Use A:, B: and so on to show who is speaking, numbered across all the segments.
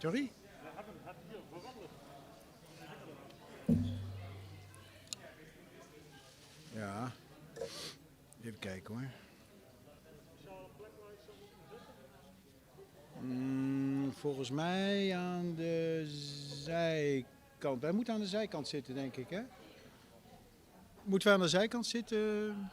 A: Sorry? Ja. Even kijken hoor. Volgens mij aan de zijkant. Wij moeten aan de zijkant zitten, denk ik, hè? Moeten we aan de zijkant zitten?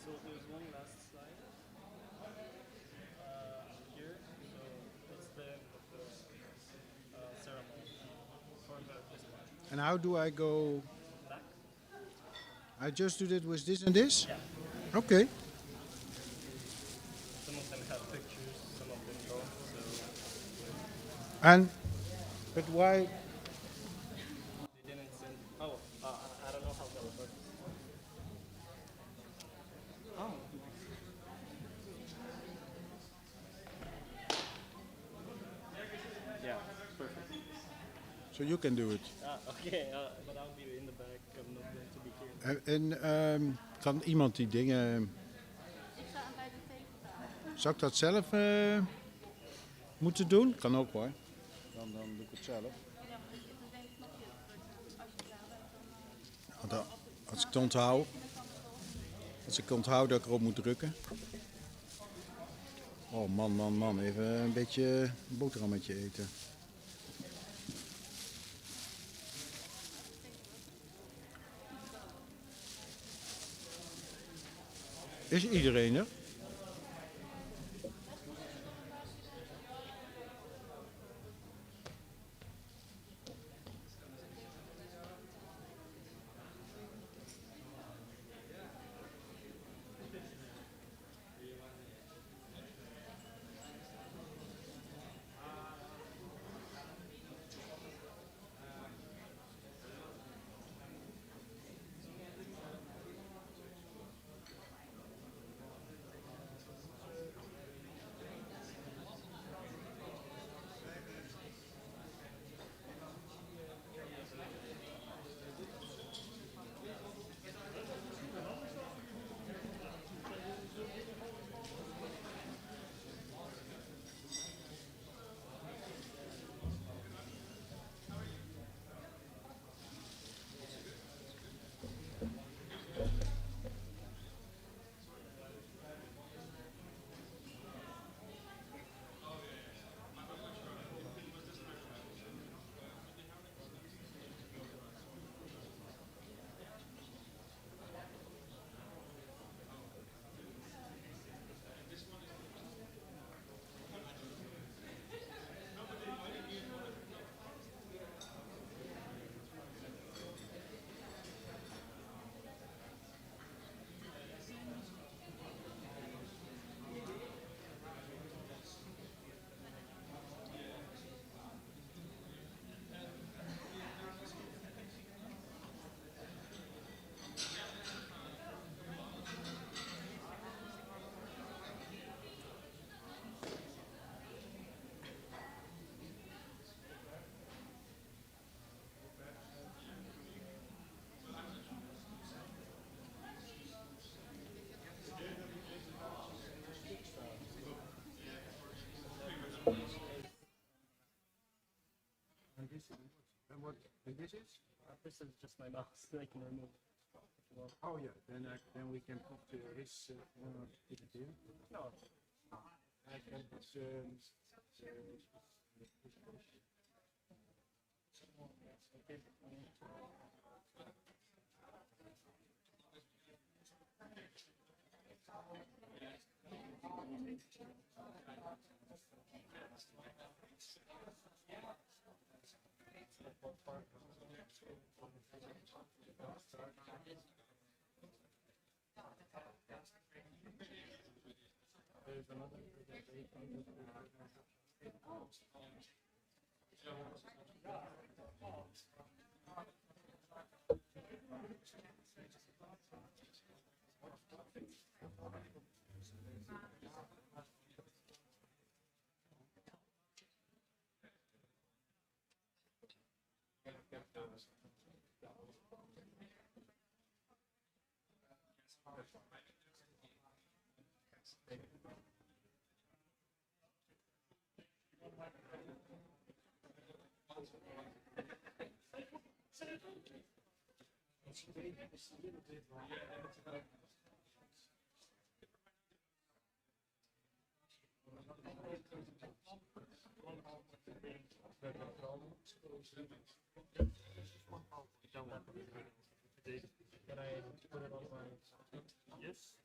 B: So there's one last slide here. So it's the end of the ceremony for this one.
A: And how do I go?
B: Back?
A: I just do it with this and this?
B: Yeah.
A: Okay.
B: Some of them have pictures, some of them don't.
A: And, but why?
B: They didn't send. Oh, I don't know how that works. Oh. Yeah, perfect.
A: So you can do it.
B: Okay, but I'll be in the back. I'm not going to be here.
A: En kan iemand die dingen... Zou ik dat zelf moeten doen? Kan ook hoor. Dan doe ik het zelf. Als ik het onthoud. Als ik onthoud dat ik erop moet drukken. Oh man. Even een beetje boterhammetje eten. Is iedereen er?
B: This is? This is just my mouse. I can remove it.
A: Oh yeah, then we can put his here.
B: No.
A: I can put
B: There's another. Can I put it on my... Yes?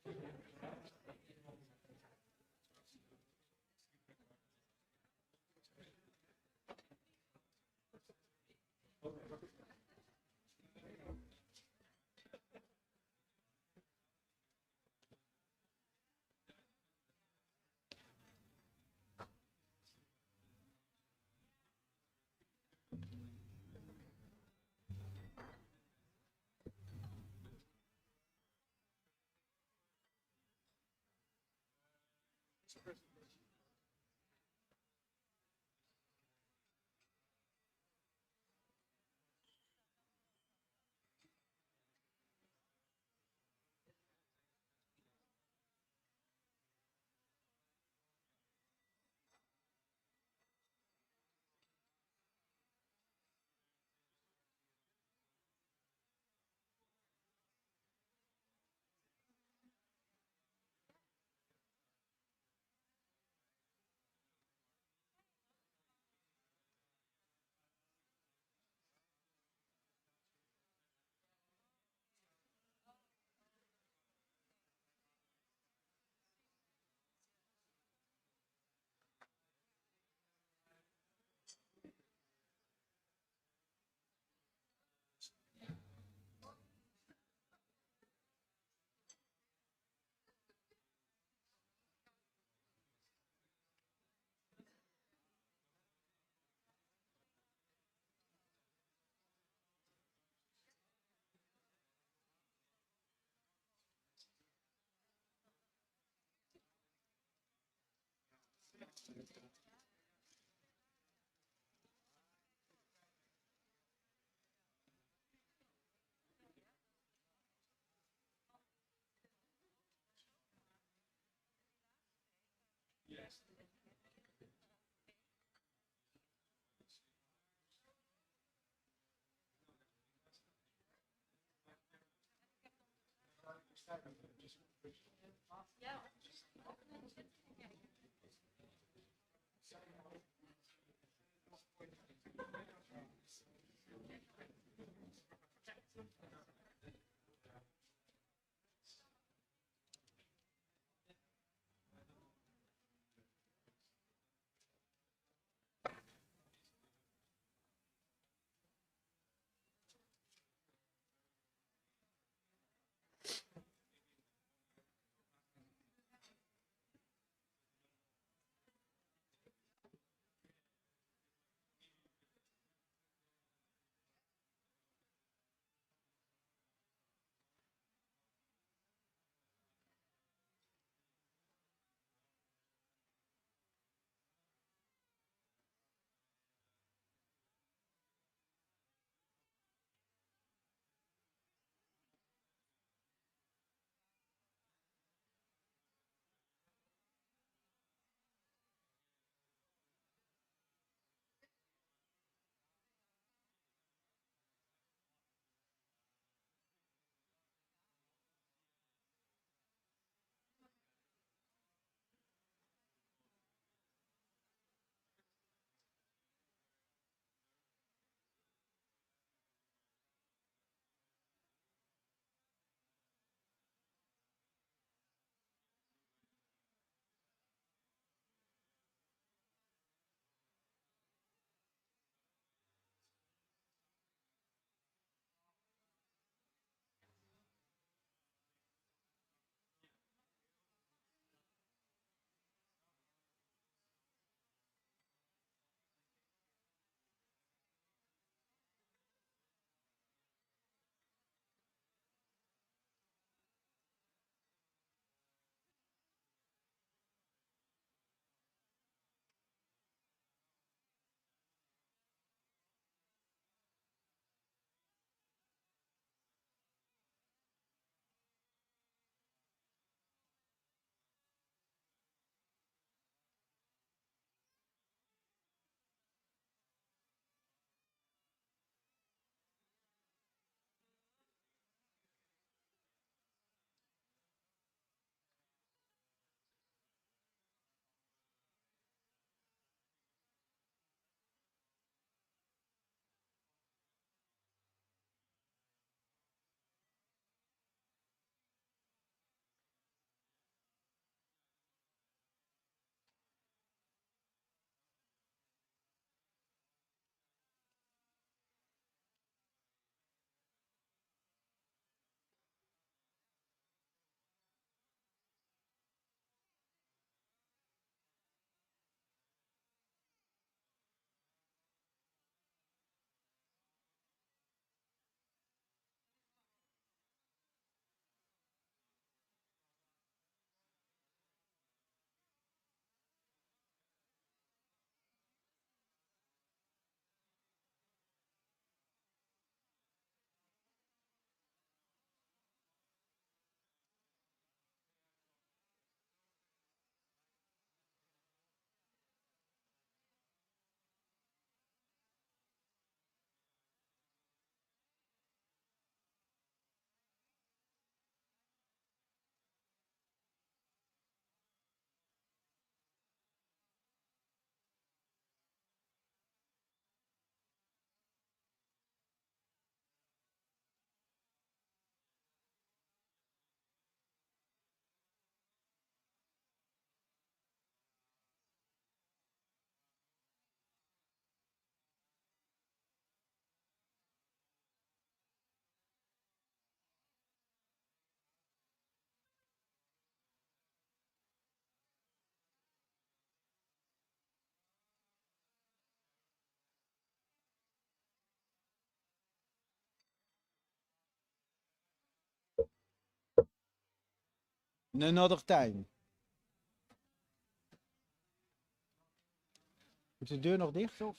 A: Another time. Moet de deur nog dicht of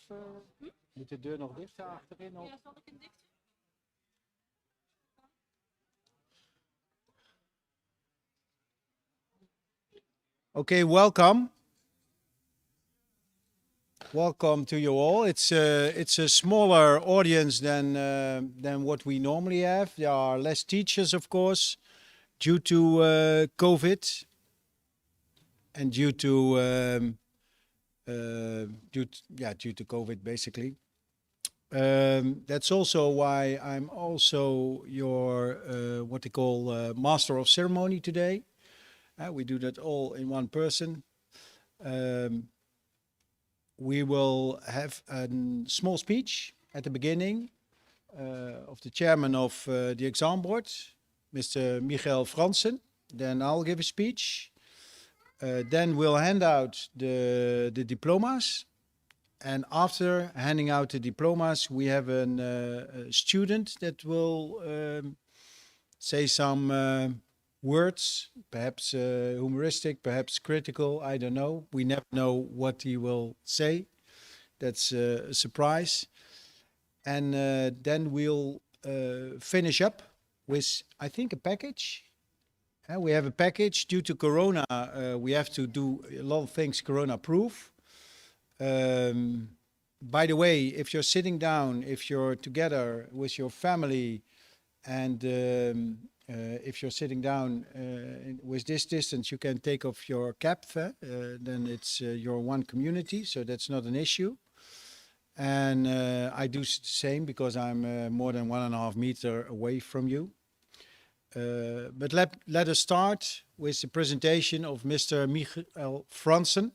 A: moet de deur nog dicht achterin? Of?
C: Ja, zal ik hem dicht doen?
A: Okay, welcome. Welcome to you all. It's a smaller audience than what we normally have. There are less teachers, of course, due to COVID and due to COVID, basically. That's also why I'm also your what they call master of ceremony today. We do that all in one person. We will have a small speech at the beginning of the chairman of the exam board, Mr. Michael Fransen. Then I'll give a speech. Then we'll hand out the diplomas. And after handing out the diplomas, we have a student that will say some words, perhaps humoristic, perhaps critical, I don't know. We never know what he will say. That's a surprise. And then we'll finish up with, I think, a package. We have a package. Due to Corona, we have to do a lot of things Corona-proof. By the way, if you're sitting down, if you're together with your family, and if you're sitting down with this distance, you can take off your cap. Then it's your one community, so that's not an issue. And I do the same because I'm more than 1.5 meters away from you. But let us start with the presentation of Mr. Michael Fransen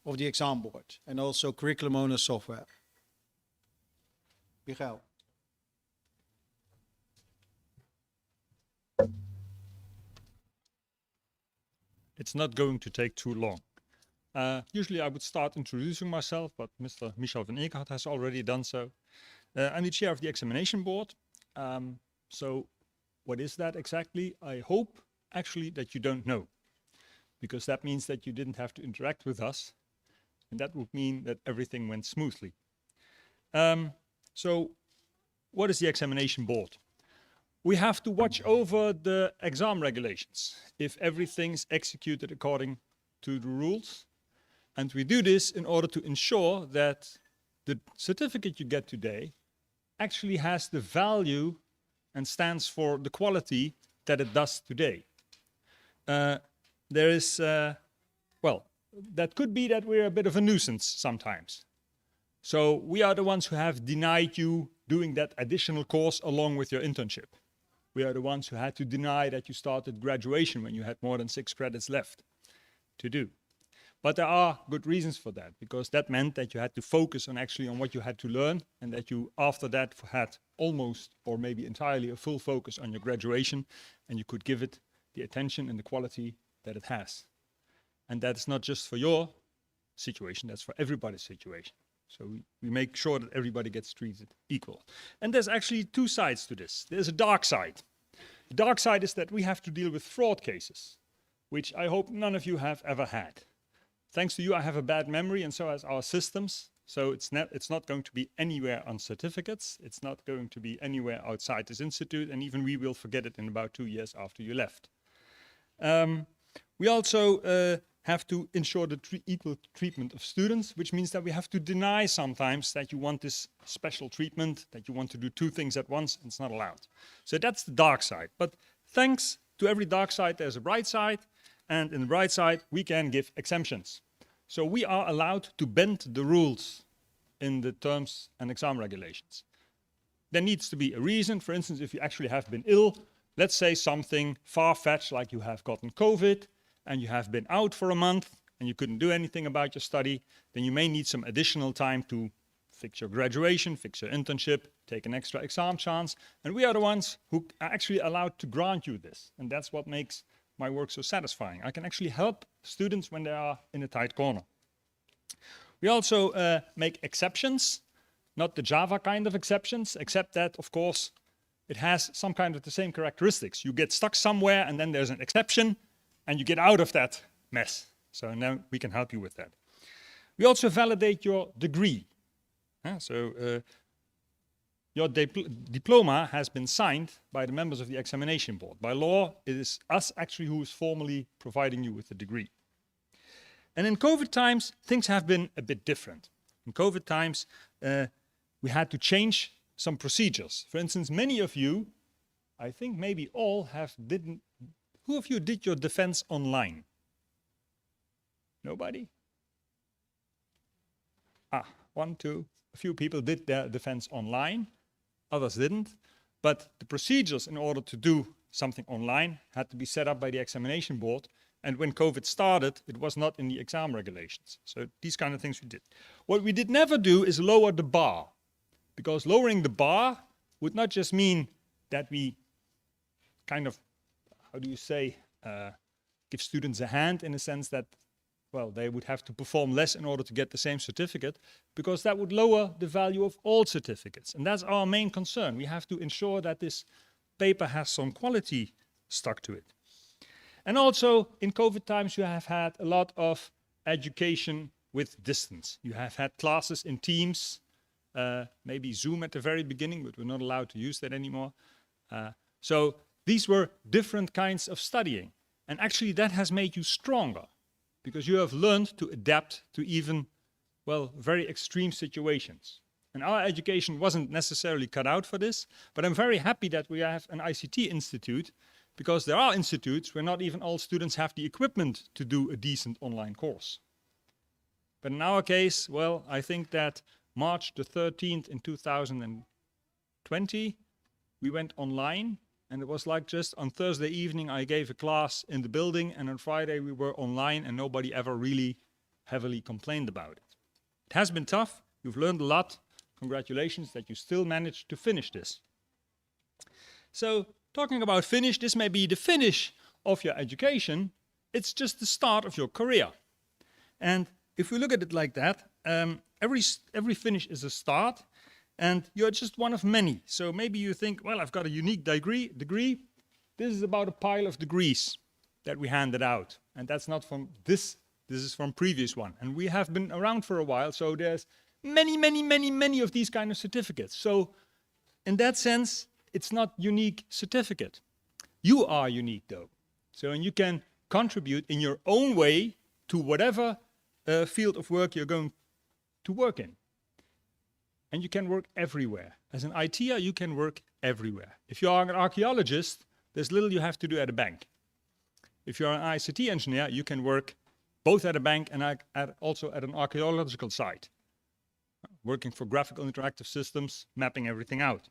A: of the exam board and also curriculum owner software. Michael.
D: It's not going to take too long. Usually I would start introducing myself, but Mr. Michel van Eekhout has already done so. I'm the chair of the examination board. So what is that exactly? I hope actually that you don't know, because that means that you didn't have to interact with us, and that would mean that everything went smoothly. So what is the examination board? We have to watch over the exam regulations, if everything's executed according to the rules. And we do this in order to ensure that the certificate you get today actually has the value and stands for the quality that it does today. Well, that could be that we're a bit of a nuisance sometimes. So we are the ones who have denied you doing that additional course along with your internship. We are the ones who had to deny that you started graduation when you had more than 6 credits left to do. But there are good reasons for that, because that meant that you had to focus on actually on what you had to learn, and that you after that had almost or maybe entirely a full focus on your graduation, and you could give it the attention and the quality that it has. And that's not just for your situation, that's for everybody's situation. So we make sure that everybody gets treated equal. And there's actually 2 sides to this. There's a dark side. The dark side is that we have to deal with fraud cases, which I hope none of you have ever had. Thanks to you, I have a bad memory, and so has our systems. So it's not going to be anywhere on certificates. It's not going to be anywhere outside this institute, and even we will forget it in about 2 years after you left. We also have to ensure the equal treatment of students, which means that we have to deny sometimes that you want this special treatment, that you want to do 2 things at once, and it's not allowed. So that's the dark side. But thanks to every dark side, there's a bright side, and in the bright side, we can give exemptions. So we are allowed to bend the rules in the terms and exam regulations. There needs to be a reason. For instance, if you actually have been ill, let's say something far-fetched like you have gotten COVID, and you have been out for a month and you couldn't do anything about your study, then you may need some additional time to fix your graduation, fix your internship, take an extra exam chance. And we are the ones who are actually allowed to grant you this. And that's what makes my work so satisfying. I can actually help students when they are in a tight corner. We also make exceptions, not the Java kind of exceptions, except that, of course, it has some kind of the same characteristics. You get stuck somewhere and then there's an exception, and you get out of that mess. So now we can help you with that. We also validate your degree. Your diploma has been signed by the members of the examination board. By law, it is us actually who is formally providing you with the degree. And in COVID times, things have been a bit different. In COVID times, we had to change some procedures. For instance, many of you, I think maybe all who of you did your defense online? Nobody? One, two, a few people did their defense online, others didn't. But the procedures in order to do something online had to be set up by the examination board. And when COVID started, it was not in the exam regulations. So these kind of things we did. What we did never do is lower the bar. Because lowering the bar would not just mean that we kind of, give students a hand in a sense that, well, they would have to perform less in order to get the same certificate, because that would lower the value of all certificates. And that's our main concern. We have to ensure that this paper has some quality stuck to it. And also, in COVID times, you have had a lot of education with distance. You have had classes in Teams, maybe Zoom at the very beginning, but we're not allowed to use that anymore. So these were different kinds of studying. And actually, that has made you stronger, because you have learned to adapt to even, well, very extreme situations. And our education wasn't necessarily cut out for this, but I'm very happy that we have an ICT institute, because there are institutes where not even all students have the equipment to do a decent online course. But in our case, well, I think that March the 13th in 2020, we went online, and it was like just on Thursday evening I gave a class in the building, and on Friday we were online, and nobody ever really heavily complained about it. It has been tough. You've learned a lot. Congratulations that you still managed to finish this. So, talking about finish, this may be the finish of your education. It's just the start of your career. And if we look at it like that, every finish is a start, and you're just one of many. So maybe you think, well, I've got a unique degree. This is about a pile of degrees that we handed out. And that's not from this is from previous one. And we have been around for a while, so there's many of these kind of certificates. So in that sense, it's not unique certificate. You are unique though. So, and you can contribute in your own way to whatever field of work you're going to work in. And you can work everywhere. As an ITer, you can work everywhere. If you are an archaeologist, there's little you have to do at a bank. If you're an ICT engineer, you can work both at a bank and also at an archaeological site, working for graphical interactive systems, mapping everything out.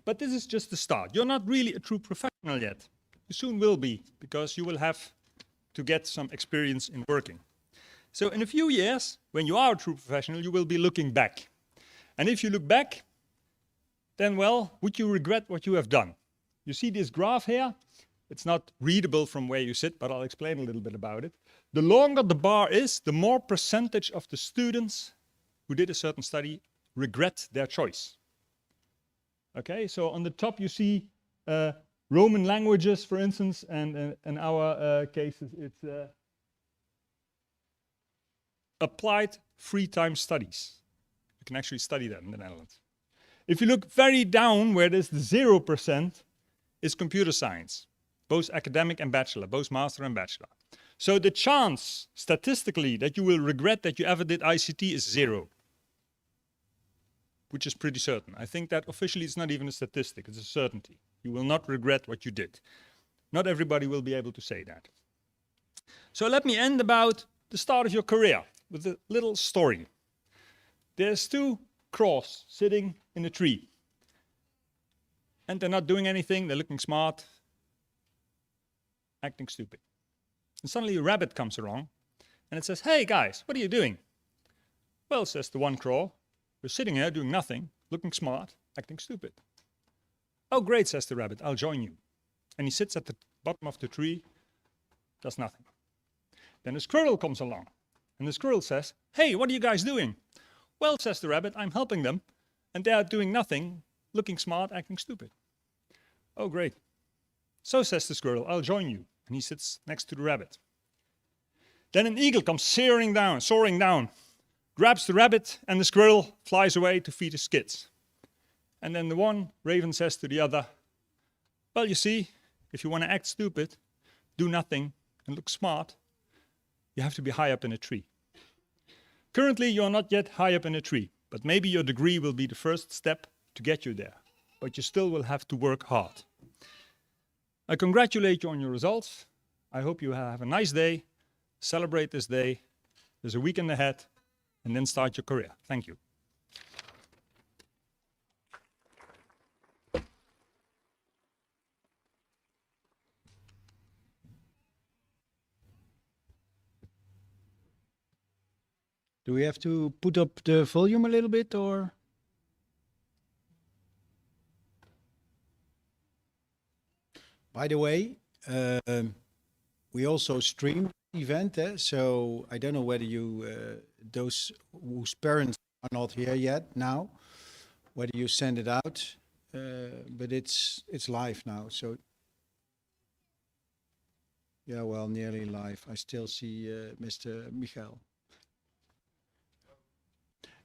D: But this is just the start. You're not really a true professional yet. You soon will be, because you will have to get some experience in working. So in a few years, when you are a true professional, you will be looking back. And if you look back, then, well, would you regret what you have done? You see this graph here? It's not readable from where you sit, but I'll explain a little bit about it. The longer the bar is, the more percentage of the students who did a certain study regret their choice. Okay, so on the top you see Roman languages, for instance, and in our cases it's applied free time studies. You can actually study that in the Netherlands. If you look very down where there's the 0%, is computer science, both academic and bachelor, both master and bachelor. So the chance, statistically, that you will regret that you ever did ICT is 0. Which is pretty certain. I think that officially it's not even a statistic, it's a certainty. You will not regret what you did. Not everybody will be able to say that. So let me end about the start of your career with a little story. There's two crows sitting in a tree. And they're not doing anything, they're looking smart, acting stupid. And suddenly a rabbit comes along and it says, "Hey guys, what are you doing?" "Well," says the one crow, "we're sitting here doing nothing, looking smart, acting stupid." "Oh great," says the rabbit, "I'll join you." And he sits at the bottom of the tree, does nothing. Then a squirrel comes along and the squirrel says, "Hey, what are you guys doing?" "Well," says the rabbit, "I'm helping them and they're doing nothing, looking smart, acting stupid." "Oh great." "So," says the squirrel, "I'll join you." and he sits next to the rabbit. Then an eagle comes soaring down, grabs the rabbit, and the squirrel flies away to feed his kids. And then the one raven says to the other, well, you see, if you want to act stupid, do nothing, and look smart, you have to be high up in a tree. Currently, you're not yet high up in a tree, but maybe your degree will be the first step to get you there. But you still will have to work hard. I congratulate you on your results. I hope you have a nice day. Celebrate this day. There's a weekend ahead, and then start your career. Thank you.
A: Do we have to put up the volume a little bit, or? By the way, we also stream the event, so I don't know whether you, those whose parents are not here yet now, whether you send it out, but it's live now, so. Yeah, well, nearly live. I still see Mr. Michael.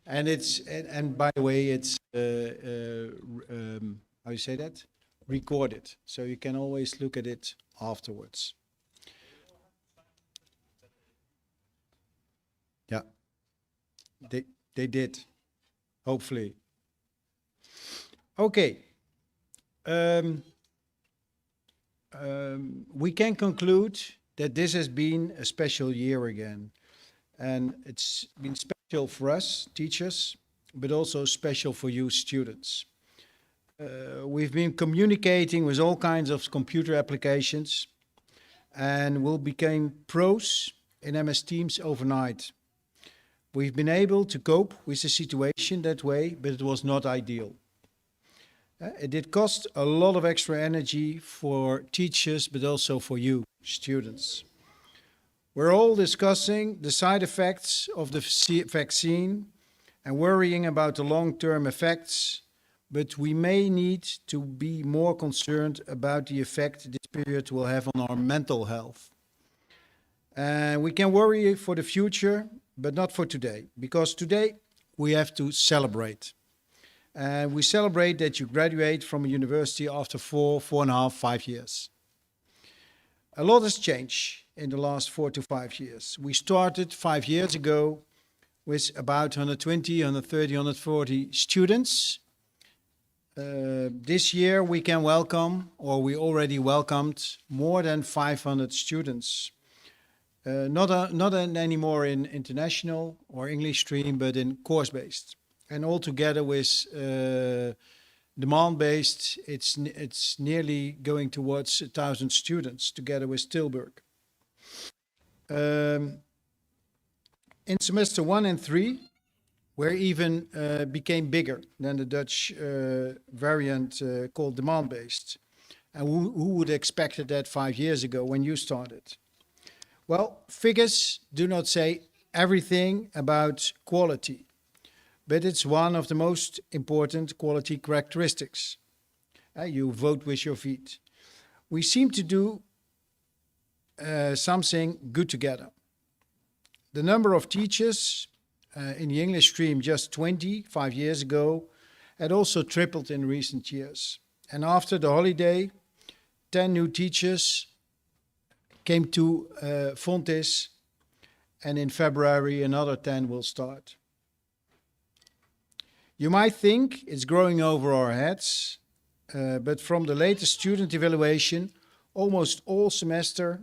A: And and by the way, it's how you say that? Recorded, so you can always look at it afterwards. Yeah, they did, hopefully. Okay. We can conclude that this has been a special year again, and it's been special for us teachers, but also special for you students. We've been communicating with all kinds of computer applications, and we became pros in MS Teams overnight. We've been able to cope with the situation that way, but it was not ideal. It did cost a lot of extra energy for teachers, but also for you, students. We're all discussing the side effects of the vaccine and worrying about the long-term effects, but we may need to be more concerned about the effect this period will have on our mental health. We can worry for the future, but not for today, because today we have to celebrate. And we celebrate that you graduate from a university after 4.5, 5 years. A lot has changed in the last 4 to 5 years. We started 5 years ago with about 120, 130, 140 students. This year we can welcome, or we already welcomed, more than 500 students. Not anymore in international or English stream, but in course-based. And altogether with demand-based, it's nearly going towards 1,000 students together with Tilburg. In semester 1 and 3, we even became bigger than the Dutch variant called demand-based. And who would have expected that 5 years ago when you started? Well, figures do not say everything about quality, but it's one of the most important quality characteristics. You vote with your feet. We seem to do something good together. The number of teachers in the English stream just 20, 5 years ago, had also tripled in recent years. And after the holiday, 10 new teachers came to Fontis, and in February another 10 will start. You might think it's growing over our heads, but from the latest student evaluation, almost all semester,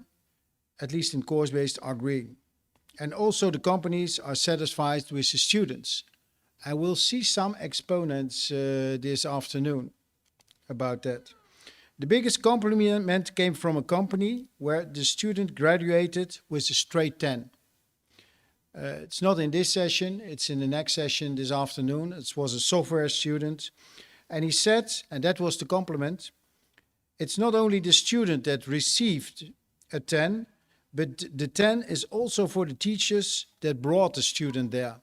A: at least in course-based, are green. And also the companies are satisfied with the students. I will see some exponents this afternoon about that. The biggest compliment came from a company where the student graduated with a straight 10. It's not in this session, it's in the next session this afternoon. It was a software student. And he said, and that was the compliment, it's not only the student that received a 10, but the 10 is also for the teachers that brought the student there,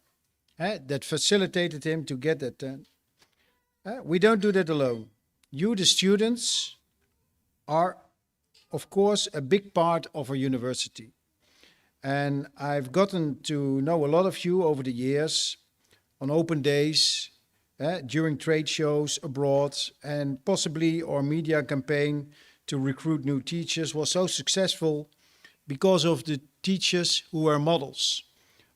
A: that facilitated him to get that 10. We don't do that alone. You, the students, are of course, a big part of our university. And I've gotten to know a lot of you over the years on open days, during trade shows abroad, and possibly our media campaign to recruit new teachers was so successful because of the teachers who were models.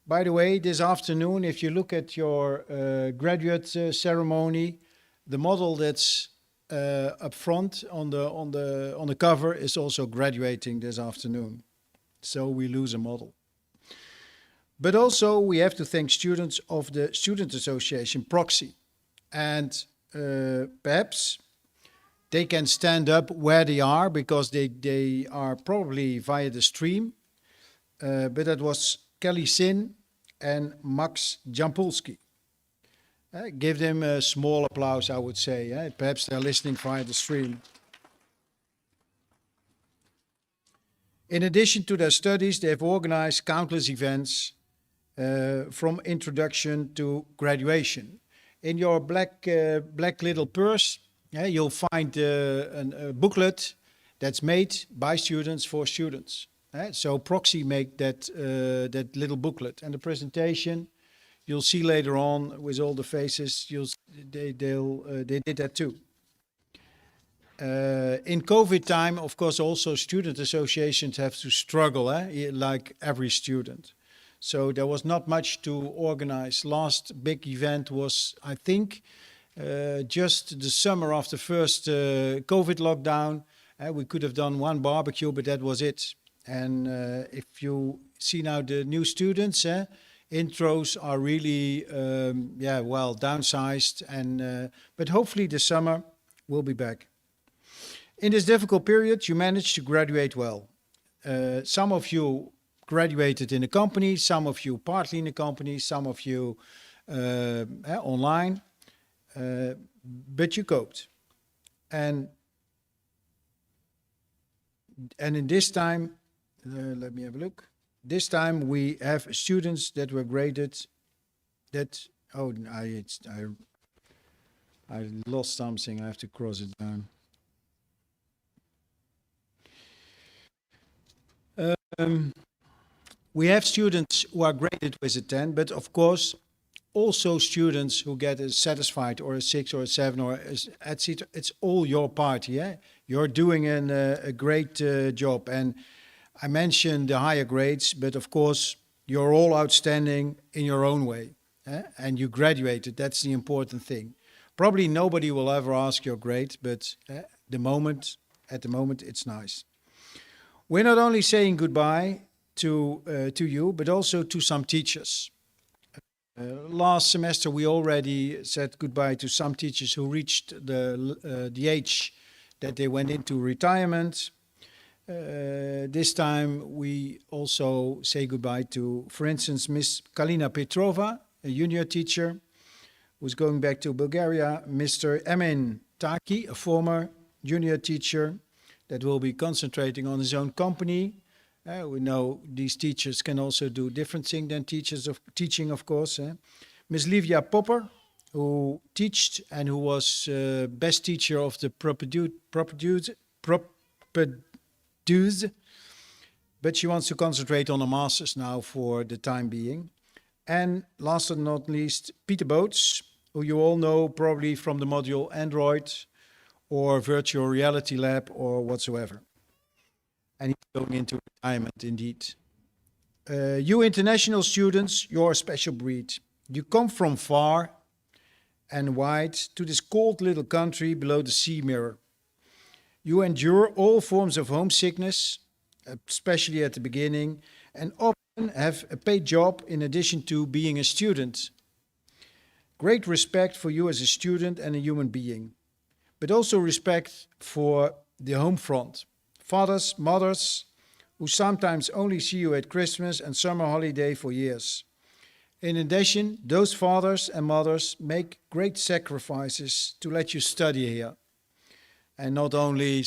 A: By the way, this afternoon, if you look at your graduate ceremony, the model that's up front on the cover is also graduating this afternoon. So we lose a model. But also we have to thank students of the Student Association Proxy. And perhaps they can stand up where they are because they are probably via the stream. But that was Kelly Sin and Max Jampolsky. Give them a small applause, I would say. Perhaps they're listening via the stream. In addition to their studies, they have organized countless events from introduction to graduation. In your black little purse, you'll find a booklet that's made by students for students. So Proxy make that little booklet, and the presentation you'll see later on with all the faces. They did that too. In COVID time, of course, also student associations have to struggle, like every student. So there was not much to organize. Last big event was, I think, just the summer of the first COVID lockdown. We could have done one barbecue, but that was it. And if you see now the new students, intros are really, well, downsized. And but hopefully this summer we'll be back. In this difficult period, you managed to graduate well. Some of you graduated in a company, some of you partly in a company, some of you online, but you coped. And in this time, let me have a look. This time we have students that were graded that, I lost something, I have to cross it down. We have students who are graded with a 10, but of course, also students who get a satisfied or a 6 or a 7 or etc. It's all your part, yeah? You're doing a great job. And I mentioned the higher grades, but of course, you're all outstanding in your own way. And you graduated, that's the important thing. Probably nobody will ever ask your grade, but at the moment, it's nice. We're not only saying goodbye to you, but also to some teachers. Last semester, we already said goodbye to some teachers who reached the age that they went into retirement. This time, we also say goodbye to, for instance, Miss Kalina Petrova, a junior teacher, who's going back to Bulgaria. Mr. Emin Taki, a former junior teacher, that will be concentrating on his own company. We know these teachers can also do different things than teaching, of course. Ms. Livia Popper, who taught and who was best teacher of the Propedeuse, but she wants to concentrate on a master's now for the time being. And last but not least, Peter Boots, who you all know probably from the module Android, or virtual reality lab, or whatsoever. And he's going into retirement, indeed. You international students, you're a special breed. You come from far and wide to this cold little country below the sea mirror. You endure all forms of homesickness, especially at the beginning, and often have a paid job in addition to being a student. Great respect for you as a student and a human being, but also respect for the home front. Fathers, mothers, who sometimes only see you at Christmas and summer holiday for years. In addition, those fathers and mothers make great sacrifices to let you study here. And not only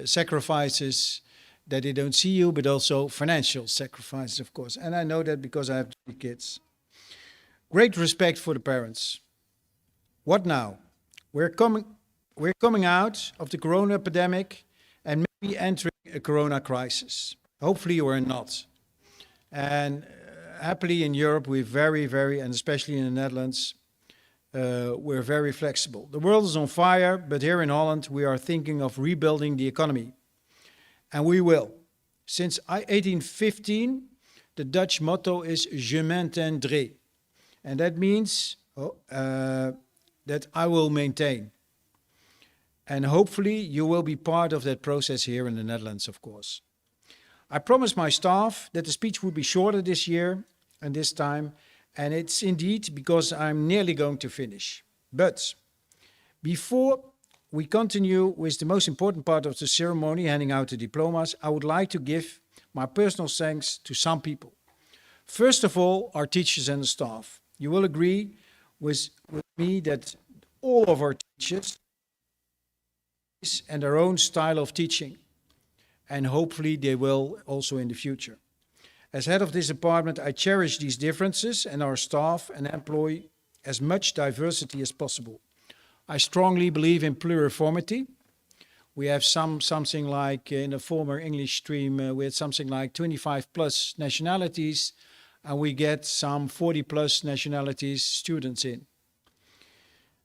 A: sacrifices that they don't see you, but also financial sacrifices, of course. And I know that because I have 3 kids. Great respect for the parents. What now? We're coming we're coming out of the corona epidemic and maybe entering a corona crisis. Hopefully we're not. And happily in Europe, we're very, and especially in the Netherlands, we're very flexible. The world is on fire, but here in Holland, we are thinking of rebuilding the economy. And we will. Since 1815, the Dutch motto is Je maintiendrai. And that means that I will maintain. And hopefully you will be part of that process here in the Netherlands, of course. I promised my staff that the speech would be shorter this year and this time, and it's indeed because I'm nearly going to finish. But before we continue with the most important part of the ceremony, handing out the diplomas, I would like to give my personal thanks to some people. First of all, our teachers and the staff. You will agree with me that all of our teachers and their own style of teaching, and hopefully they will also in the future. As head of this department, I cherish these differences and our staff and employ as much diversity as possible. I strongly believe in pluriformity. We have something like, in a former English stream, we had something like 25 plus nationalities, and we get some 40 plus nationalities students in.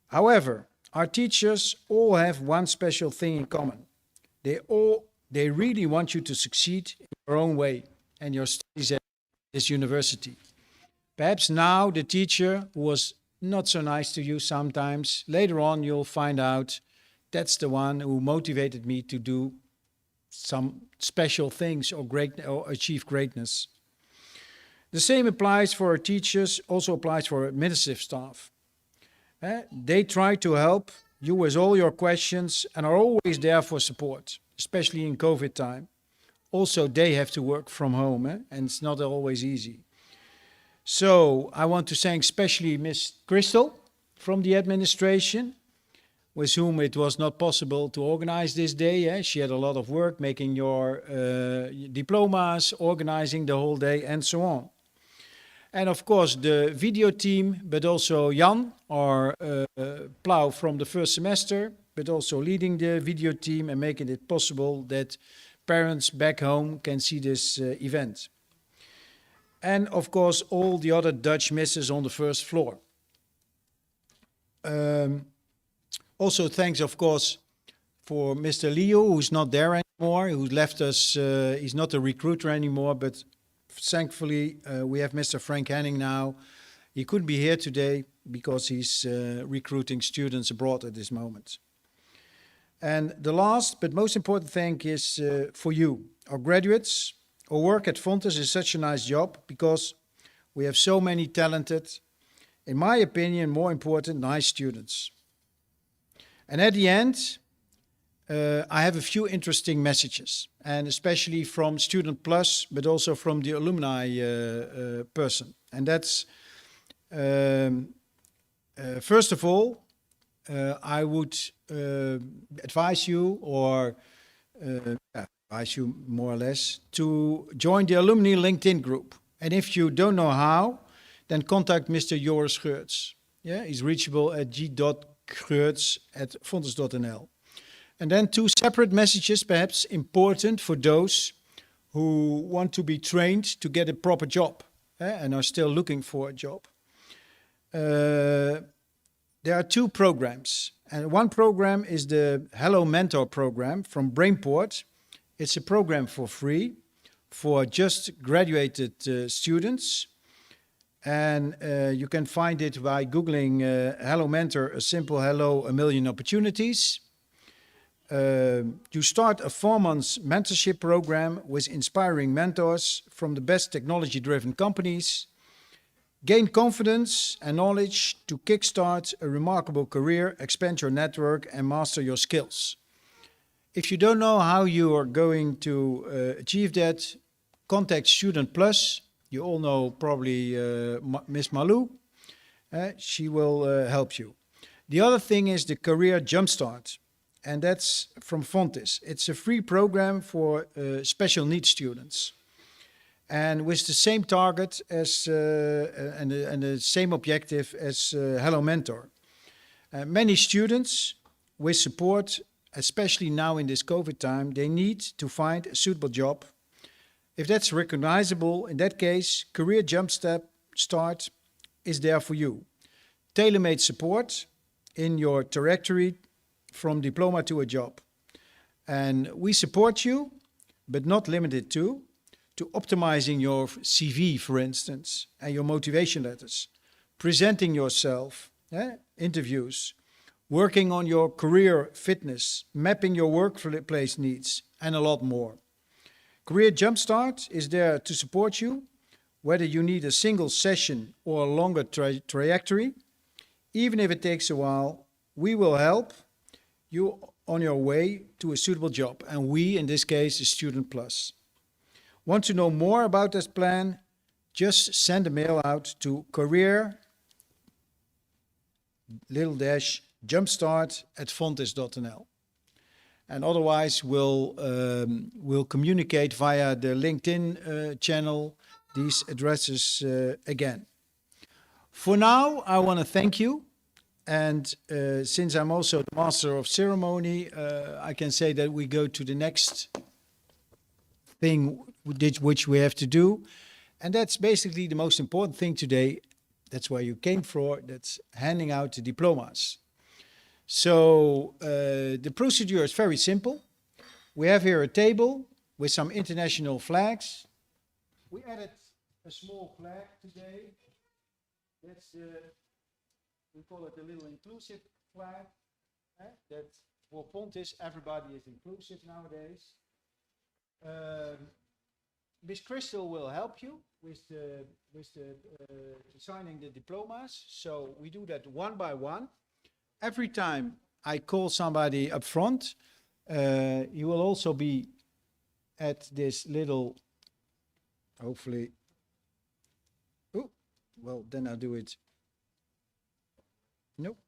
A: However, our teachers all have one special thing in common. They really want you to succeed in your own way and your studies at this university. Perhaps now the teacher who was not so nice to you sometimes, later on you'll find out that's the one who motivated me to do some special things or achieve greatness. The same applies for our teachers, also applies for administrative staff. They try to help you with all your questions and are always there for support, especially in COVID time. Also, they have to work from home, and it's not always easy. So I want to thank especially Miss Crystal from the administration, with whom it was not possible to organize this day. She had a lot of work making your diplomas, organizing the whole day, and so on. And of course, the video team, but also Jan, our plow from the first semester, but also leading the video team and making it possible that parents back home can see this event. And of course, all the other Dutch misses on the first floor. Also, thanks, of course, for Mr. Leo, who's not there anymore, who left us. He's not a recruiter anymore, but thankfully, we have Mr. Frank Henning now. He couldn't be here today because he's recruiting students abroad at this moment. And the last but most important thing is for you, our graduates. Our work at Fontes is such a nice job because we have so many talented, in my opinion, more important, nice students. And at the end, I have a few interesting messages, and especially from Student Plus, but also from the alumni person. And that's, first of all, I would advise you, or advise you more or less, to join the alumni LinkedIn group. And if you don't know how, then contact Mr. Joris Geurts. Yeah, he's reachable at g.geurts@fontes.nl. And then two separate messages, perhaps important for those who want to be trained to get a proper job and are still looking for a job. There are two programs. And one program is the Hello Mentor program from Brainport. It's a program for free for just graduated students. And you can find it by Googling Hello Mentor, a simple hello, a million opportunities. You start a 4-month mentorship program with inspiring mentors from the best technology-driven companies. Gain confidence and knowledge to kickstart a remarkable career, expand your network, and master your skills. If you don't know how you are going to achieve that, contact Student Plus. You all know probably Miss Malou. She will help you. The other thing is the Career Jumpstart. And that's from Fontes. It's a free program for special needs students. And with the same target as and the same objective as Hello Mentor. Many students with support, especially now in this COVID time, they need to find a suitable job. If that's recognizable, in that case, Career Jumpstart is there for you. Tailor-made support in your trajectory from diploma to a job. And we support you, but not limited to optimizing your CV, for instance, and your motivation letters, presenting yourself, interviews, working on your career fitness, mapping your workplace needs, and a lot more. Career Jumpstart is there to support you, whether you need a single session or a longer trajectory. Even if it takes a while, we will help you on your way to a suitable job. And we, in this case, is Student Plus. Want to know more about this plan? Just send a mail out to career-jumpstart@fontis.nl. And otherwise, we'll communicate via the LinkedIn channel these addresses again. For now, I want to thank you. And since I'm also the master of ceremony, I can say that we go to the next thing which we have to do. And that's basically the most important thing today. That's where you came for. That's handing out the diplomas. So the procedure is very simple. We have here a table with some international flags. We added a small flag today. That's we call it a little inclusive flag. That for Pontis, everybody is inclusive nowadays. Miss Crystal will help you with signing the diplomas. So we do that one by one. Every time I call somebody up front, you will also be at this little, hopefully, oh, well, then I'll do it. Nope,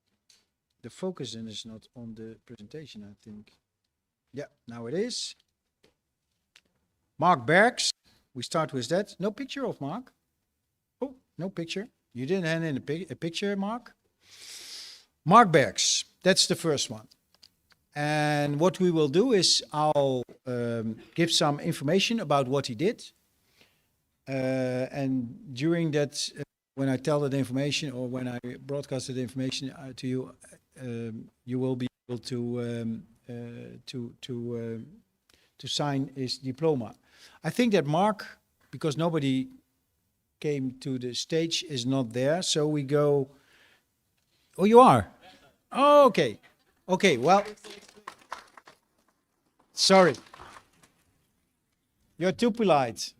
A: the focus is not on the presentation, I think. Yeah, now it is. Mark Berks, we start with that. No picture of Mark. Oh, no picture. You didn't hand in a picture, Mark. Mark Berks, that's the first one. And what we will do is I'll give some information about what he did. And during that, when I tell that information or when I broadcast that information to you, you will be able to sign his diploma. I think that Mark, because nobody came to the stage, is not there. So we go. Oh, you are? Oh, okay. Okay, well. Sorry. You're too polite.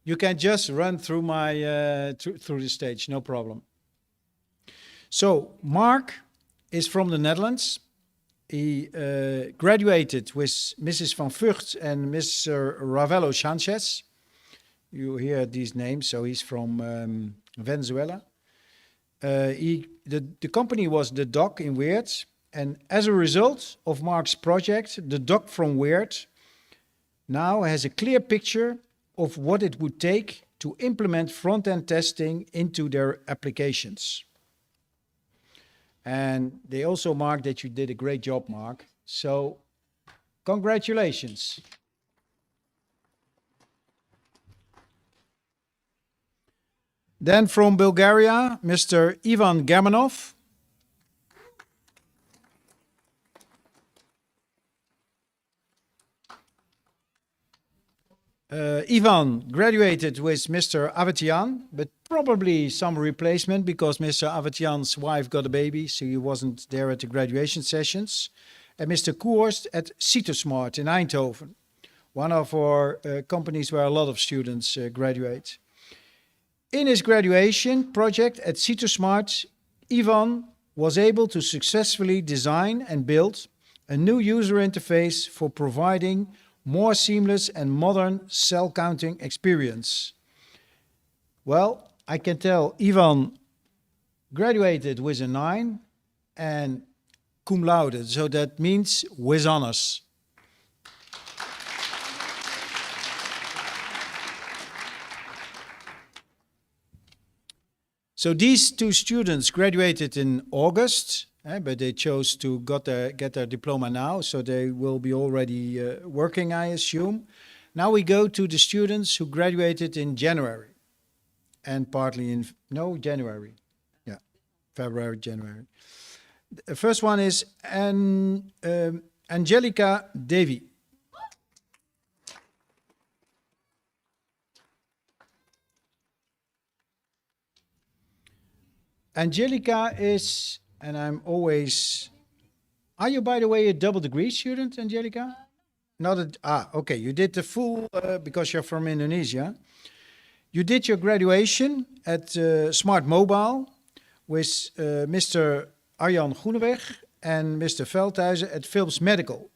A: You can just run through my through the stage, no problem. So Mark is from the Netherlands. He graduated with Mrs. Van Vught and Mr. Ravelo Sanchez. You hear these names, so he's from Venezuela. The company was the Dock in Weert, and as a result of Mark's project, the Dock from Weert now has a clear picture of what it would take to implement front-end testing into their applications. And they also mark that you did a great job, Mark. So, congratulations. Then from Bulgaria, Mr. Ivanov. Ivan graduated with Mr. Avatian, but probably some replacement because Mr. Avatian's wife got a baby, so he wasn't there at the graduation sessions. And Mr. Koerst at Citosmart in Eindhoven, one of our companies where a lot of students graduate. In his graduation project at Citosmart, Ivan was able to successfully design and build a new user interface for providing more seamless and modern cell counting experience. Well, I can tell Ivan graduated with a 9 and cum laude, so that means with honors. So these two students graduated in August, but they chose to get their diploma now, so they will be already working, I assume. Now we go to the students who graduated in January, and partly in, no, January. Yeah, February, January. The first one is Angelica Devi. Angelica is, and I'm always, are you, by the way, a double degree student, Angelica? Not a, okay, you did the full, because you're from Indonesia. You did your graduation at Smart Mobile with Mr. Arjan Groeneweg and Mr. Veldhuizen at Philips Medical.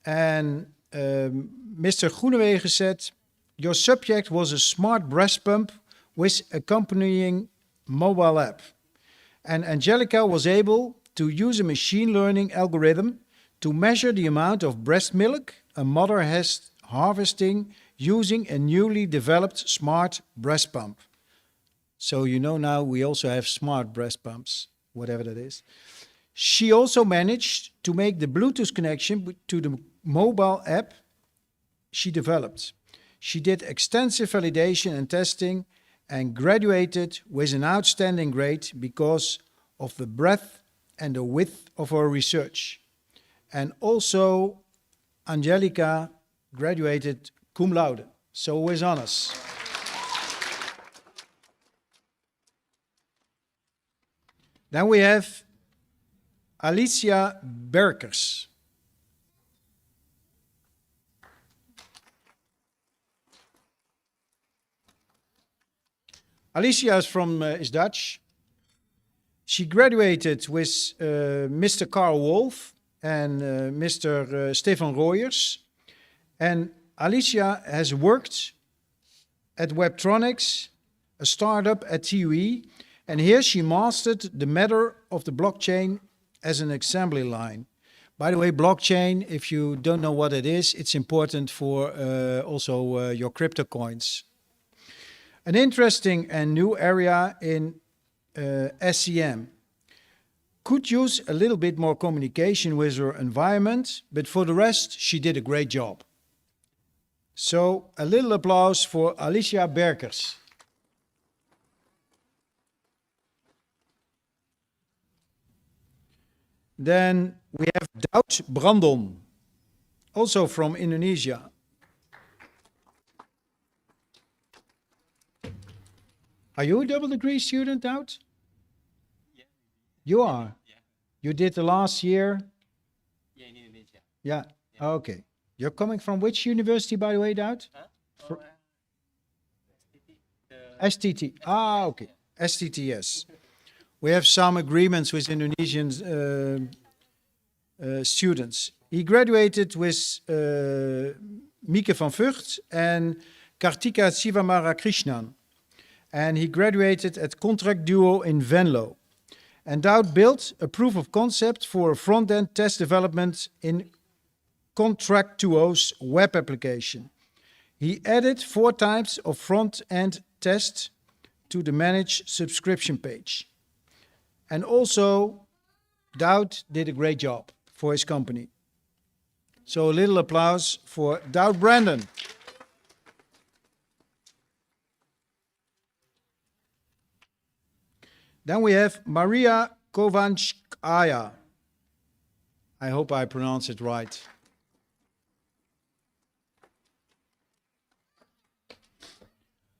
A: And Mr. Groenewegen said, your subject was a smart breast pump with accompanying mobile app. And Angelica was able to use a machine learning algorithm to measure the amount of breast milk a mother has harvesting using a newly developed smart breast pump. So you know now we also have smart breast pumps, whatever that is. She also managed to make the Bluetooth connection to the mobile app she developed. She did extensive validation and testing and graduated with an outstanding grade because of the breadth and the width of her research. And also, Angelica graduated cum laude, so with honors. Then we have Alicia Berkus. Alicia is Dutch. She graduated with Mr. Carl Wolf and Mr. Stefan Royers. And Alicia has worked at Webtronics, a startup at TUE, and here she mastered the matter of the blockchain as an assembly line. By the way, blockchain, if you don't know what it is, it's important for also your crypto coins. An interesting and new area in SCM. Could use a little bit more communication with her environment, but for the rest, she did a great job. So a little applause for Alicia Berkus. Then we have Daud Brandon, also from Indonesia. Are you a double degree student, Daud?
C: Yeah.
A: You are?
C: Yeah.
A: You did the last year?
C: Yeah, in Indonesia.
A: Yeah. Okay. You're coming from which university, by the way, Daud?
C: Huh?
A: For-
C: STT.
A: STT. Ah, okay. STTS. We have some agreements with Indonesian students. He graduated with Mieke van Vught and Kartika Sivamara Krishnan. And he graduated at Contract Duo in Venlo. And Daud built a proof of concept for a front-end test development in Contract Duo's web application. He added 4 types of front-end tests to the managed subscription page. And also, Daud did a great job for his company. So a little applause for Daud Brandon. Then we have Maria Kovanskaya. I hope I pronounce it right.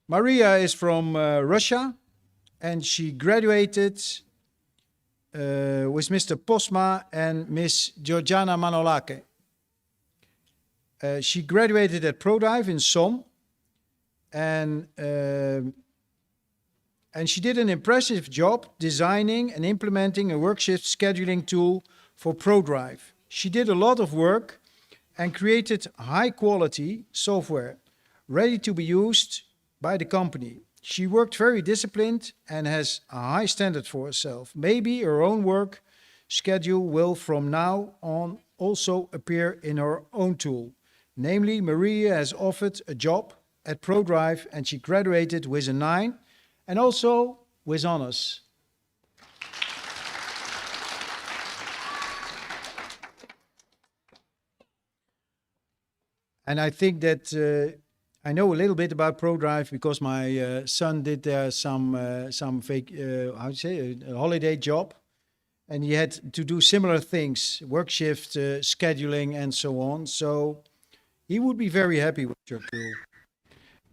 A: Maria is from Russia, and she graduated with Mr. Posma and Miss Georgiana Manolake. She graduated at ProDive in Somme, and she did an impressive job designing and implementing a workshift scheduling tool for ProDrive. She did a lot of work and created high-quality software ready to be used by the company. She worked very disciplined and has a high standard for herself. Maybe her own work schedule will from now on also appear in her own tool. Namely, Maria has offered a job at ProDrive and she graduated with a 9 and also with honors. And I think that I know a little bit about ProDrive because my son did there some fake, how to say, a holiday job. And he had to do similar things, work shift, scheduling, and so on. So he would be very happy with your tool.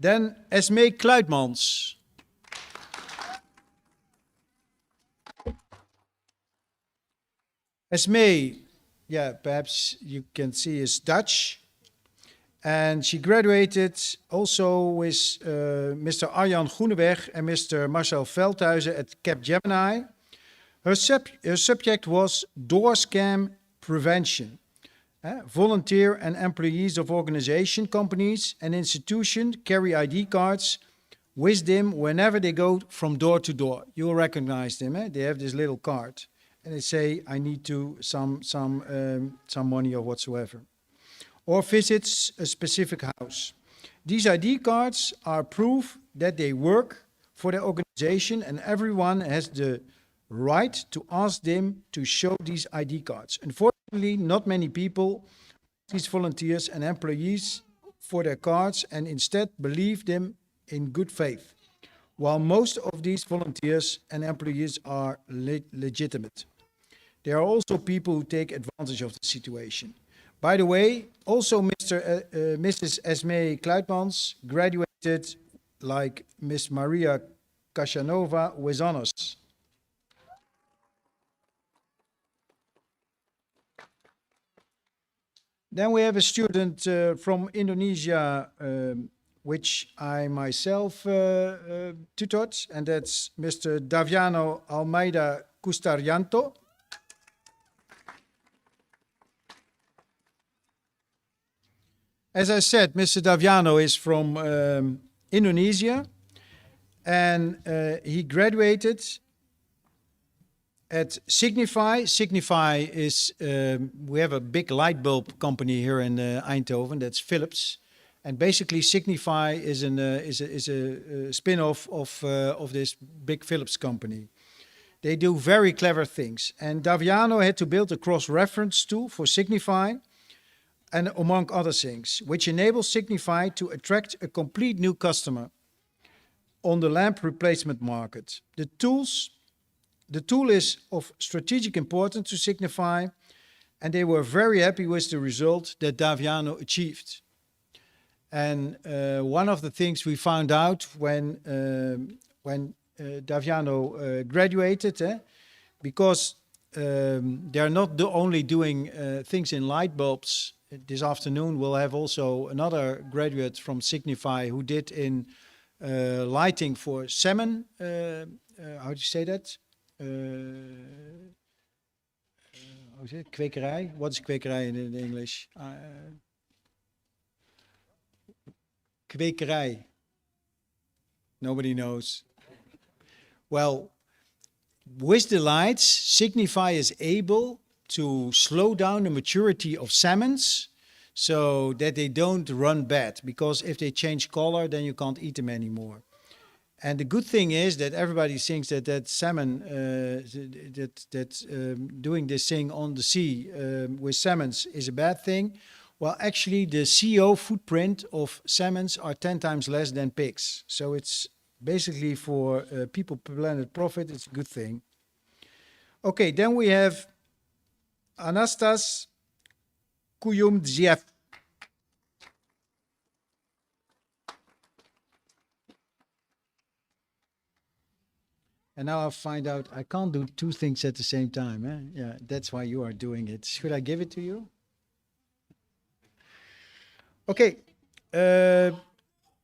A: Then Esmee Kluitmans. Esmee, yeah, perhaps you can see is Dutch. And she graduated also with Mr. Arjan Groeneweg and Mr. Marcel Veldhuizen at Capgemini. Her subject was door scam prevention. Volunteer and employees of organization, companies and institutions carry ID cards with them whenever they go from door to door. You'll recognize them. They have this little card. And they say, I need to some money or whatsoever. Or visits a specific house. These ID cards are proof that they work for the organization and everyone has the right to ask them to show these ID cards. Unfortunately, not many people, these volunteers and employees, for their cards and instead believe them in good faith, while most of these volunteers and employees are legitimate. There are also people who take advantage of the situation. By the way, also Mrs. Esmee Kluitmans graduated like Miss Maria Kashanova with honors. Then we have a student from Indonesia, which I myself tutored, and that's Mr. Daviano Almeida Custaryanto. As I said, Mr. Daviano is from Indonesia, and he graduated at Signify. Signify is, we have a big light bulb company here in Eindhoven, that's Philips. And basically Signify is a spin-off of this big Philips company. They do very clever things. And Daviano had to build a cross-reference tool for Signify, and among other things, which enables Signify to attract a complete new customer on the lamp replacement market. The tool is of strategic importance to Signify, and they were very happy with the result that Daviano achieved. And one of the things we found out when Daviano graduated, because they're not only doing things in light bulbs. This afternoon we'll have also another graduate from Signify who did in lighting for salmon. How do you say that? How is it? Kwekerij? What is kwekerij in English? Kwekerij. Nobody knows. Well, with the lights, Signify is able to slow down the maturity of salmons so that they don't run bad. Because if they change color, then you can't eat them anymore. And the good thing is that everybody thinks that salmon, doing this thing on the sea with salmons is a bad thing. Well, actually, the CO footprint of salmons are 10 times less than pigs. So it's basically for people, planet, profit, it's a good thing. Okay, then we have Anastas Kuyumdziev. And now I find out I can't do two things at the same time. Yeah, that's why you are doing it. Should I give it to you? Okay.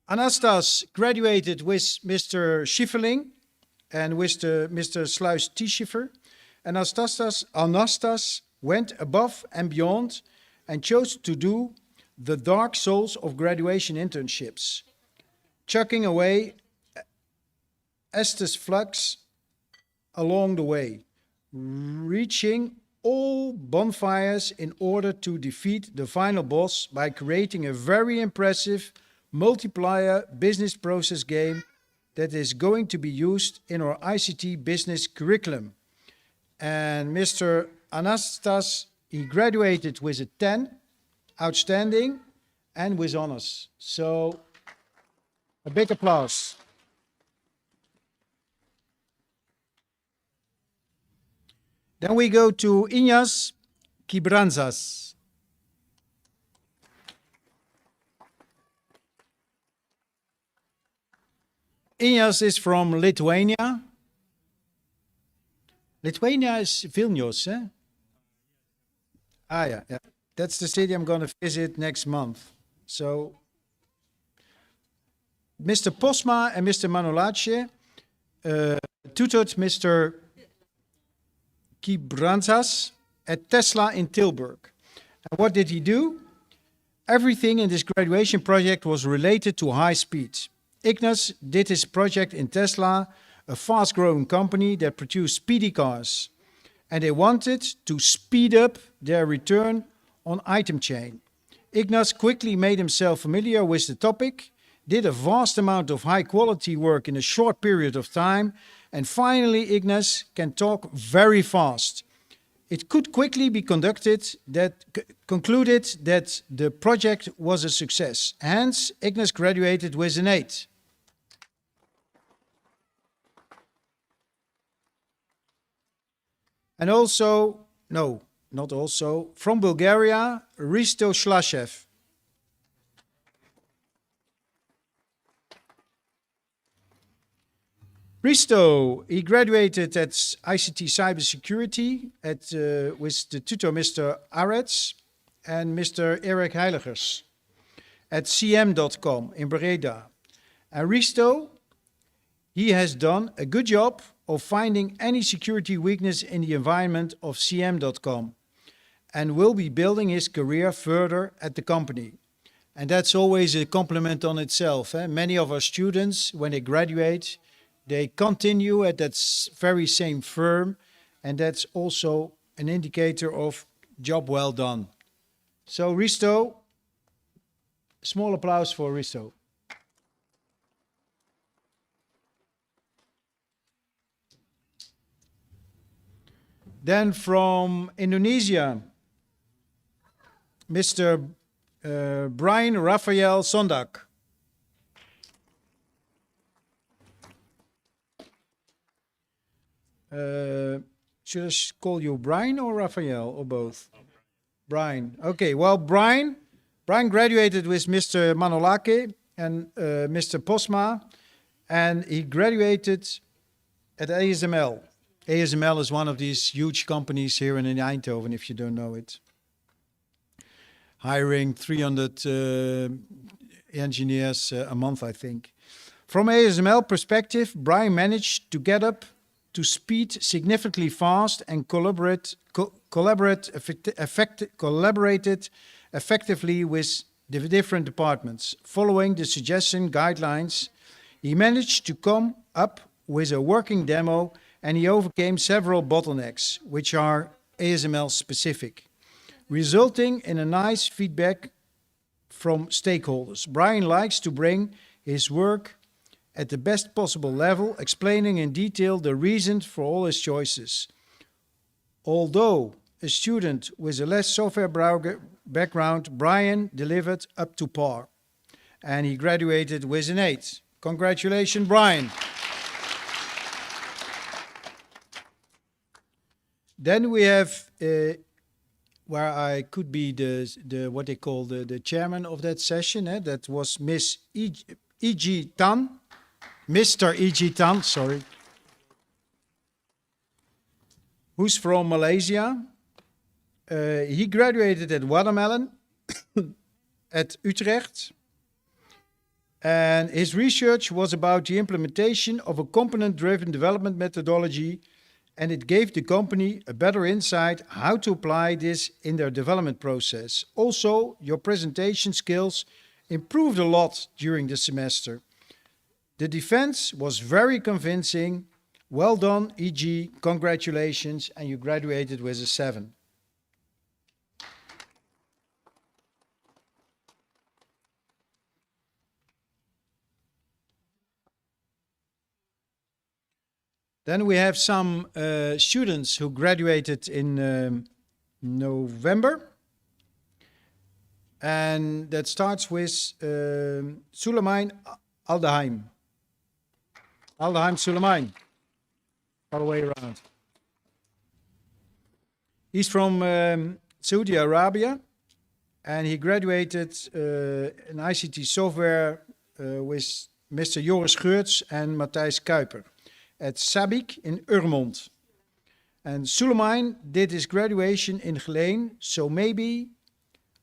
A: Anastas graduated with Mr. Schifferling and with Mr. Sluis Tischiffer. And Anastas went above and beyond and chose to do the dark souls of graduation internships, chucking away Estes flux along the way, reaching all bonfires in order to defeat the final boss by creating a very impressive multiplier business process game that is going to be used in our ICT business curriculum. And Mr. Anastas, he graduated with a 10, outstanding, and with honors. So a big applause. Then we go to Inyas Kibranzas. Inyas is from Lithuania. Lithuania is Vilnius, eh? Ah, yeah, yeah. That's the city I'm going to visit next month. So, Mr. Posma and Mr. Manolace tutored Mr. Kibranzas at Tesla in Tilburg. And what did he do? Everything in this graduation project was related to high speed. Ignas did his project in Tesla, a fast-growing company that produced speedy cars. And they wanted to speed up their return on item chain. Ignas quickly made himself familiar with the topic, did a vast amount of high-quality work in a short period of time, and finally Ignas can talk very fast. It could quickly be concluded that the project was a success. Hence, Ignas graduated with an 8. And also, no, not also, from Bulgaria, Risto Shlashev. Risto, he graduated at ICT Cybersecurity with the tutor Mr. Arets and Mr. Erik Heiligers at cm.com in Breda. And Risto, he has done a good job of finding any security weakness in the environment of cm.com and will be building his career further at the company. And that's always a compliment on itself. Eh? Many of our students, when they graduate, they continue at that very same firm, and that's also an indicator of job well done. So Risto, small applause for Risto. Then from Indonesia, Mr. Brian Raphael Sondak. Should I call you Brian or Raphael or both? Brian. Okay, well, Brian graduated with Mr. Manolake and Mr. Posma, and he graduated at ASML. ASML is one of these huge companies here in Eindhoven, if you don't know it. Hiring 300 engineers a month, I think. From ASML perspective, Brian managed to get up to speed significantly fast and collaborated effectively with the different departments. Following the suggestion guidelines, he managed to come up with a working demo, and he overcame several bottlenecks, which are ASML specific, resulting in a nice feedback from stakeholders. Brian likes to bring his work at the best possible level, explaining in detail the reasons for all his choices. Although a student with a less software background, Brian delivered up to par, and he graduated with an 8. Congratulations, Brian. Then we have, where I could be the what they call the chairman of that session, that was Miss E.G. Tan, Mr. E.G. Tan, sorry, who's from Malaysia. He graduated at Watermelon at Utrecht, and his research was about the implementation of a component-driven development methodology, and it gave the company a better insight how to apply this in their development process. Also, your presentation skills improved a lot during the semester. The defense was very convincing. Well done, E.G., congratulations, and you graduated with a 7. Then we have some students who graduated in November. And that starts with Suleiman Aldeheim. Aldeheim Suleiman. All the way around. He's from Saudi Arabia, and he graduated in ICT software with Mr. Joris Geurts and Matthijs Kuiper at Sabic in Urmond. And Suleiman did his graduation in Geleen, so maybe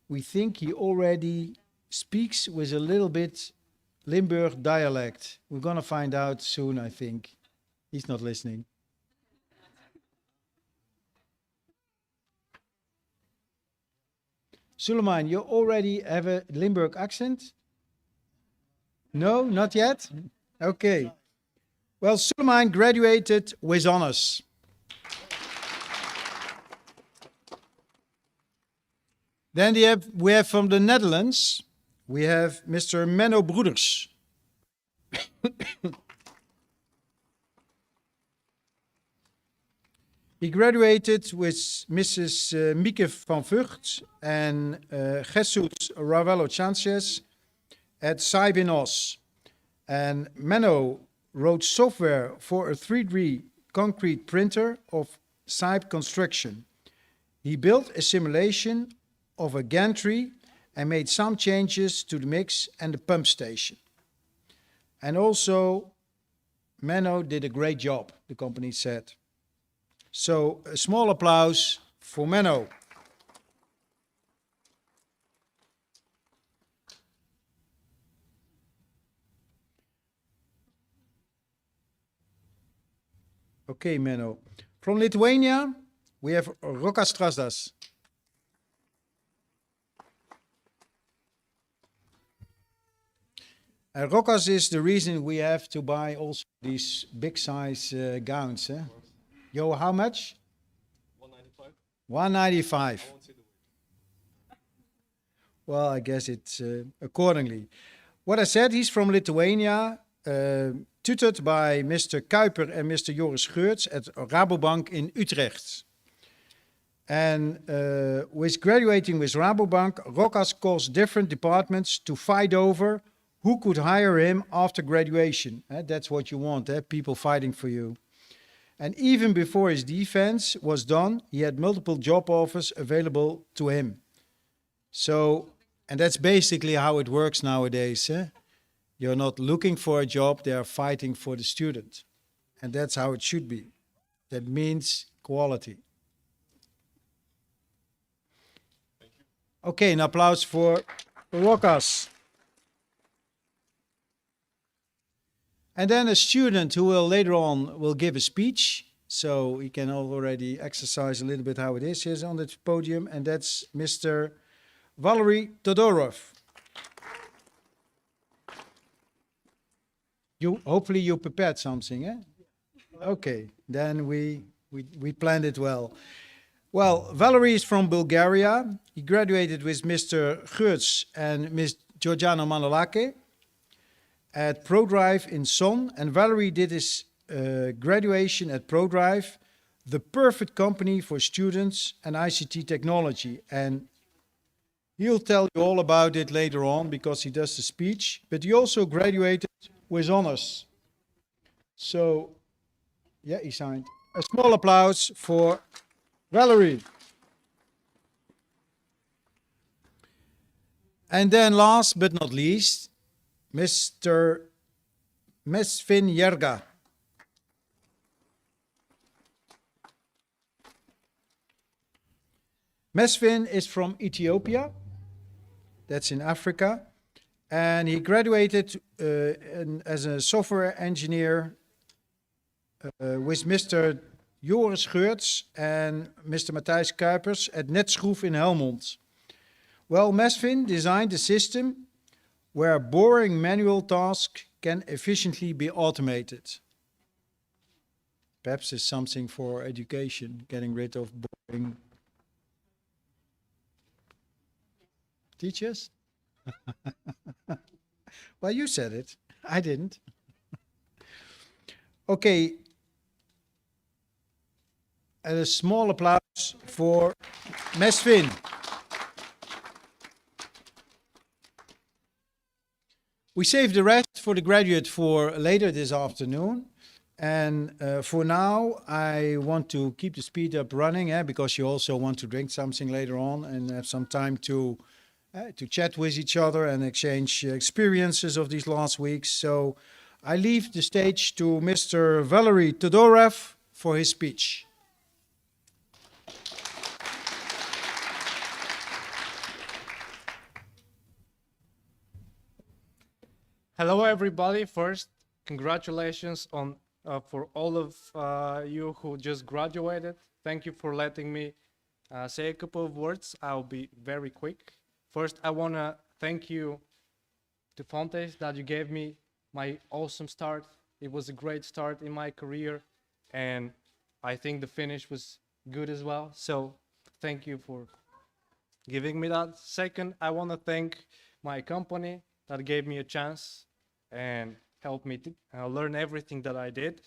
A: we think he already speaks with a little bit Limburg dialect. We're gonna find out soon, I think. He's not listening. Suleiman, you already have a Limburg accent? No, not yet? Okay. Well, Suleiman graduated with honors. Then we have from the Netherlands, we have Mr. Menno Broeders. He graduated with Mrs. Mieke van Vught and Jesus Ravello Sanchez at Saibinos. And Menno wrote software for a 3D concrete printer of Saib construction. He built a simulation of a gantry and made some changes to the mix and the pump station. And also, Menno did a great job, the company said. So, a small applause for Menno. Okay, Menno. From Lithuania, we have Rokas Strasdas. Rokas is the reason we have to buy also these big size gowns. Eh? Yo, how much?
B: 195.
A: 195.
B: I won't say the word.
A: Well, I guess it's accordingly. What I said, he's from Lithuania, tutored by Mr. Kuiper and Mr. Joris Geurts at Rabobank in Utrecht. And with graduating with Rabobank, Rokas calls different departments to fight over who could hire him after graduation. That's what you want, people fighting for you. And even before his defense was done, he had multiple job offers available to him. So, and that's basically how it works nowadays. You're not looking for a job, they are fighting for the student. And that's how it should be. That means quality. Okay, an applause for Rokas. And then a student who will later on will give a speech, so he can already exercise a little bit how it is here on the podium, and that's Mr. Valerie Todorov. Hopefully you prepared something, eh? Okay, then we planned it well. Well, Valerie is from Bulgaria. He graduated with Mr. Geurts and Ms. Georgiana Manolake at ProDrive in Son, and Valerie did his graduation at ProDrive, the perfect company for students and ICT technology. And he'll tell you all about it later on because he does the speech, but he also graduated with honors. So, yeah, he signed. A small applause for Valerie. And then last but not least, Mr. Mesfin Yerga. Mesfin is from Ethiopia, that's in Africa, and he graduated as a software engineer with Mr. Joris Geurts and Mr. Matthijs Kuipers at Netschroef in Helmond. Well, Mesfin designed a system where boring manual tasks can efficiently be automated. Perhaps it's something for education, getting rid of boring teachers. Well, you said it. I didn't. Okay. And a small applause for Mesfin. We save the rest for the graduate for later this afternoon. And for now, I want to keep the speed up running, because you also want to drink something later on and have some time to chat with each other and exchange experiences of these last weeks. So I leave the stage to Mr. Valerie Todorov for his speech.
B: Hello, everybody. First, congratulations on for all of you who just graduated. Thank you for letting me say a couple of words. I'll be very quick. First, I want to thank you to Fontes that you gave me my awesome start. It was a great start in my career, and I think the finish was good as well. So thank you for giving me that. Second, I want to thank my company that gave me a chance and helped me to learn everything that I did.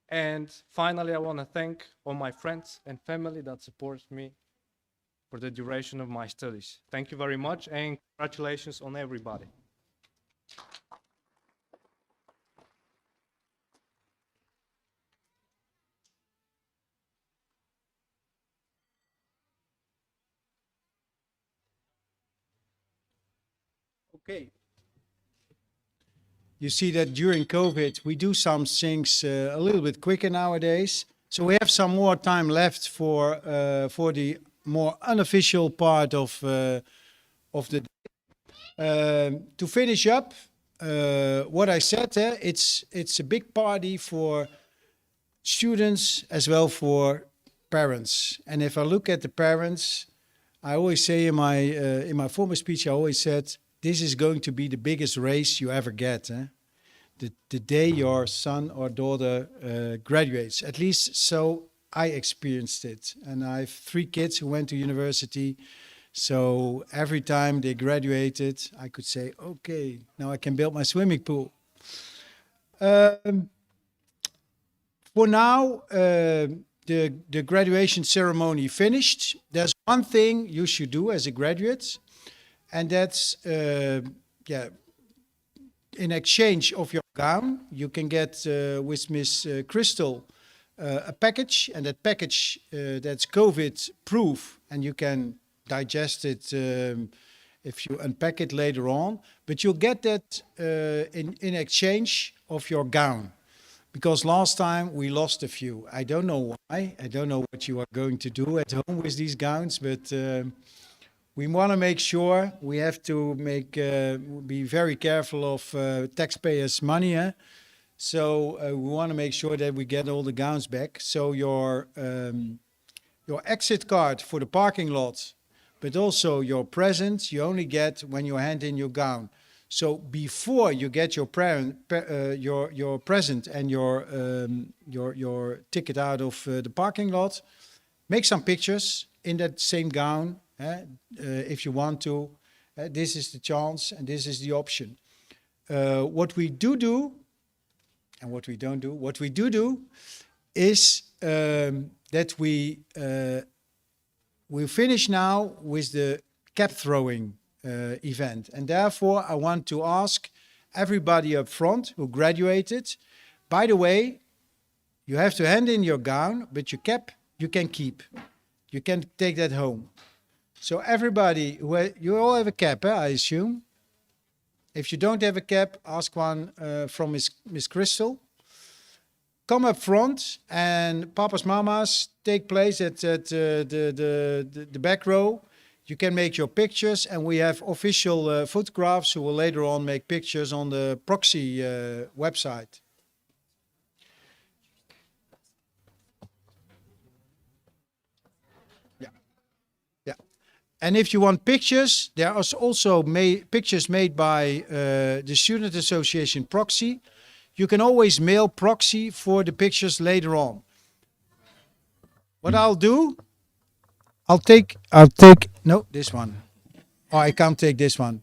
B: And finally, I want to thank all my friends and family that supports me for the duration of my studies. Thank you very much, and congratulations on everybody.
A: Okay. You see that during COVID, we do some things a little bit quicker nowadays. So we have some more time left for the more unofficial part of the day. To finish up, what I said, it's a big party for students as well for parents. And if I look at the parents, I always say in my former speech, I always said, this is going to be the biggest race you ever get. The day your son or daughter graduates. At least so I experienced it. And I have 3 kids who went to university. So every time they graduated, I could say, okay, now I can build my swimming pool. For now, the graduation ceremony finished. There's one thing you should do as a graduate, and that's, in exchange of your gown, you can get with Miss Crystal a package, and that package that's COVID-proof, and you can digest it if you unpack it later on. But you'll get that in exchange of your gown. Because last time we lost a few. I don't know why. I don't know what you are going to do at home with these gowns, but we want to make sure we have to be very careful of taxpayers' money. So we want to make sure that we get all the gowns back. So your exit card for the parking lot, but also your present, you only get when you hand in your gown. So before you get your present and your ticket out of the parking lot, make some pictures in that same gown. If you want to, this is the chance and this is the option. What we do and what we don't do. What we do is that we finish now with the cap throwing event, and therefore I want to ask everybody up front who graduated. By the way, you have to hand in your gown, but your cap you can keep. You can take that home. So everybody, you all have a cap, I assume. If you don't have a cap, ask one from Miss Crystal. Come up front, and papas, mamas, take place at the back row. You can make your pictures, and we have official photographs who will later on make pictures on the proxy website. And if you want pictures, there are also pictures made by the Student Association proxy. You can always mail proxy for the pictures later on. What I'll do, I'll take, no, this one. Oh, I can't take this one.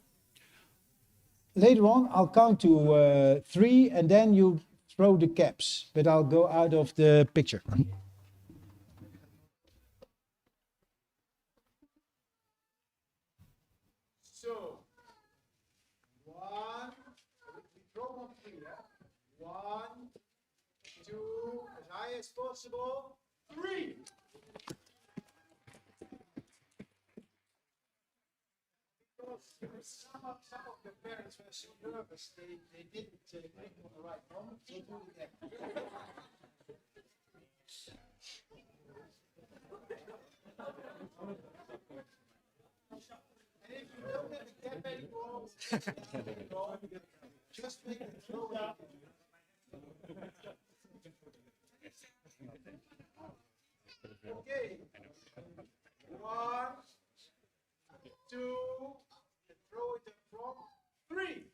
A: Later on, I'll count to 3 and then you throw the caps, but I'll go out of the picture. So, 1, 1, 2, as high as possible. 3. Because some of the parents were so nervous, they didn't click on the right moment. So do it again. And if you don't have a gap anymore, just make it throw it. Okay. 1, 2, and throw it from 3.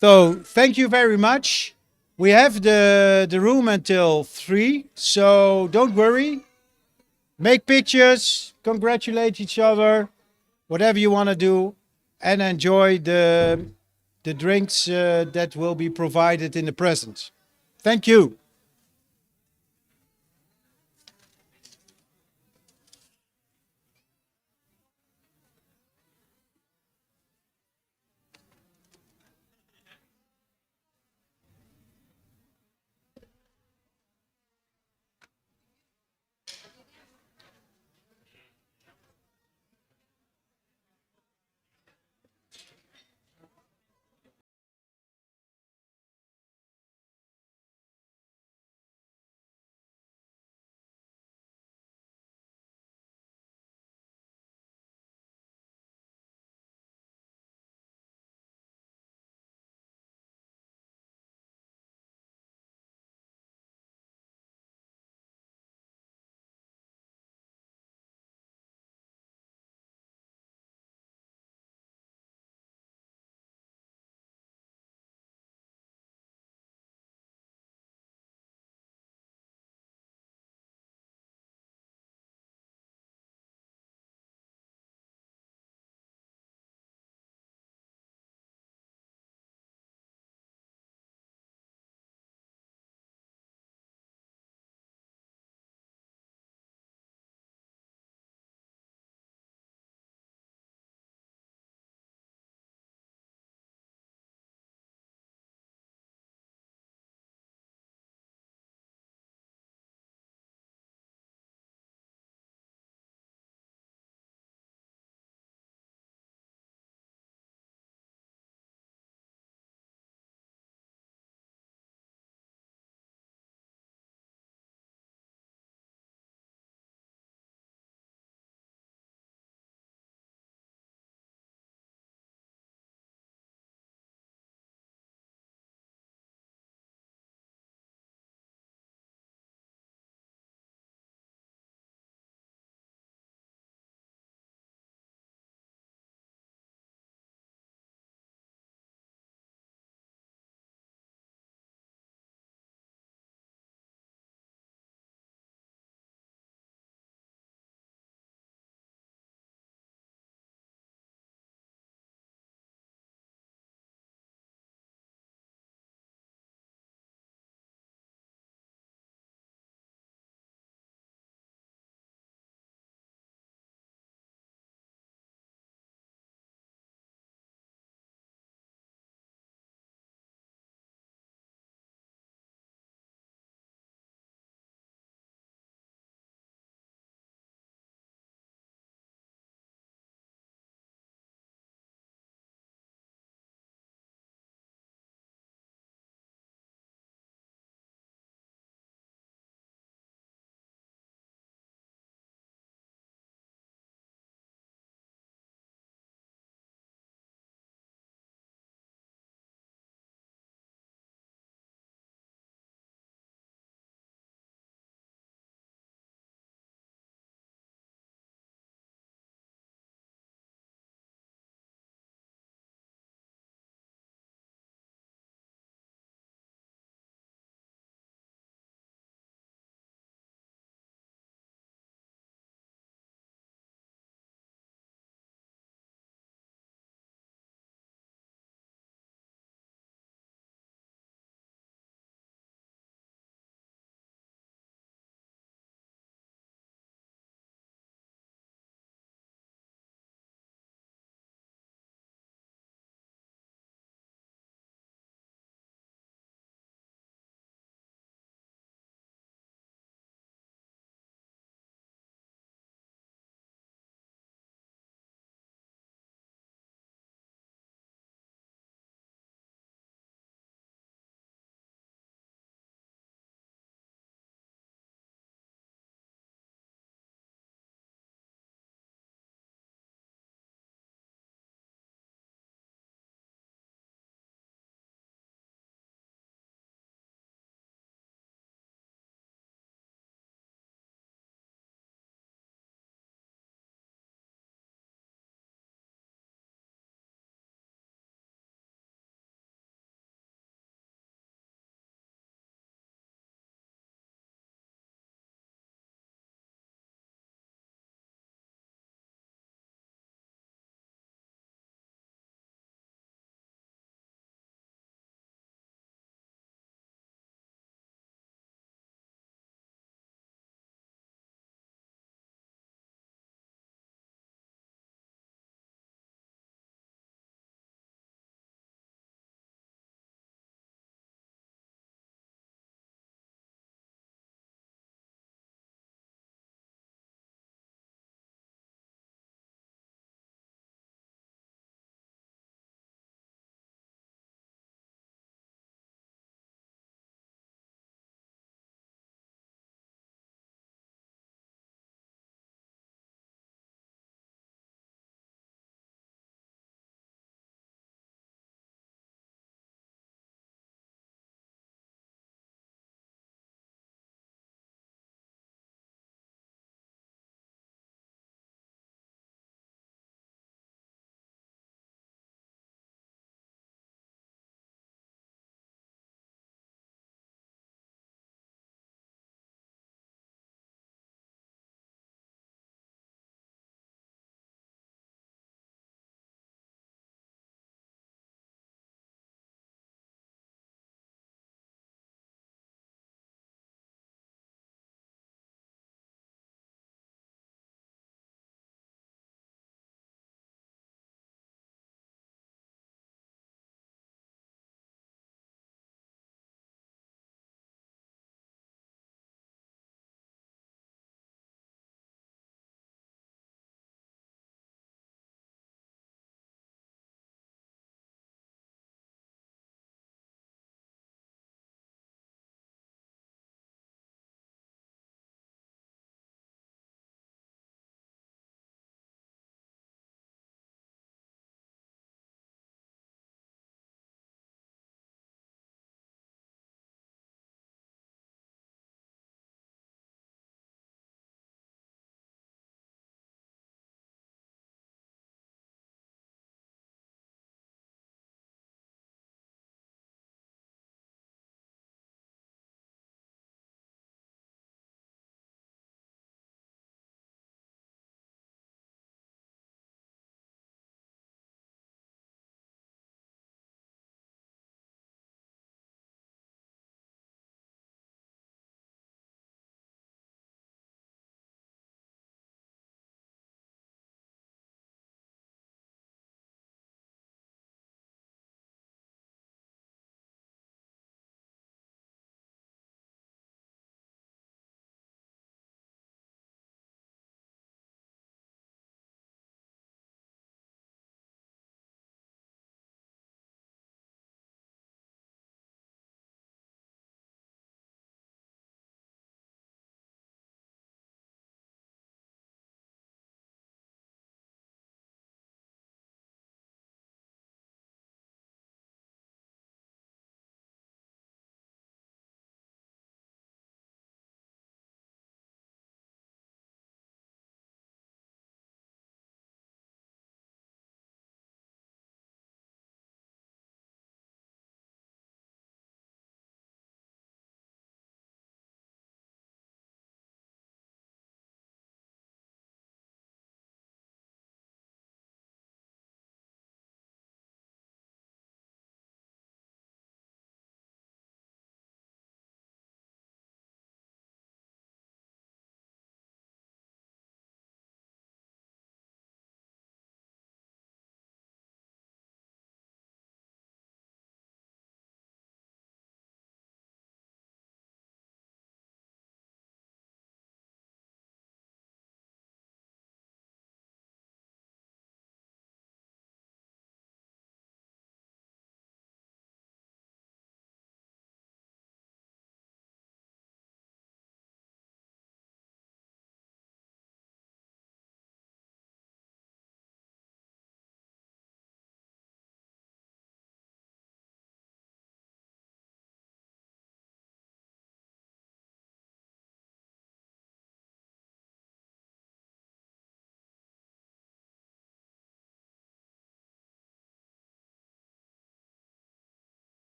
A: So thank you very much. We have the room until 3, so don't worry. Make pictures, congratulate each other, whatever you want to do, and enjoy the drinks that will be provided in the present. Thank you.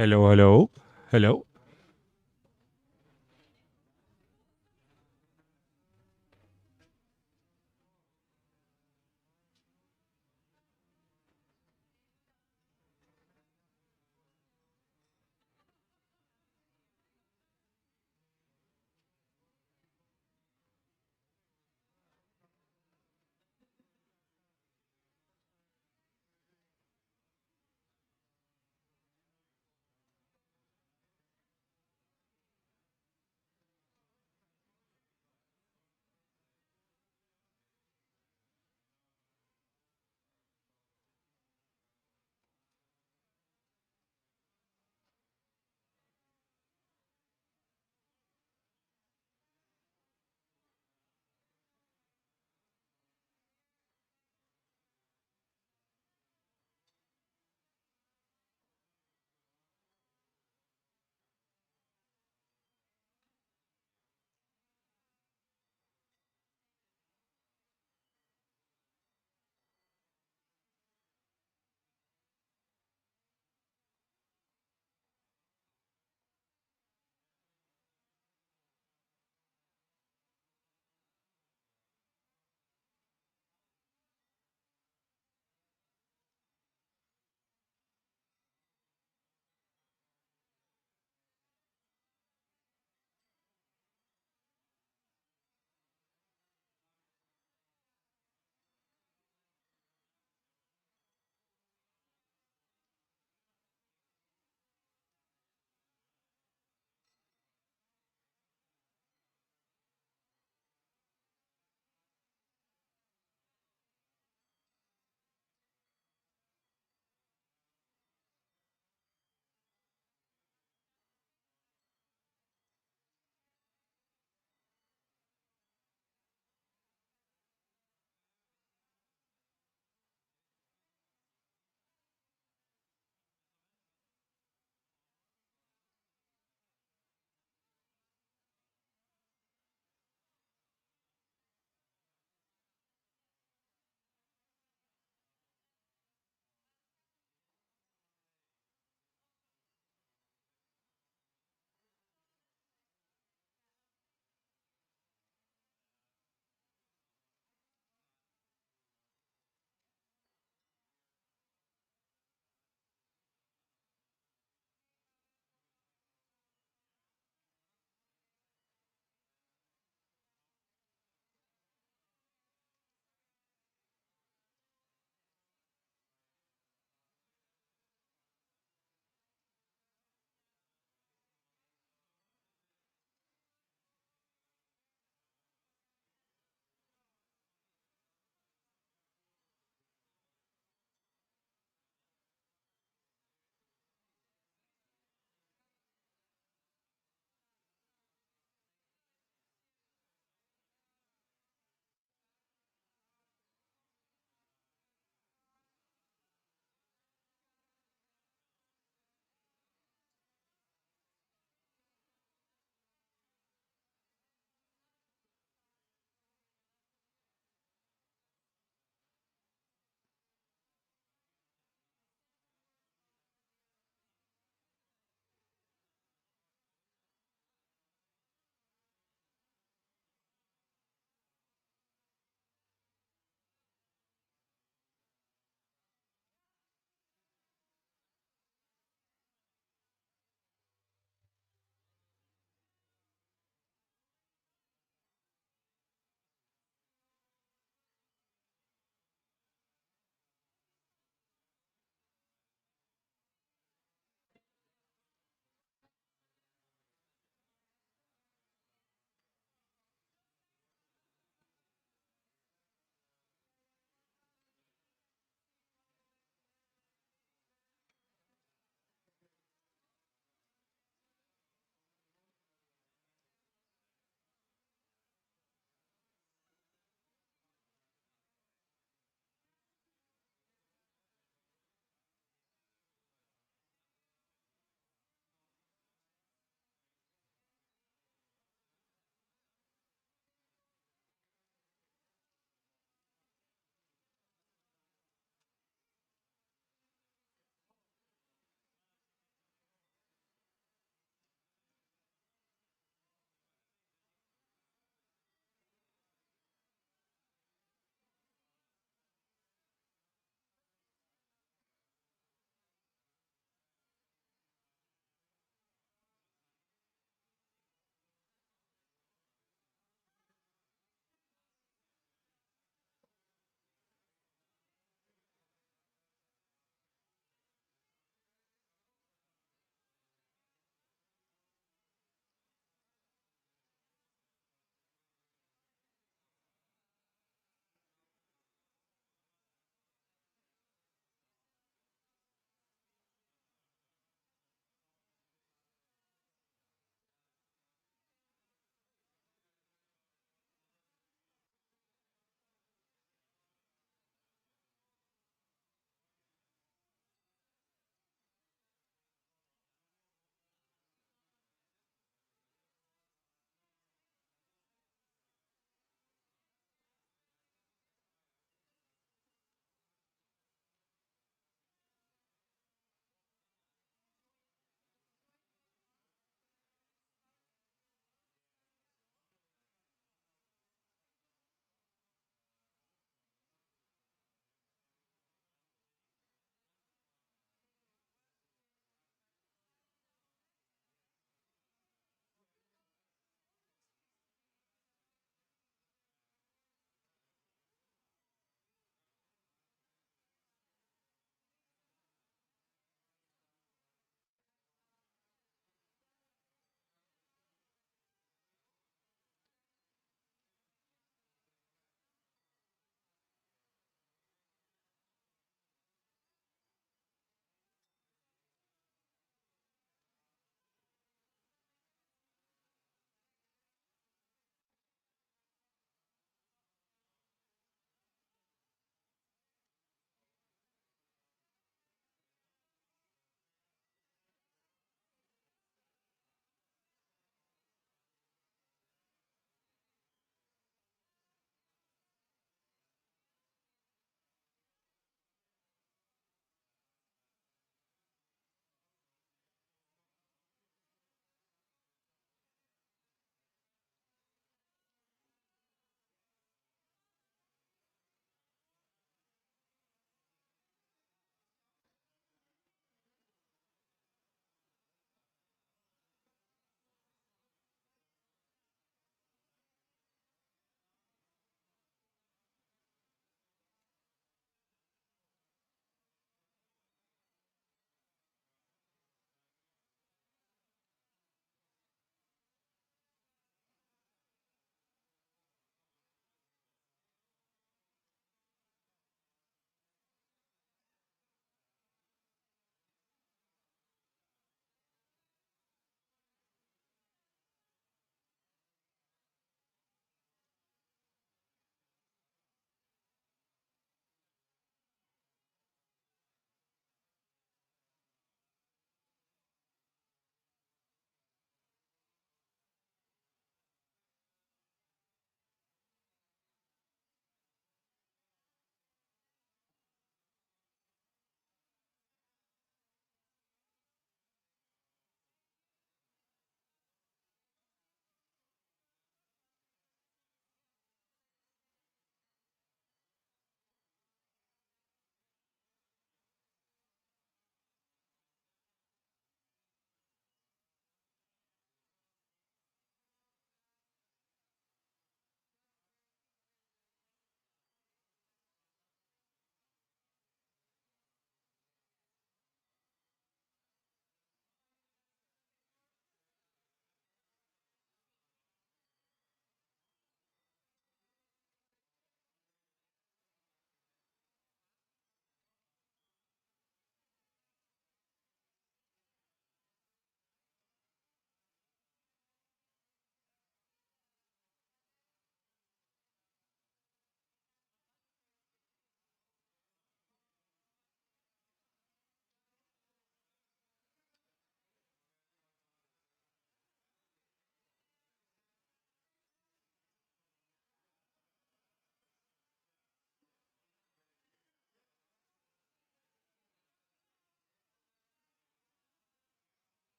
E: Hello, hello, hello.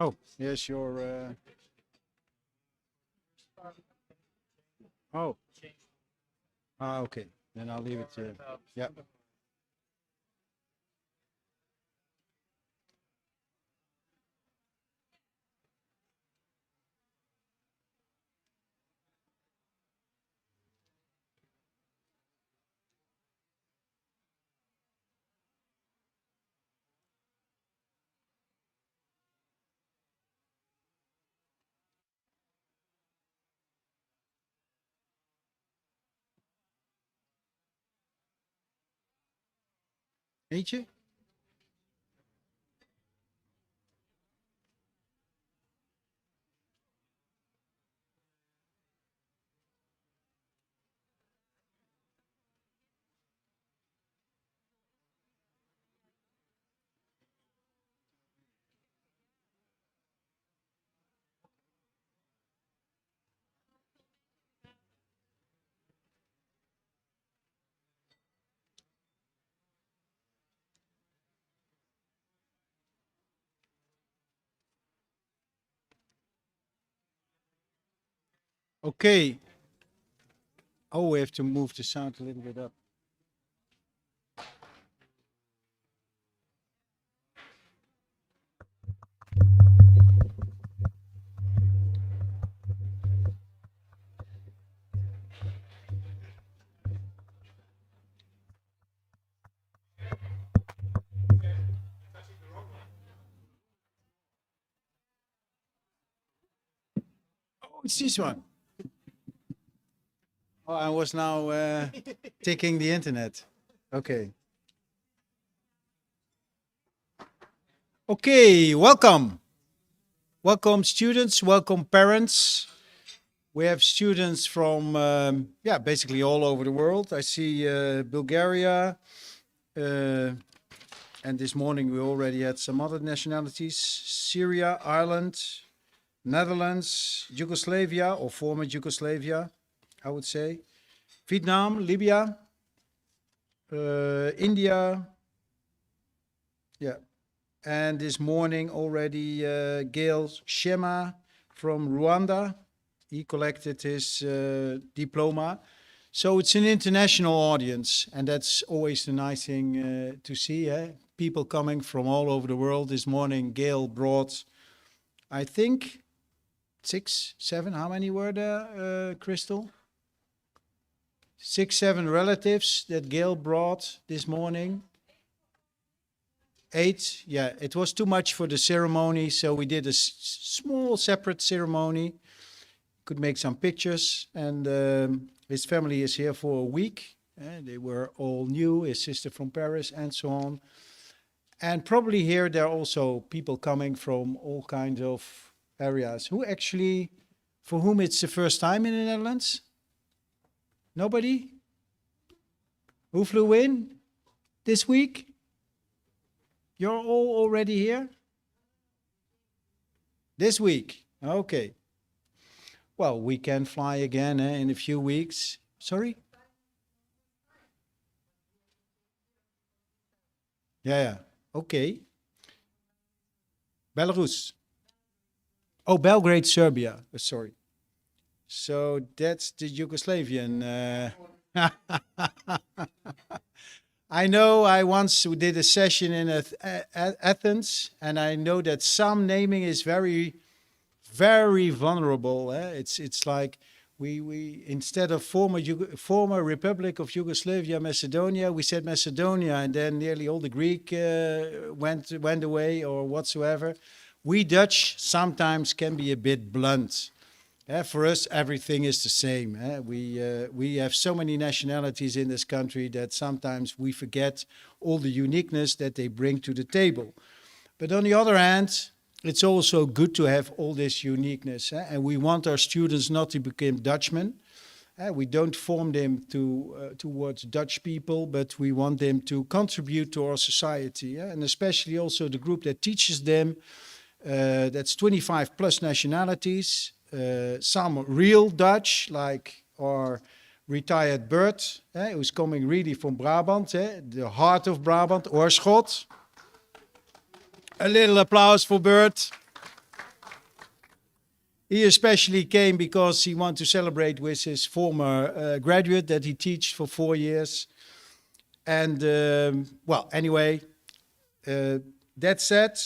A: Oh, here's your. Oh. Ah, okay. Then I'll leave it to. Yeah. Eentje? Okay. Oh, we have to move the sound a little bit up. Oh, it's this one. Oh, I was now taking the internet. Okay. Okay, welcome. Welcome students, welcome parents. We have students from, basically all over the world. I see Bulgaria, and this morning we already had some other nationalities. Syria, Ireland, Netherlands, Yugoslavia, or former Yugoslavia, I would say. Vietnam, Libya, India. Yeah. And this morning already Gail Shema from Rwanda. He collected his diploma. So it's an international audience, and that's always the nice thing to see. People coming from all over the world. This morning Gail brought, I think, 6, 7, how many were there, Crystal? 6, 7 relatives that Gail brought this morning. 8, yeah, it was too much for the ceremony, so we did a small separate ceremony. Could make some pictures, and his family is here for a week. They were all new, his sister from Paris and so on. And probably here there are also people coming from all kinds of areas. Who actually, for whom it's the first time in the Netherlands? Nobody? Who flew in this week? You're all already here? This week, okay. Well, we can fly again in a few weeks. Sorry? Yeah, okay. Belarus. Oh, Belgrade, Serbia. Sorry. So that's the Yugoslavian. I know I once did a session in Athens, and I know that some naming is very, very vulnerable. It's like we instead of former Republic of Yugoslavia, Macedonia, we said Macedonia, and then nearly all the Greek went away or whatsoever. We Dutch sometimes can be a bit blunt. For us, everything is the same. We have so many nationalities in this country that sometimes we forget all the uniqueness that they bring to the table. But on the other hand, it's also good to have all this uniqueness. And we want our students not to become Dutchmen. We don't form them towards Dutch people, but we want them to contribute to our society. And especially also the group that teaches them, that's 25 plus nationalities. Some real Dutch, like our retired Bert, who's coming really from Brabant, the heart of Brabant, Oorschot. A little applause for Bert. He especially came because he wanted to celebrate with his former graduate that he taught for 4 years. And well, anyway, that said,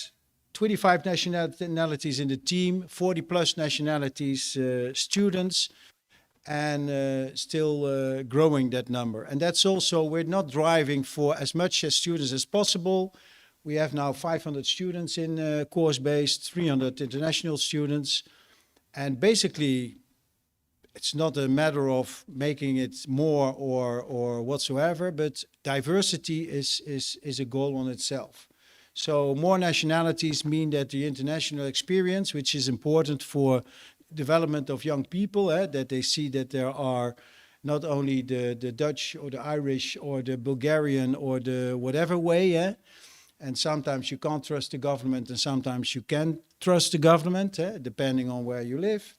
A: 25 nationalities in the team, 40 plus nationalities students, and still growing that number. And that's also, we're not driving for as much as students as possible. We have now 500 students in course-based, 300 international students. And basically, it's not a matter of making it more or whatsoever, but diversity is a goal on itself. So more nationalities mean that the international experience, which is important for development of young people, that they see that there are not only the Dutch or the Irish or the Bulgarian or the whatever way, and sometimes you can't trust the government and sometimes you can trust the government, depending on where you live.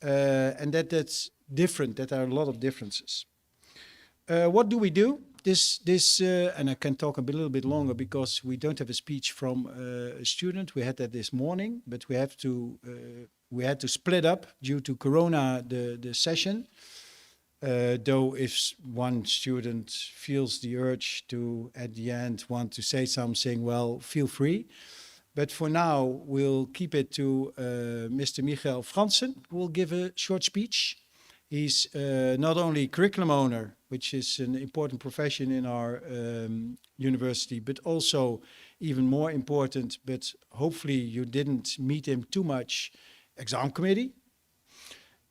A: And that's different, that there are a lot of differences. What do we do? And I can talk a little bit longer because we don't have a speech from a student. We had that this morning, but we had to split up due to Corona the session. Though if one student feels the urge to, at the end, want to say something, well, feel free. But for now, we'll keep it to Mr. Michael Fransen, who will give a short speech. He's not only curriculum owner, which is an important profession in our university, but also even more important, but hopefully you didn't meet him too much, exam committee.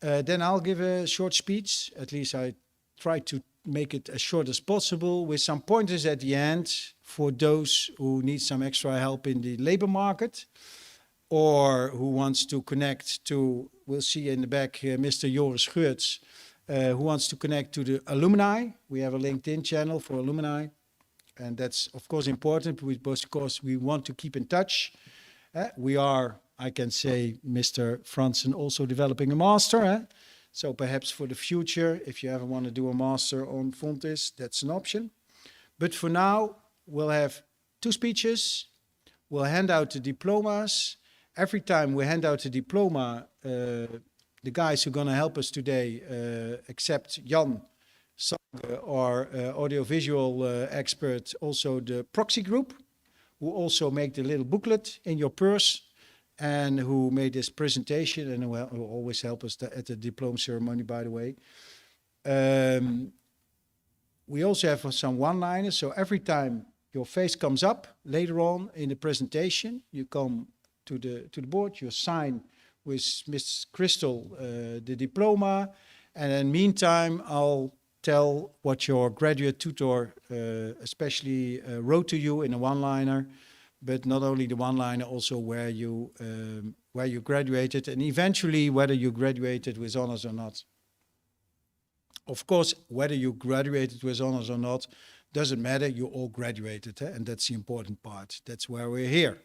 A: Then I'll give a short speech. At least I try to make it as short as possible with some pointers at the end for those who need some extra help in the labor market or who wants to connect to, we'll see in the back here, Mr. Joris Geurts, who wants to connect to the alumni. We have a LinkedIn channel for alumni. And that's, of course, important because we want to keep in touch. We are, I can say, Mr. Fransen also developing a master. So perhaps for the future, if you ever want to do a master on Fontis, that's an option. But for now, we'll have 2 speeches. We'll hand out the diplomas. Every time we hand out a diploma, the guys who are going to help us today, except Jan, our audiovisual expert, also the proxy group, who also make the little booklet in your purse, and who made this presentation and who always help us at the diploma ceremony, by the way. We also have some one-liners, so every time your face comes up later on in the presentation, you come to the board, you sign with Miss Crystal the diploma, and in the meantime, I'll tell what your graduate tutor especially wrote to you in a one-liner, but not only the one-liner, also where you graduated, and eventually whether you graduated with honors or not. Of course, whether you graduated with honors or not doesn't matter. You all graduated, and that's the important part. That's why we're here.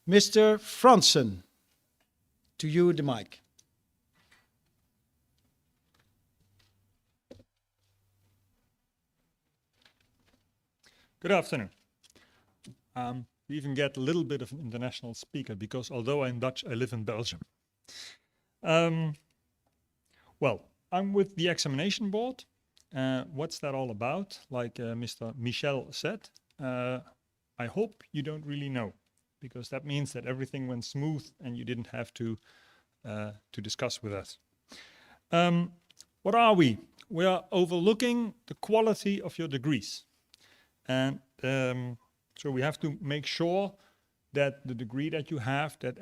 A: Mr. Fransen, to you the mic.
D: Good afternoon. We even get a little bit of an international speaker because although I'm Dutch, I live in Belgium. Well, I'm with the examination board. What's that all about? Like Mr. Michel said, I hope you don't really know, because that means that everything went smooth and you didn't have to discuss with us. What are we? We are overlooking the quality of your degrees. And so we have to make sure that the degree that you have, that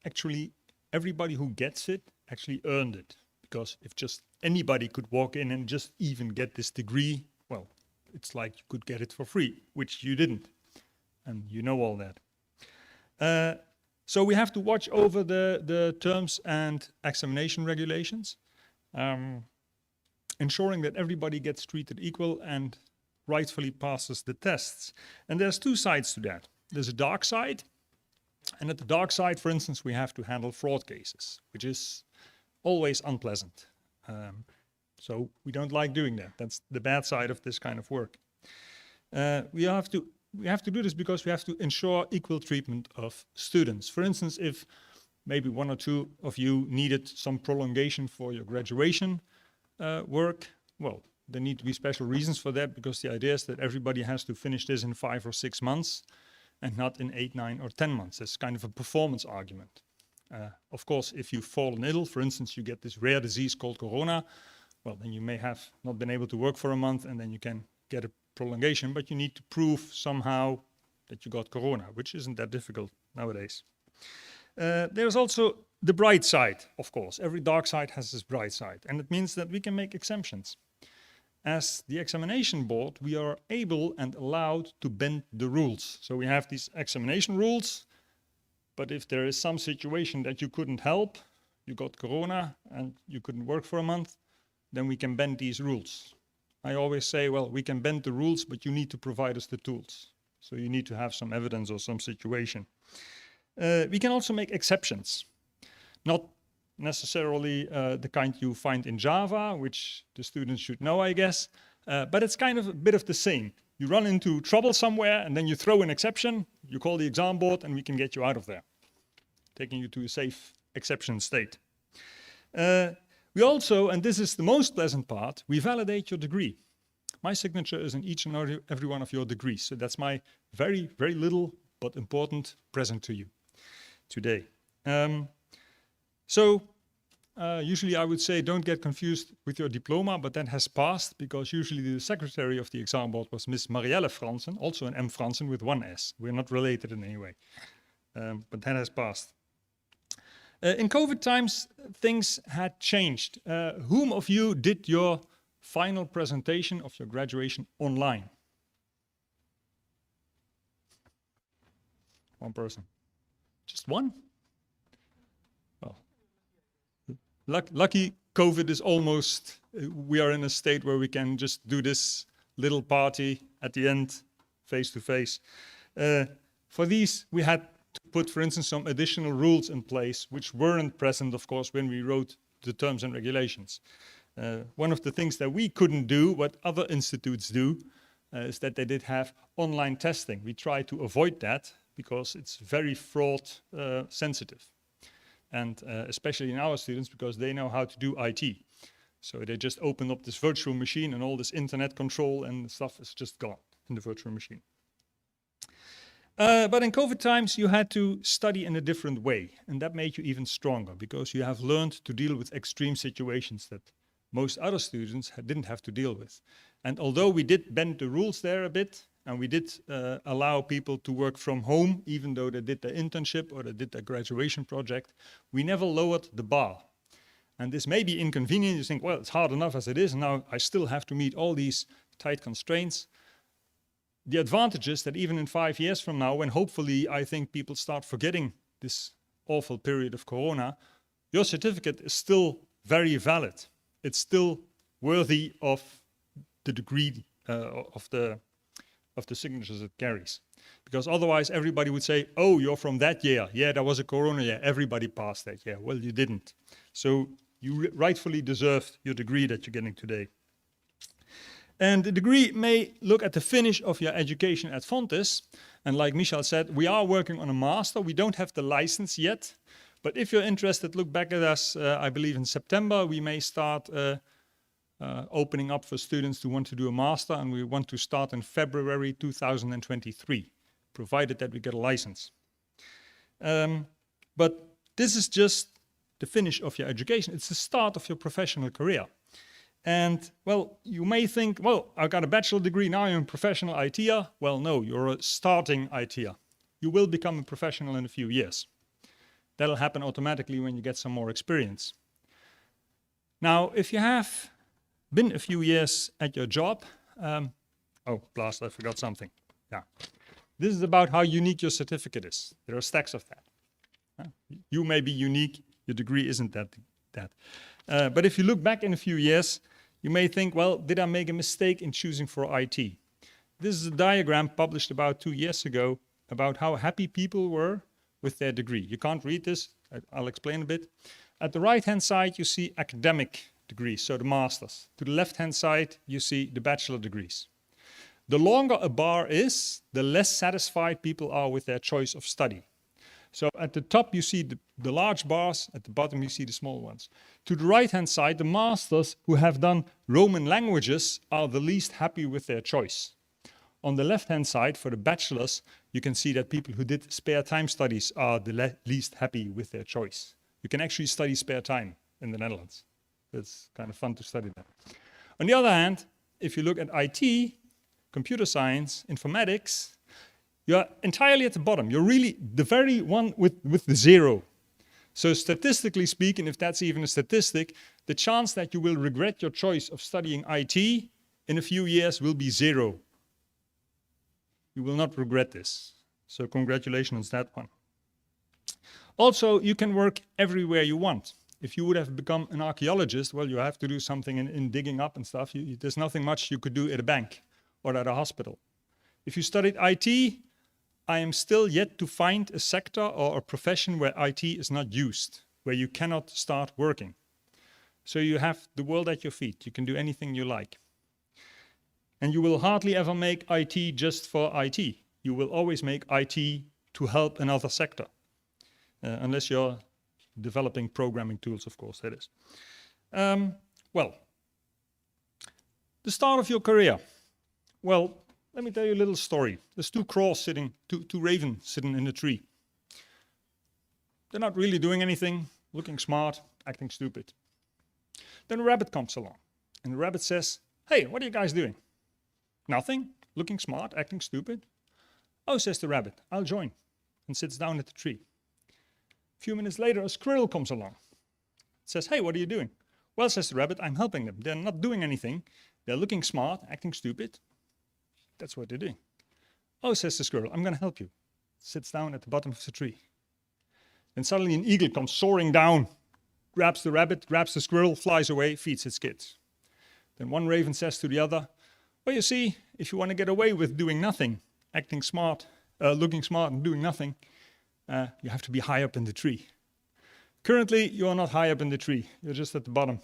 D: actually everybody who gets it actually earned it. Because if just anybody could walk in and just even get this degree, well, it's like you could get it for free, which you didn't. And you know all that. So we have to watch over the terms and examination regulations, ensuring that everybody gets treated equal and rightfully passes the tests. And there's 2 sides to that. There's a dark side, and at the dark side, for instance, we have to handle fraud cases, which is always unpleasant. So we don't like doing that. That's the bad side of this kind of work. We have to do this because we have to ensure equal treatment of students. For instance, if maybe one or two of you needed some prolongation for your graduation work. Well, there need to be special reasons for that, because the idea is that everybody has to finish this in 5 or 6 months and not in 8, 9 or 10 months. It's kind of a performance argument. Of course, if you've fallen ill, for instance, you get this rare disease called corona, well, then you may have not been able to work for a month and then you can get a prolongation, but you need to prove somehow that you got corona, which isn't that difficult nowadays. There's also the bright side, of course. Every dark side has this bright side, and it means that we can make exemptions. As the examination board, we are able and allowed to bend the rules. So we have these examination rules, but if there is some situation that you couldn't help, you got corona and you couldn't work for a month, then we can bend these rules. I always say, well, we can bend the rules, but you need to provide us the tools. So you need to have some evidence or some situation. We can also make exceptions. Not necessarily the kind you find in Java, which the students should know, I guess, but it's kind of a bit of the same. You run into trouble somewhere and then you throw an exception, you call the exam board and we can get you out of there, taking you to a safe exception state. We also, and this is the most pleasant part, we validate your degree. My signature is in each and every one of your degrees, so that's my very, very little but important present to you today. Usually I would say don't get confused with your diploma, but that has passed because usually the secretary of the exam board was Miss Marielle Fransen, also an M. Fransen with 1 S. We're not related in any way, but that has passed. In COVID times, things had changed. Whom of you did your final presentation of your graduation online? One person. Just one? Well, lucky COVID is almost, we are in a state where we can just do this little party at the end, face to face. For these, we had to put, for instance, some additional rules in place, which weren't present, of course, when we wrote the terms and regulations. One of the things that we couldn't do, what other institutes do, is that they did have online testing. We try to avoid that because it's very fraud sensitive. And especially in our students, because they know how to do IT. So they just open up this virtual machine and all this internet control and stuff is just gone in the virtual machine. But in COVID times, you had to study in a different way. And that made you even stronger because you have learned to deal with extreme situations that most other students didn't have to deal with. And although we did bend the rules there a bit, and we did allow people to work from home, even though they did their internship or they did their graduation project, we never lowered the bar. And this may be inconvenient. You think, well, it's hard enough as it is, and now I still have to meet all these tight constraints. The advantage is that even in 5 years from now, when hopefully I think people start forgetting this awful period of Corona, your certificate is still very valid. It's still worthy of the degree of the signatures it carries. Because otherwise everybody would say, oh, you're from that year. Yeah, there was a Corona year. Everybody passed that year. Well, you didn't. So you rightfully deserved your degree that you're getting today. And the degree may look at the finish of your education at Fontys. And like Michel said, we are working on a master. We don't have the license yet. But if you're interested, look back at us. I believe in September, we may start opening up for students who want to do a master. And we want to start in February 2023, provided that we get a license. But this is just the finish of your education. It's the start of your professional career. And, well, you may think, well, I've got a bachelor degree, now I'm a professional ITer. Well, no, you're a starting ITer. You will become a professional in a few years. That'll happen automatically when you get some more experience. Now, if you have been a few years at your job, oh, blast, I forgot something. Yeah. This is about how unique your certificate is. There are stacks of that. You may be unique, your degree isn't that. But if you look back in a few years, you may think, well, did I make a mistake in choosing for IT? This is a diagram published about 2 years ago about how happy people were with their degree. You can't read this, I'll explain a bit. At the right-hand side, you see academic degrees, so the masters. To the left-hand side, you see the bachelor degrees. The longer a bar is, the less satisfied people are with their choice of study. So at the top you see the large bars, at the bottom you see the small ones. To the right-hand side, the masters who have done Roman languages are the least happy with their choice. On the left-hand side, for the bachelors, you can see that people who did spare time studies are the least happy with their choice. You can actually study spare time in the Netherlands. It's kind of fun to study that. On the other hand, if you look at IT, computer science, informatics, you're entirely at the bottom. You're really the very one with the zero. So statistically speaking, if that's even a statistic, the chance that you will regret your choice of studying IT in a few years will be zero. You will not regret this. So congratulations on that one. Also, you can work everywhere you want. If you would have become an archaeologist, well, you have to do something in digging up and stuff. There's nothing much you could do at a bank or at a hospital. If you studied IT, I am still yet to find a sector or a profession where IT is not used, where you cannot start working. So you have the world at your feet. You can do anything you like. And you will hardly ever make IT just for IT. You will always make IT to help another sector, unless you're developing programming tools, of course, that is. Well, the start of your career. Well, let me tell you a little story. There's two ravens sitting in a tree. They're not really doing anything, looking smart, acting stupid. Then a rabbit comes along, and the rabbit says, "Hey, what are you guys doing?" "Nothing, looking smart, acting stupid." "Oh," says the rabbit, "I'll join," and sits down at the tree. A few minutes later, a squirrel comes along. Says, "Hey, what are you doing?" "Well," says the rabbit, "I'm helping them. They're not doing anything. They're looking smart, acting stupid. That's what they're doing." "Oh," says the squirrel, "I'm going to help you." Sits down at the bottom of the tree. Then suddenly an eagle comes soaring down, grabs the rabbit, grabs the squirrel, flies away, feeds its kids. Then one raven says to the other, "Well, you see, if you want to get away with doing nothing, acting smart, looking smart and doing nothing, you have to be high up in the tree. Currently, you are not high up in the tree. You're just at the bottom.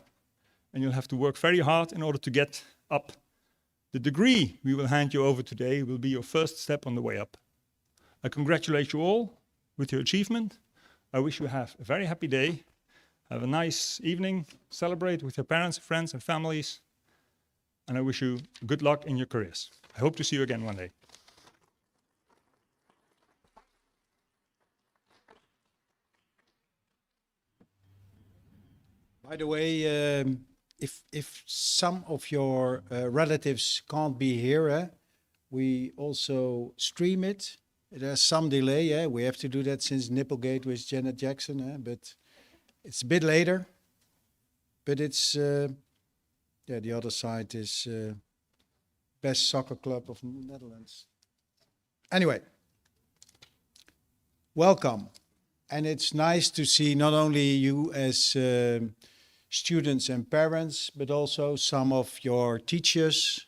D: And you'll have to work very hard in order to get up. The degree we will hand you over today will be your first step on the way up. I congratulate you all with your achievement. I wish you have a very happy day. Have a nice evening. Celebrate with your parents, friends, and families. And I wish you good luck in your careers. I hope to see you again one day.
A: By the way, if some of your relatives can't be here, we also stream it. There's some delay. We have to do that since Nipplegate with Janet Jackson, but it's a bit later. But it's the other side is best soccer club of the Netherlands. Anyway, welcome, and it's nice to see not only you as students and parents, but also some of your teachers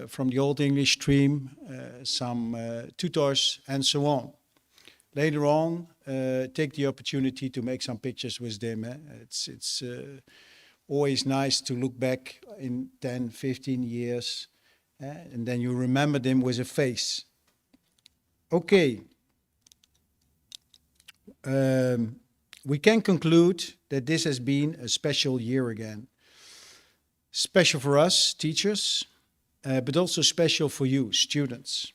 A: from the Old English stream, some tutors, and so on. Later on, take the opportunity to make some pictures with them. It's always nice to look back in 10, 15 years, and then you remember them with a face. Okay. We can conclude that this has been a special year again. Special for us, teachers, but also special for you, students.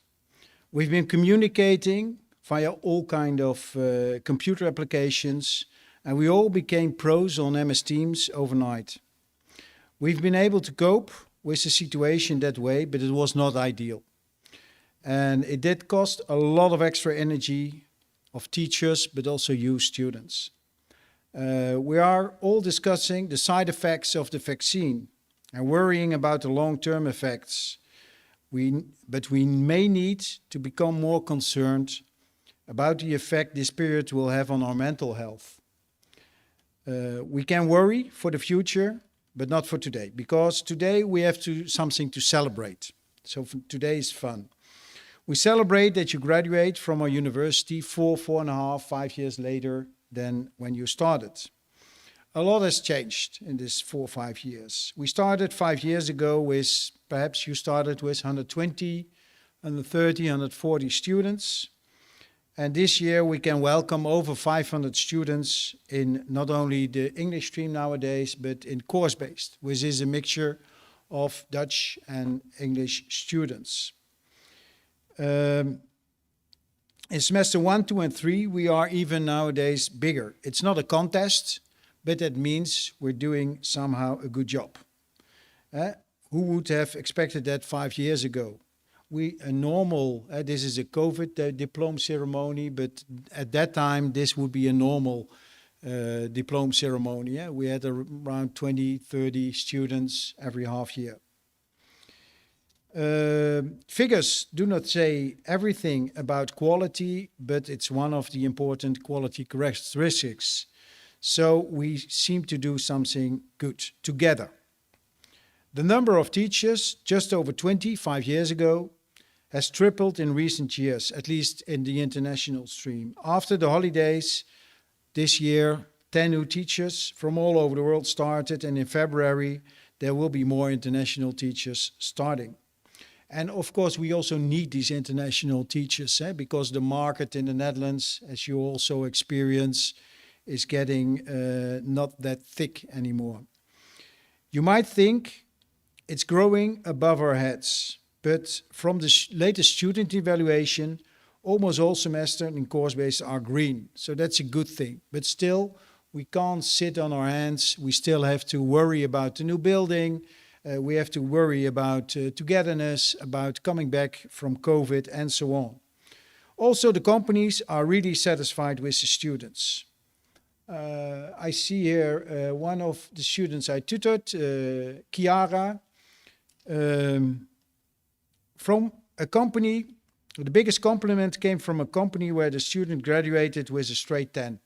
A: We've been communicating via all kind of computer applications, and we all became pros on MS Teams overnight. We've been able to cope with the situation that way, but it was not ideal. And it did cost a lot of extra energy of teachers, but also you students. We are all discussing the side effects of the vaccine and worrying about the long-term effects. But we may need to become more concerned about the effect this period will have on our mental health. We can worry for the future, but not for today, because today we have something to celebrate. So today is fun. We celebrate that you graduate from our university 4.5, 5 years later than when you started. A lot has changed in this 4 or 5 years. We started 5 years ago with, perhaps you started with 120, 130, 140 students. And this year we can welcome over 500 students in not only the English stream nowadays, but in course-based, which is a mixture of Dutch and English students. In semester 1, 2, and 3, we are even nowadays bigger. It's not a contest, but that means we're doing somehow a good job. Who would have expected that 5 years ago? This is a COVID diploma ceremony, but at that time, this would be a normal diploma ceremony. Yeah? We had around 20, 30 students every half year. Figures do not say everything about quality, but it's one of the important quality characteristics. So we seem to do something good together. The number of teachers, just over 20, 5 years ago, has tripled in recent years, at least in the international stream. After the holidays this year, 10 new teachers from all over the world started, and in February there will be more international teachers starting. And of course, we also need these international teachers, because the market in the Netherlands, as you also experience, is getting not that thick anymore. You might think it's growing above our heads, but from the latest student evaluation, almost all semesters in course-based are green. So that's a good thing. But still, we can't sit on our hands. We still have to worry about the new building. We have to worry about togetherness, about coming back from COVID, and so on. Also, the companies are really satisfied with the students. I see here one of the students I tutored, Chiara, from a company. The biggest compliment came from a company where the student graduated with a straight 10.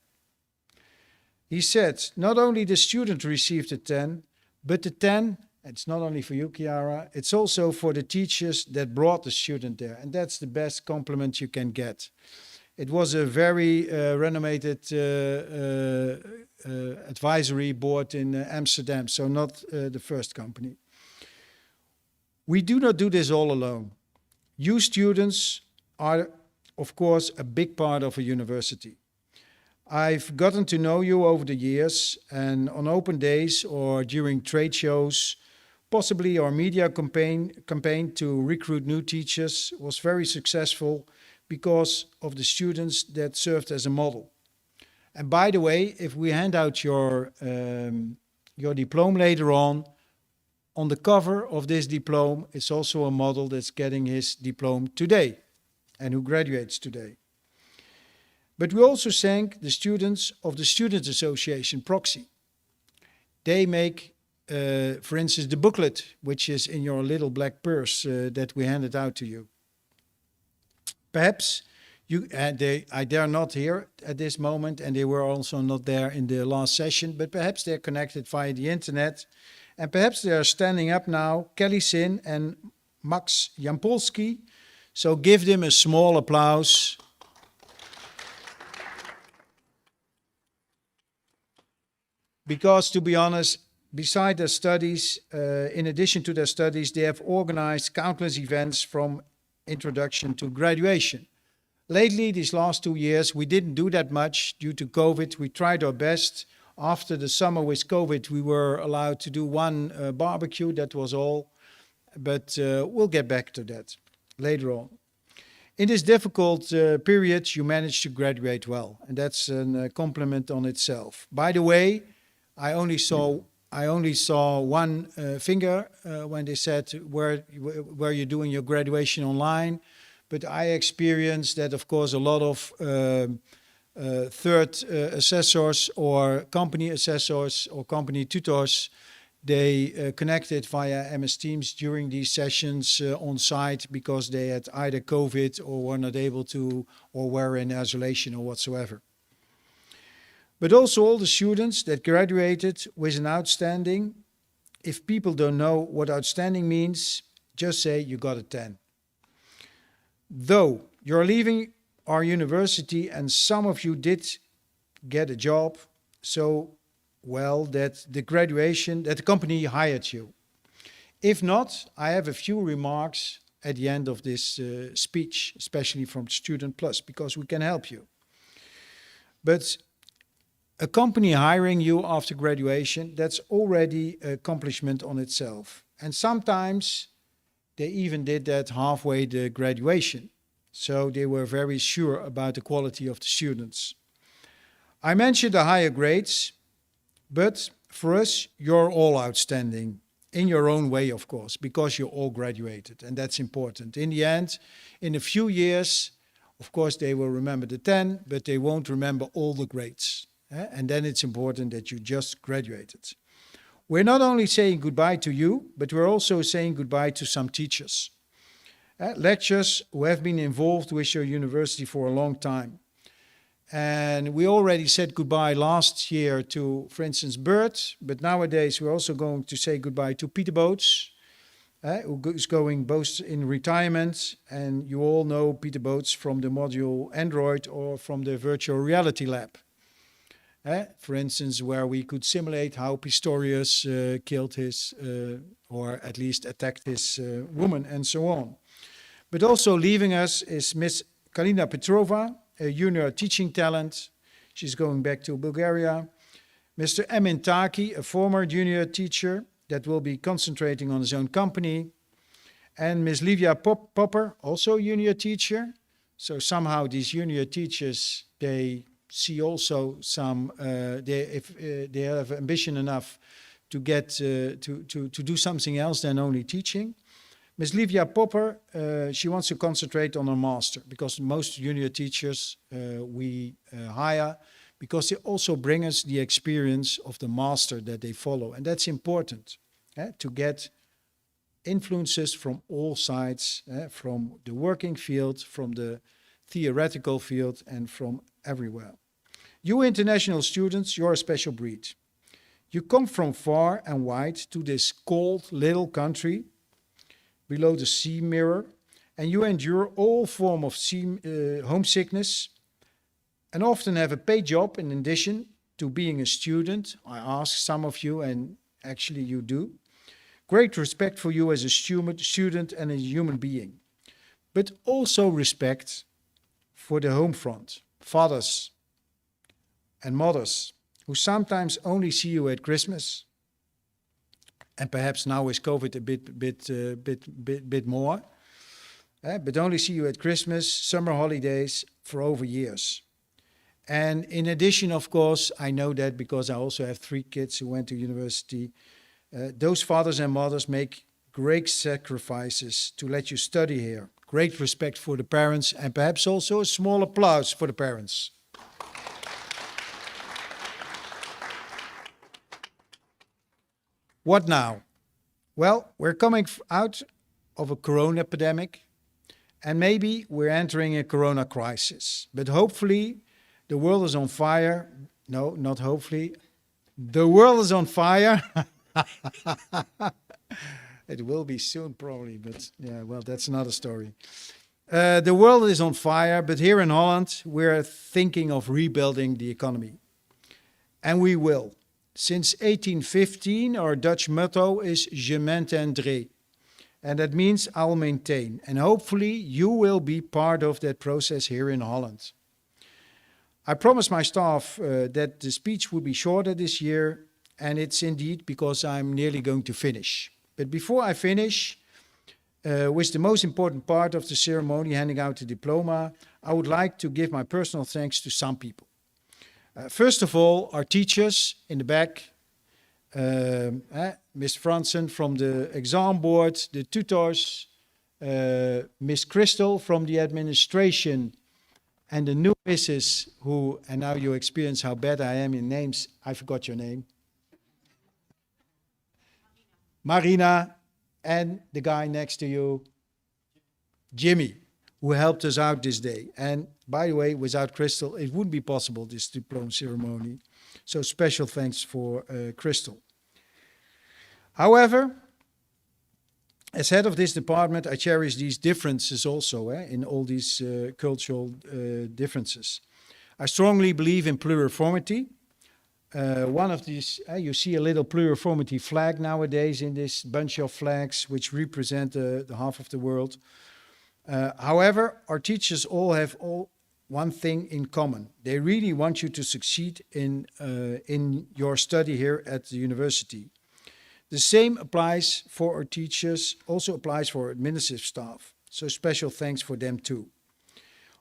A: He said, not only the student received a 10, but the 10, it's not only for you, Chiara, it's also for the teachers that brought the student there. And that's the best compliment you can get. It was a very renowned advisory board in Amsterdam, so not the first company. We do not do this all alone. You students are, of course, a big part of a university. I've gotten to know you over the years, and on open days or during trade shows, possibly our media campaign to recruit new teachers was very successful because of the students that served as a model. And by the way, if we hand out your diploma later on the cover of this diploma is also a model that's getting his diploma today and who graduates today. But we also thank the students of the Student Association Proxy. They make, for instance, the booklet, which is in your little black purse that we handed out to you. Perhaps they're not here at this moment, and they were also not there in the last session, but perhaps they're connected via the internet, and perhaps they are standing up now, Kelly Sin and Max Jampolski. So give them a small applause. Because to be honest, beside their studies, in addition to their studies, they have organized countless events from introduction to graduation. Lately, these last 2 years, we didn't do that much due to COVID. We tried our best. After the summer with COVID, we were allowed to do one barbecue, that was all. But we'll get back to that later on. In this difficult period, you managed to graduate well, and that's a compliment on itself. By the way, I only saw one finger when they said, were you doing your graduation online? But I experienced that, of course, a lot of third assessors or company assessors or company tutors, they connected via MS Teams during these sessions on site because they had either COVID or were not able to, or were in isolation or whatsoever. But also all the students that graduated with an outstanding, if people don't know what outstanding means, just say you got a 10. Though you're leaving our university and some of you did get a job so well that the company hired you. If not, I have a few remarks at the end of this speech, especially from Student Plus, because we can help you. But a company hiring you after graduation, that's already an accomplishment on itself. And sometimes they even did that halfway the graduation. So they were very sure about the quality of the students. I mentioned the higher grades, but for us, you're all outstanding. In your own way, of course, because you all graduated, and that's important. In the end, in a few years, of course, they will remember the 10, but they won't remember all the grades. And then it's important that you just graduated. We're not only saying goodbye to you, but we're also saying goodbye to some teachers. Lecturers who have been involved with your university for a long time. And we already said goodbye last year to, for instance, Bert, but nowadays we're also going to say goodbye to Peter Boots, who is going both in retirement, and you all know Peter Boots from the module Android or from the virtual reality lab. For instance, where we could simulate how Pistorius killed his, or at least attacked his woman, and so on. But also leaving us is Miss Kalina Petrova, a junior teaching talent. She's going back to Bulgaria. Mr. Emin Taki, a former junior teacher that will be concentrating on his own company. And Miss Livia Popper, also a junior teacher. So somehow these junior teachers, they see also some, if they have ambition enough to get to do something else than only teaching. Ms. Livia Popper, she wants to concentrate on her master, because most junior teachers we hire, because they also bring us the experience of the master that they follow. And that's important, to get influences from all sides, from the working field, from the theoretical field, and from everywhere. You international students, you're a special breed. You come from far and wide to this cold little country below the sea mirror, and you endure all form of homesickness and often have a paid job in addition to being a student. I ask some of you, and actually you do. Great respect for you as a student and a human being, but also respect for the home front, fathers and mothers who sometimes only see you at Christmas, and perhaps now with COVID a bit more, but only see you at Christmas, summer holidays for over years. And in addition, of course, I know that because I also have 3 kids who went to university, those fathers and mothers make great sacrifices to let you study here. Great respect for the parents, and perhaps also a small applause for the parents. What now? Well, we're coming out of a corona epidemic, and maybe we're entering a corona crisis. But hopefully, the world is on fire. No, not hopefully. The world is on fire. It will be soon, probably, but yeah, well, that's another story. The world is on fire, but here in Holland, we're thinking of rebuilding the economy. And we will. Since 1815, our Dutch motto is Je maintiendrai. And that means I'll maintain. And hopefully you will be part of that process here in Holland. I promised my staff that the speech would be shorter this year, and it's indeed because I'm nearly going to finish. But before I finish with the most important part of the ceremony, handing out the diploma, I would like to give my personal thanks to some people. First of all, our teachers in the back, Ms. Fransen from the exam board, the tutors, Ms. Crystal from the administration, and the new Mrs. who, and now you experience how bad I am in names, I forgot your name. Marina, and the guy next to you, Jimmy, who helped us out this day. And by the way, without Crystal, it wouldn't be possible, this diploma ceremony. So special thanks for Crystal. However, as head of this department, I cherish these differences also, in all these cultural differences. I strongly believe in pluriformity, one of these, you see a little pluriformity flag nowadays in this bunch of flags which represent the half of the world. However, our teachers all have one thing in common. They really want you to succeed in your study here at the university. The same applies for our teachers, also applies for administrative staff. So special thanks for them too.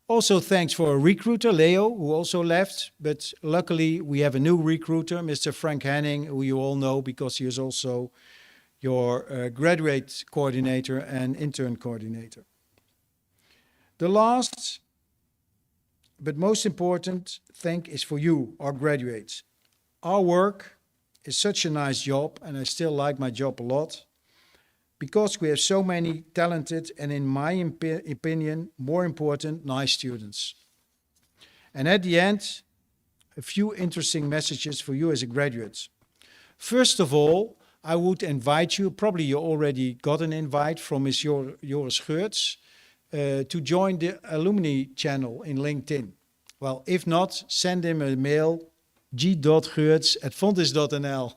A: Also thanks for a recruiter, Leo, who also left, but luckily we have a new recruiter, Mr. Frank Henning, who you all know because he is also your graduate coordinator and intern coordinator. The last, but most important thank is for you, our graduates. Our work is such a nice job, and I still like my job a lot, because we have so many talented and, in my opinion, more important, nice students. And at the end, a few interesting messages for you as a graduate. First of all, I would invite you, probably you already got an invite from Ms. Joris Geurts, to join the alumni channel in LinkedIn. Well, if not, send him a mail, g.geurts@fontis.nl.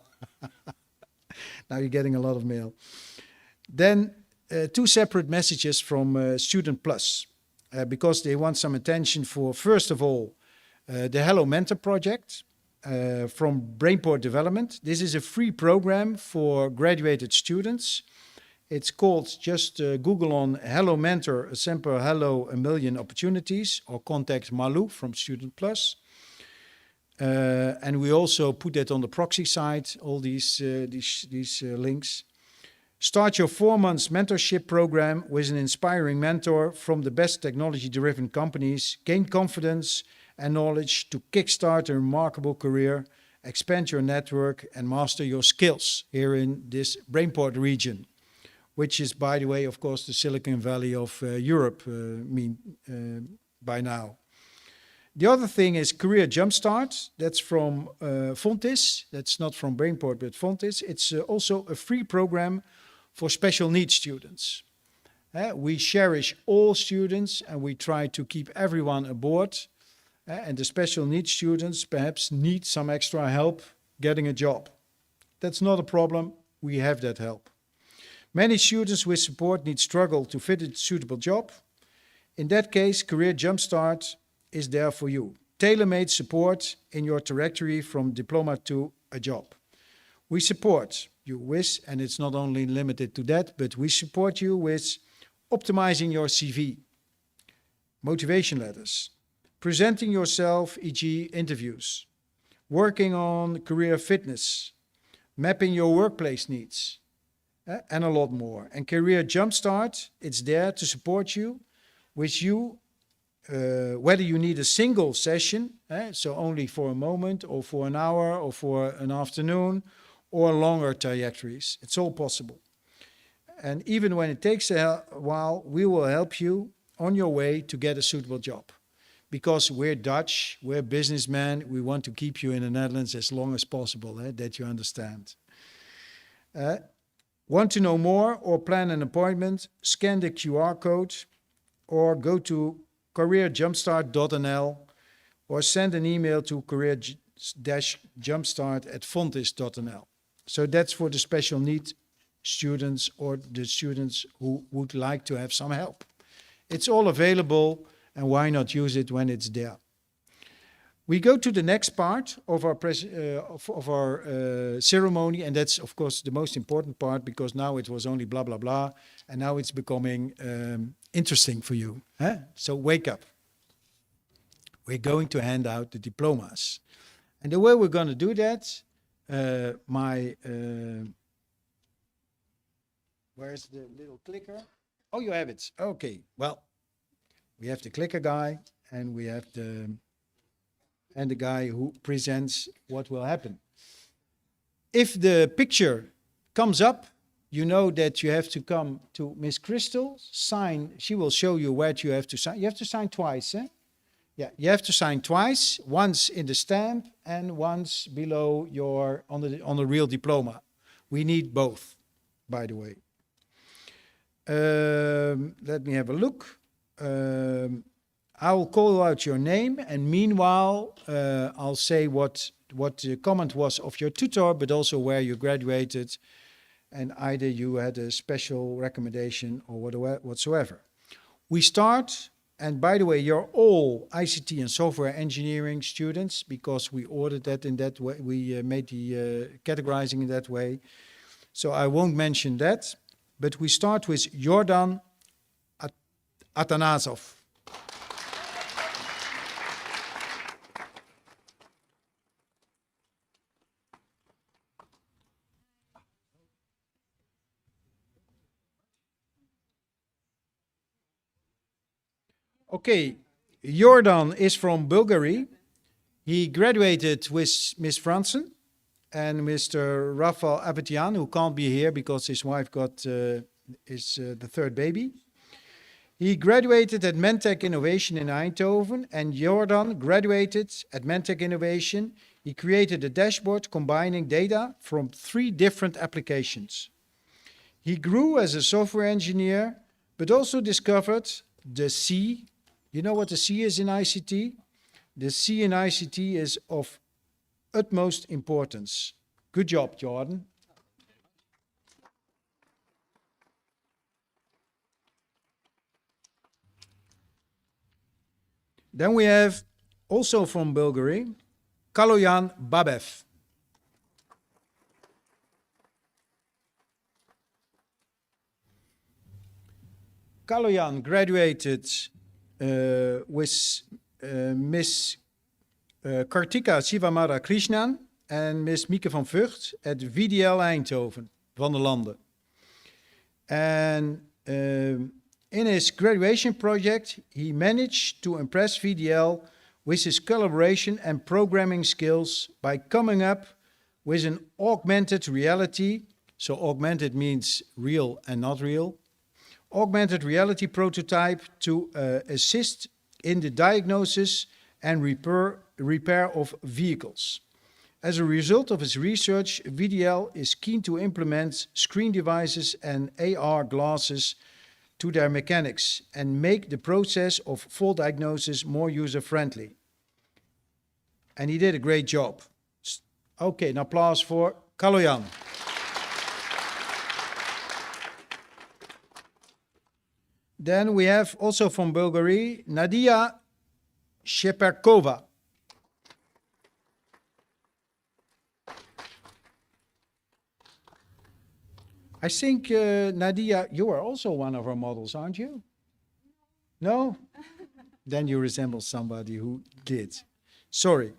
A: Now you're getting a lot of mail. Then two separate messages from Student Plus, because they want some attention for, first of all, the Hello Mentor project from Brainport Development. This is a free program for graduated students. It's called, just Google on Hello Mentor, a simple hello, a million opportunities, or contact Malou from Student Plus. And we also put that on the proxy site, all these links. Start your 4 months mentorship program with an inspiring mentor from the best technology-driven companies. Gain confidence and knowledge to kickstart a remarkable career, expand your network, and master your skills here in this Brainport region, which is, by the way, of course, the Silicon Valley of Europe, by now. The other thing is Career Jumpstart. That's from Fontis. That's not from Brainport, but Fontis. It's also a free program for special needs students. We cherish all students and we try to keep everyone aboard. And the special needs students perhaps need some extra help getting a job. That's not a problem. We have that help. Many students with support need struggle to fit a suitable job. In that case, Career Jumpstart is there for you. Tailor-made support in your trajectory from diploma to a job. We support you with, and it's not only limited to that, but we support you with optimizing your CV, motivation letters, presenting yourself, e.g. interviews, working on career fitness, mapping your workplace needs, and a lot more. And Career Jumpstart, it's there to support you with you, whether you need a single session, so only for a moment or for an hour or for an afternoon, or longer trajectories. It's all possible. And even when it takes a while, we will help you on your way to get a suitable job. Because we're Dutch, we're businessmen, we want to keep you in the Netherlands as long as possible, that you understand. Want to know more or plan an appointment? Scan the QR code or go to careerjumpstart.nl or send an email to career-jumpstart@fontis.nl. So that's for the special need students or the students who would like to have some help. It's all available, and why not use it when it's there? We go to the next part of our ceremony, and that's, of course, the most important part, because now it was only blah, blah, blah, and now it's becoming interesting for you. So wake up. We're going to hand out the diplomas. And the way we're going to do that, where's the little clicker? Oh, you have it. Okay, well, we have the clicker guy, and we have the guy who presents what will happen. If the picture comes up, you know that you have to come to Miss Crystal, sign. She will show you where you have to sign. You have to sign twice, eh? Yeah, you have to sign twice, once in the stamp and once below your, on the real diploma. We need both, by the way. Let me have a look. I will call out your name, and meanwhile, I'll say what what the comment was of your tutor, but also where you graduated, and either you had a special recommendation or whatsoever. We start, and by the way, you're all ICT and software engineering students, because we ordered that in that way, we made the categorizing in that way. So I won't mention that, but we start with Jordan Atanasov. Okay, Jordan is from Bulgaria. He graduated with Miss Franson and Mr. Rafael Abetian, who can't be here because his wife got the third baby. He graduated at Mentech Innovation in Eindhoven, and Jordan graduated at Mentech Innovation. He created a dashboard combining data from 3 different applications. He grew as a software engineer, but also discovered the C. You know what the C is in ICT? The C in ICT is of utmost importance. Good job, Jordan. Then we have, also from Bulgaria, Kaloyan Babev. Kaloyan graduated with Miss Kartika Sivamara Krishnan and Miss Mieke van Vught at VDL Eindhoven, Van der Landen. And in his graduation project, he managed to impress VDL with his collaboration and programming skills by coming up with an augmented reality, so augmented means real and not real, augmented reality prototype to assist in the diagnosis and repair of vehicles. As a result of his research, VDL is keen to implement screen devices and AR glasses to their mechanics and make the process of fault diagnosis more user-friendly. And he did a great job. Okay, an applause for Kaloyan. Then we have also from Bulgaria, Nadia Sheperkova. I think, Nadia, you are also one of our models, aren't you? No? Then you resemble somebody who did. Sorry.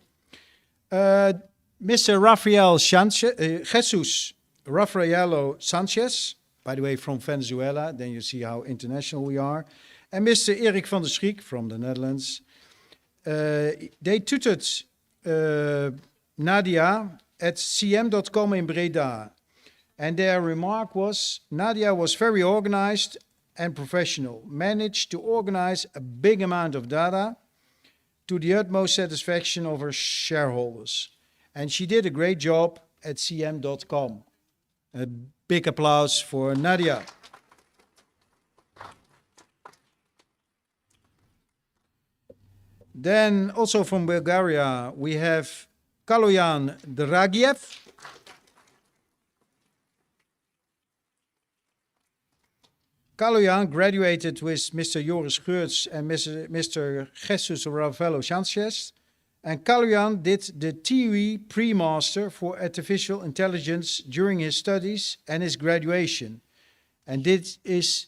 A: Mr. Rafael Jesus Rafaelo Sanchez, by the way, from Venezuela, then you see how international we are. And Mr. Erik van der Schrik from the Netherlands. They tutored Nadia at cm.com in Breda. And their remark was, Nadia was very organized and professional, managed to organize a big amount of data to the utmost satisfaction of her shareholders. And she did a great job at cm.com. A big applause for Nadia. Then also from Bulgaria, we have Kaloyan Dragiev. Kaloyan graduated with Mr. Joris Geurts and Mr. Jesus Rafaelo Sanchez. And Kaloyan did the theory pre-master for artificial intelligence during his studies and his graduation. And this is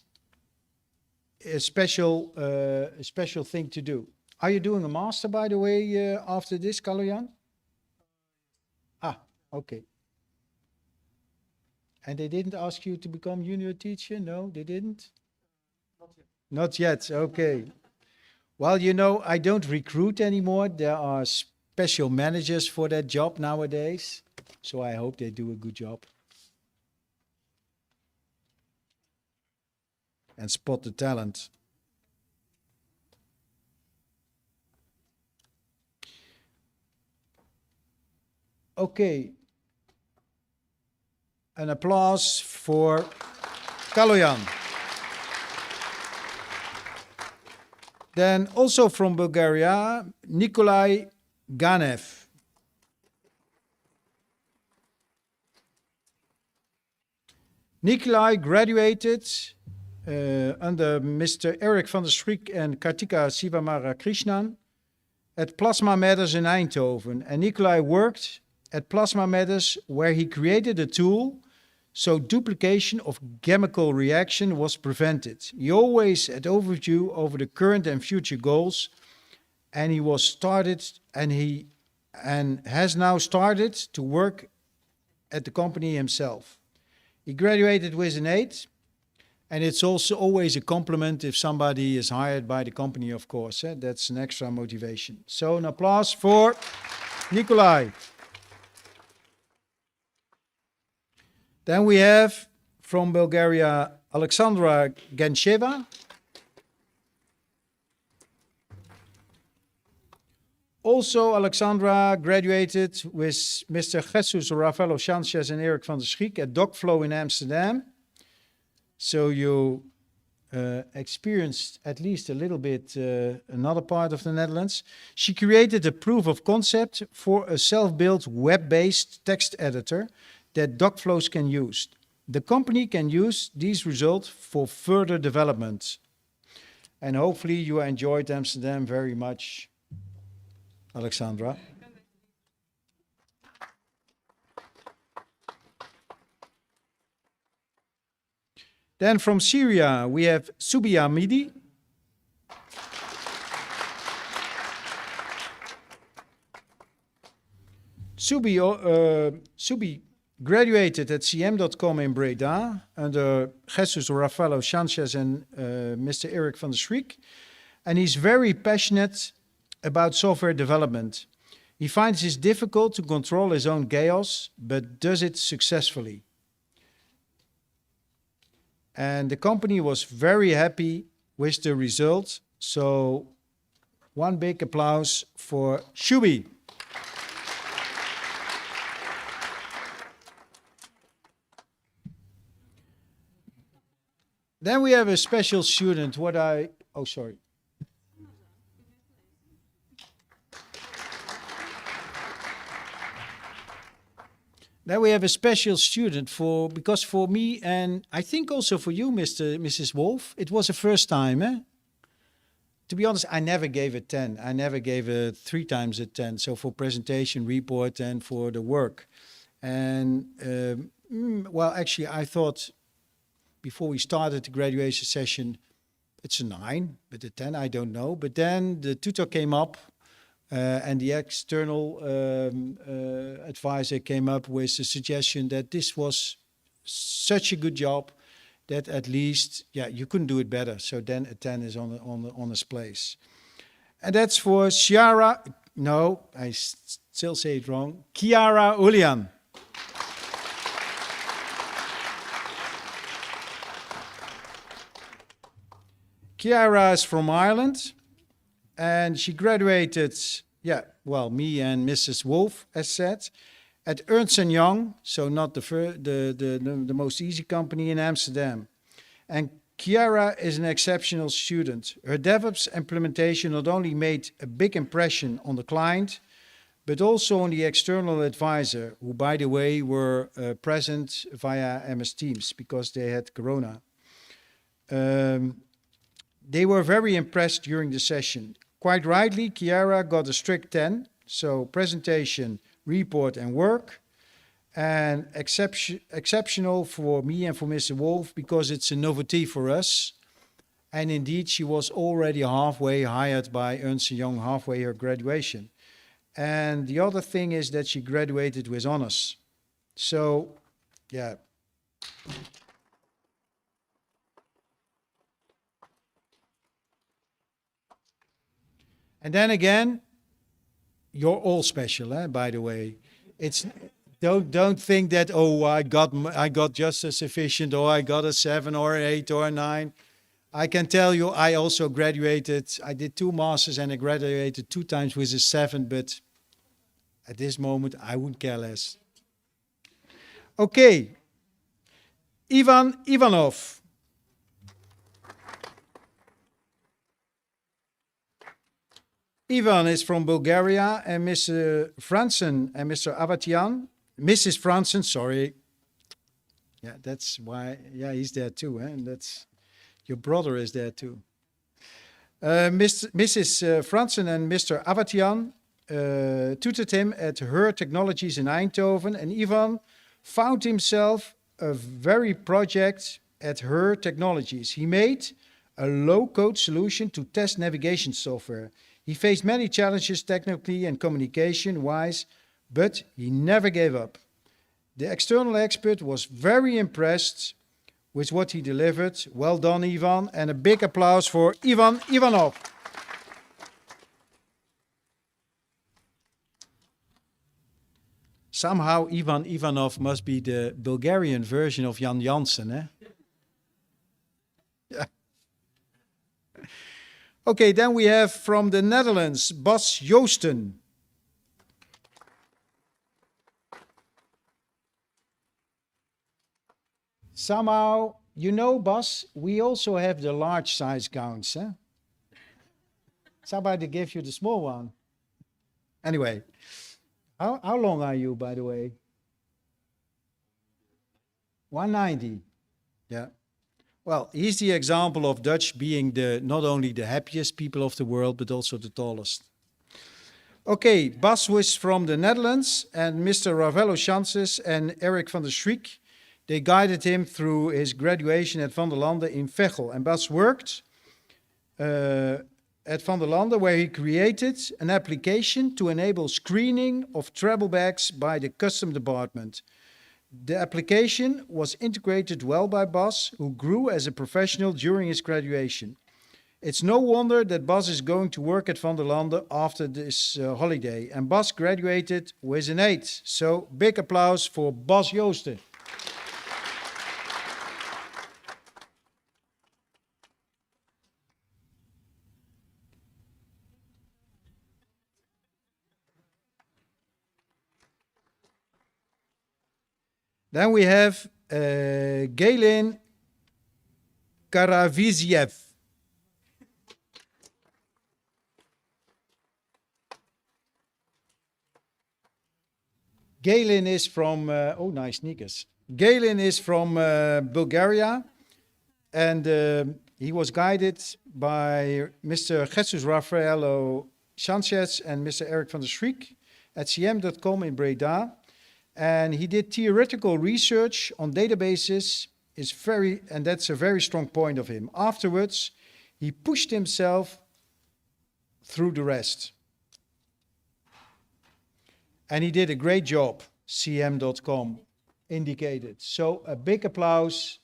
A: a special thing to do. Are you doing a master, by the way, after this, Kaloyan? Ah, okay. And they didn't ask you to become junior teacher? No, they didn't? Not yet, okay. Well, you know, I don't recruit anymore. There are special managers for that job nowadays. So I hope they do a good job. And spot the talent. Okay. An applause for Kaloyan. Then also from Bulgaria, Nikolai Ganef. Nikolai graduated under Mr. Eric van der Schriek and Kartika Sivamara Krishnan at Plasma Matters in Eindhoven. And Nikolai worked at Plasma Matters, where he created a tool so duplication of chemical reaction was prevented. He always had overview over the current and future goals, and he has now started to work at the company himself. He graduated with an 8, and it's also always a compliment if somebody is hired by the company, of course. That's an extra motivation. So an applause for Nikolai. Then we have from Bulgaria, Alexandra Gancheva. Also, Alexandra graduated with Mr. Jesus Rafael Sanchez and Eric van der Schriek at Dockflow in Amsterdam. So you experienced at least a little bit another part of the Netherlands. She created a proof of concept for a self-built web-based text editor that Dockflows can use. The company can use these results for further development. And hopefully you enjoyed Amsterdam very much, Alexandra. Then from Syria, we have Subi Hamidi. Subi graduated at cm.com in Breda under Jesus Rafael Sanchez and Mr. Eric van der Schriek. And he's very passionate about software development. He finds it difficult to control his own chaos, but does it successfully. And the company was very happy with the result. So one big applause for Shubi. Then we have a special student, Then we have a special student because for me, and I think also for you, Mrs. Wolf, it was the first time. To be honest, I never gave a 10. I never gave a 3 times a 10. So for presentation, report, and for the work. And well, actually, I thought before we started the graduation session, it's a 9, but a 10, I don't know. But then the tutor came up. And the external advisor came up with the suggestion that this was such a good job that at least, you couldn't do it better. So then a 10 is on its place. And that's for Chiara, no, I still say it wrong, Chiara Ulian. Chiara is from Ireland. And she graduated, me and Mrs. Wolf, as said, at Ernst & Young, so not the most easy company in Amsterdam. And Chiara is an exceptional student. Her DevOps implementation not only made a big impression on the client, but also on the external advisor, who, by the way, were present via MS Teams because they had Corona. They were very impressed during the session. Quite rightly, Chiara got a strict 10, so presentation, report, and work. And exceptional for me and for Mr. Wolf because it's a novelty for us. And indeed, she was already halfway hired by Ernst & Young, halfway her graduation. And the other thing is that she graduated with honors. So, yeah. And then again, you're all special, by the way. It's don't think that I got just a sufficient, or I got a 7 or an 8 or a 9. I can tell you, I also graduated. I did 2 masters and I graduated 2 times with a 7, but at this moment I wouldn't care less. Okay, Ivanov. Ivan is from Bulgaria, and Mr. Fransen and Mr. Avatian, Mrs. Fransen, sorry, Yeah, that's why. Yeah, he's there too, and that's your brother is there too. Mrs. Fransen and Mr. Avatian tutored him at Her Technologies in Eindhoven, and Ivan found himself a very project at Her Technologies. He made a low-code solution to test navigation software. He faced many challenges technically and communication-wise, but he never gave up. The external expert was very impressed with what he delivered. Well done, Ivan, and a big applause for Ivan Ivanov. Somehow Ivan Ivanov must be the Bulgarian version of Jan Jansen, eh? Yeah. Okay, then we have from the Netherlands, Bas Joosten. Somehow, you know, Bas, we also have the large size gowns, eh? Somebody gave you the small one. Anyway, how long are you, by the way? 190. Yeah. Well, he's the example of Dutch being not only the happiest people of the world, but also the tallest. Okay, Bas was from the Netherlands, and Mr. Ravello Chances and Eric van der Schriek, they guided him through his graduation at Van der Lande in Veghel. And Bas worked at Van der Lande, where he created an application to enable screening of travel bags by the custom department. The application was integrated well by Bas, who grew as a professional during his graduation. It's no wonder that Bas is going to work at Van der Lande after this holiday. And Bas graduated with an 8. So big applause for Bas Joosten. Then we have Galen Caravizieff. Galen is from, oh, nice sneakers. Galen is from Bulgaria, and he was guided by Mr. Jesus Raffaello Sanchez and Mr. Eric van der Schriek at cm.com in Breda. And he did theoretical research on databases, and that's a very strong point of him. Afterwards, he pushed himself through the rest. And he did a great job, cm.com indicated. So a big applause.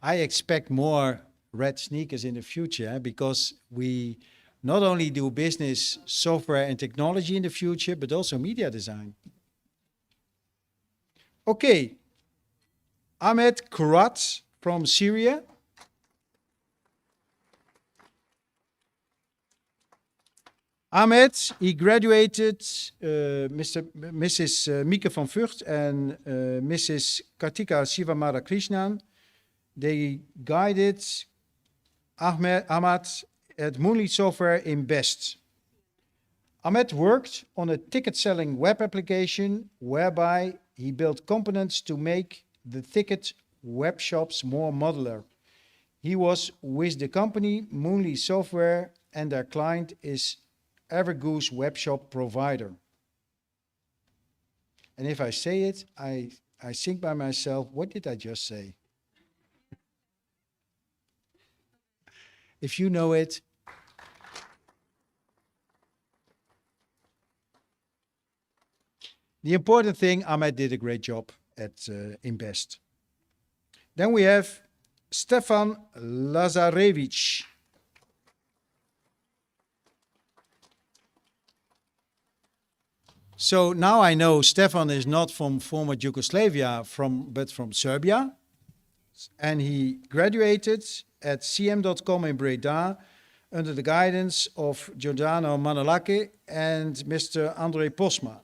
A: I expect more red sneakers in the future, because we not only do business, software and technology in the future, but also media design. Okay, Ahmet Kurat from Syria. Ahmet, he graduated, Mrs. Mieke van Vught and Mrs. Kartika Sivamadhakrishnan. They guided Ahmed at Moonlight Software in Best. Ahmed worked on a ticket-selling web application whereby he built components to make the ticket web shops more modular. He was with the company Moonlight Software, and their client is Evergoose web shop provider. And if I say it, I think by myself, what did I just say? If you know it, the important thing, Ahmed did a great job at Invest. Then we have Stefan Lazarevic. So now I know Stefan is not from former Yugoslavia, but from Serbia. And he graduated at cm.com in Breda under the guidance of Giordano Manolake and Mr. André Posma.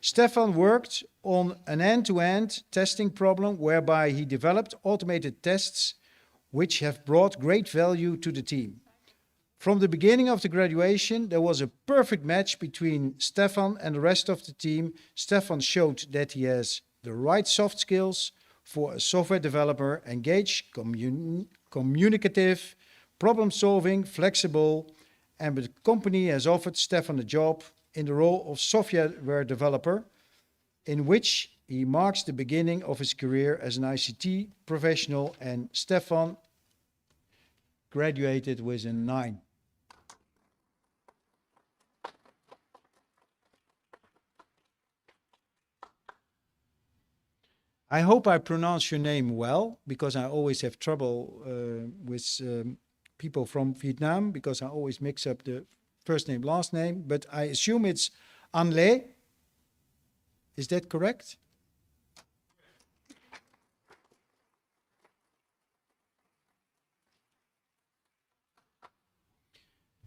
A: Stefan worked on an end-to-end testing problem whereby he developed automated tests which have brought great value to the team. From the beginning of the graduation, there was a perfect match between Stefan and the rest of the team. Stefan showed that he has the right soft skills for a software developer: engaged, communicative, problem-solving, flexible, and the company has offered Stefan a job in the role of software developer, in which he marks the beginning of his career as an ICT professional, and Stefan graduated with a 9. I hope I pronounce your name well, because I always have trouble with people from Vietnam, because I always mix up the first name, last name, but I assume it's An Le. Is that correct?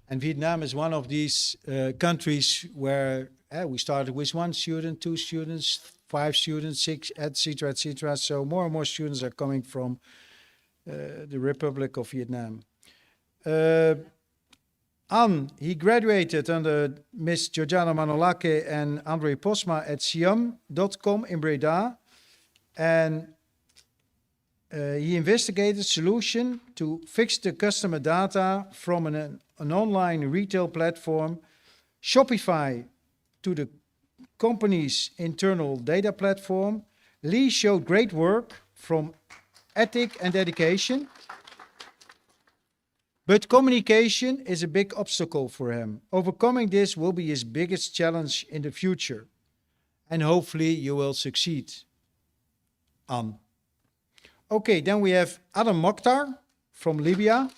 A: And Vietnam is one of these countries where we started with 1 student, 2 students, 5 students, 6, etc., etc. So more and more students are coming from the Republic of Vietnam. An, he graduated under Miss Georgiana Manolake and André Posma at Siam.com in Breda. And he investigated a solution to fix the customer data from an online retail platform, Shopify, to the company's internal data platform. Lee showed great work from ethic and dedication, but communication is a big obstacle for him. Overcoming this will be his biggest challenge in the future, and hopefully you will succeed, An. Okay, then we have Adam Mokhtar from Libya.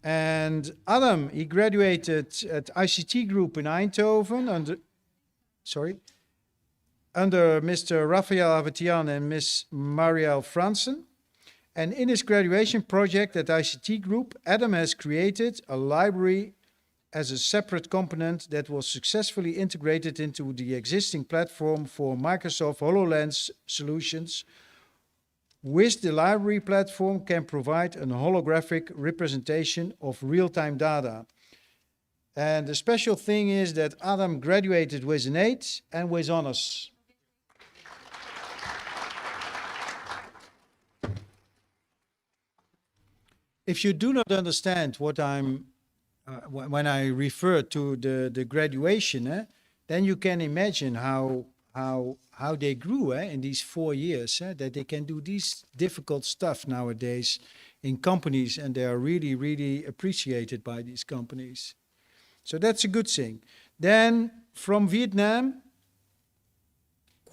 A: And Adam, he graduated at ICT Group in Eindhoven under Mr. Raphael Avetian and Miss Marielle Fransen. And in his graduation project at ICT Group, Adam has created a library as a separate component that was successfully integrated into the existing platform for Microsoft HoloLens solutions. With the library platform can provide a holographic representation of real-time data. And the special thing is that Adam graduated with an 8 and with honors. If you do not understand what when I refer to the graduation, then you can imagine how they grew in these 4 years, that they can do these difficult stuff nowadays in companies, and they are really, really appreciated by these companies. So that's a good thing. Then from Vietnam,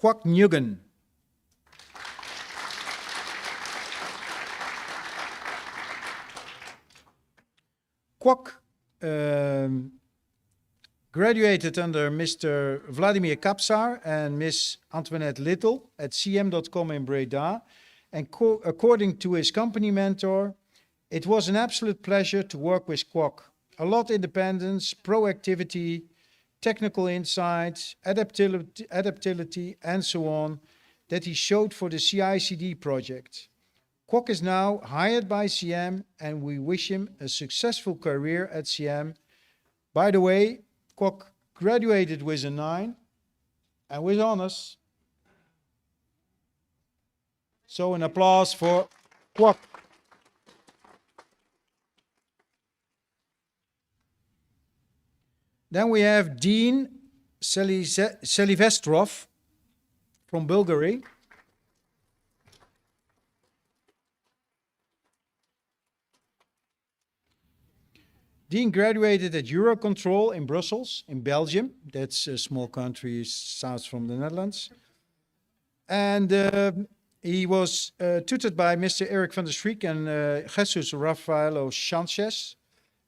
A: Quoc Nguyen. Quoc graduated under Mr. Vladimir Kapsar and Miss Antoinette Little at CM.com in Breda. And according to his company mentor, it was an absolute pleasure to work with Quoc. A lot of independence, proactivity, technical insight, adaptability, and so on that he showed for the CI/CD project. Quoc is now hired by CM, and we wish him a successful career at CM. By the way, Quoc graduated with a 9 and with honors. So an applause for Quoc. Then we have Dean Selivestrov from Bulgaria. Dean graduated at Eurocontrol in Brussels, in Belgium. That's a small country south from the Netherlands. And he was tutored by Mr. Eric van der Schriek and Jesus Rafaelo Sanchez.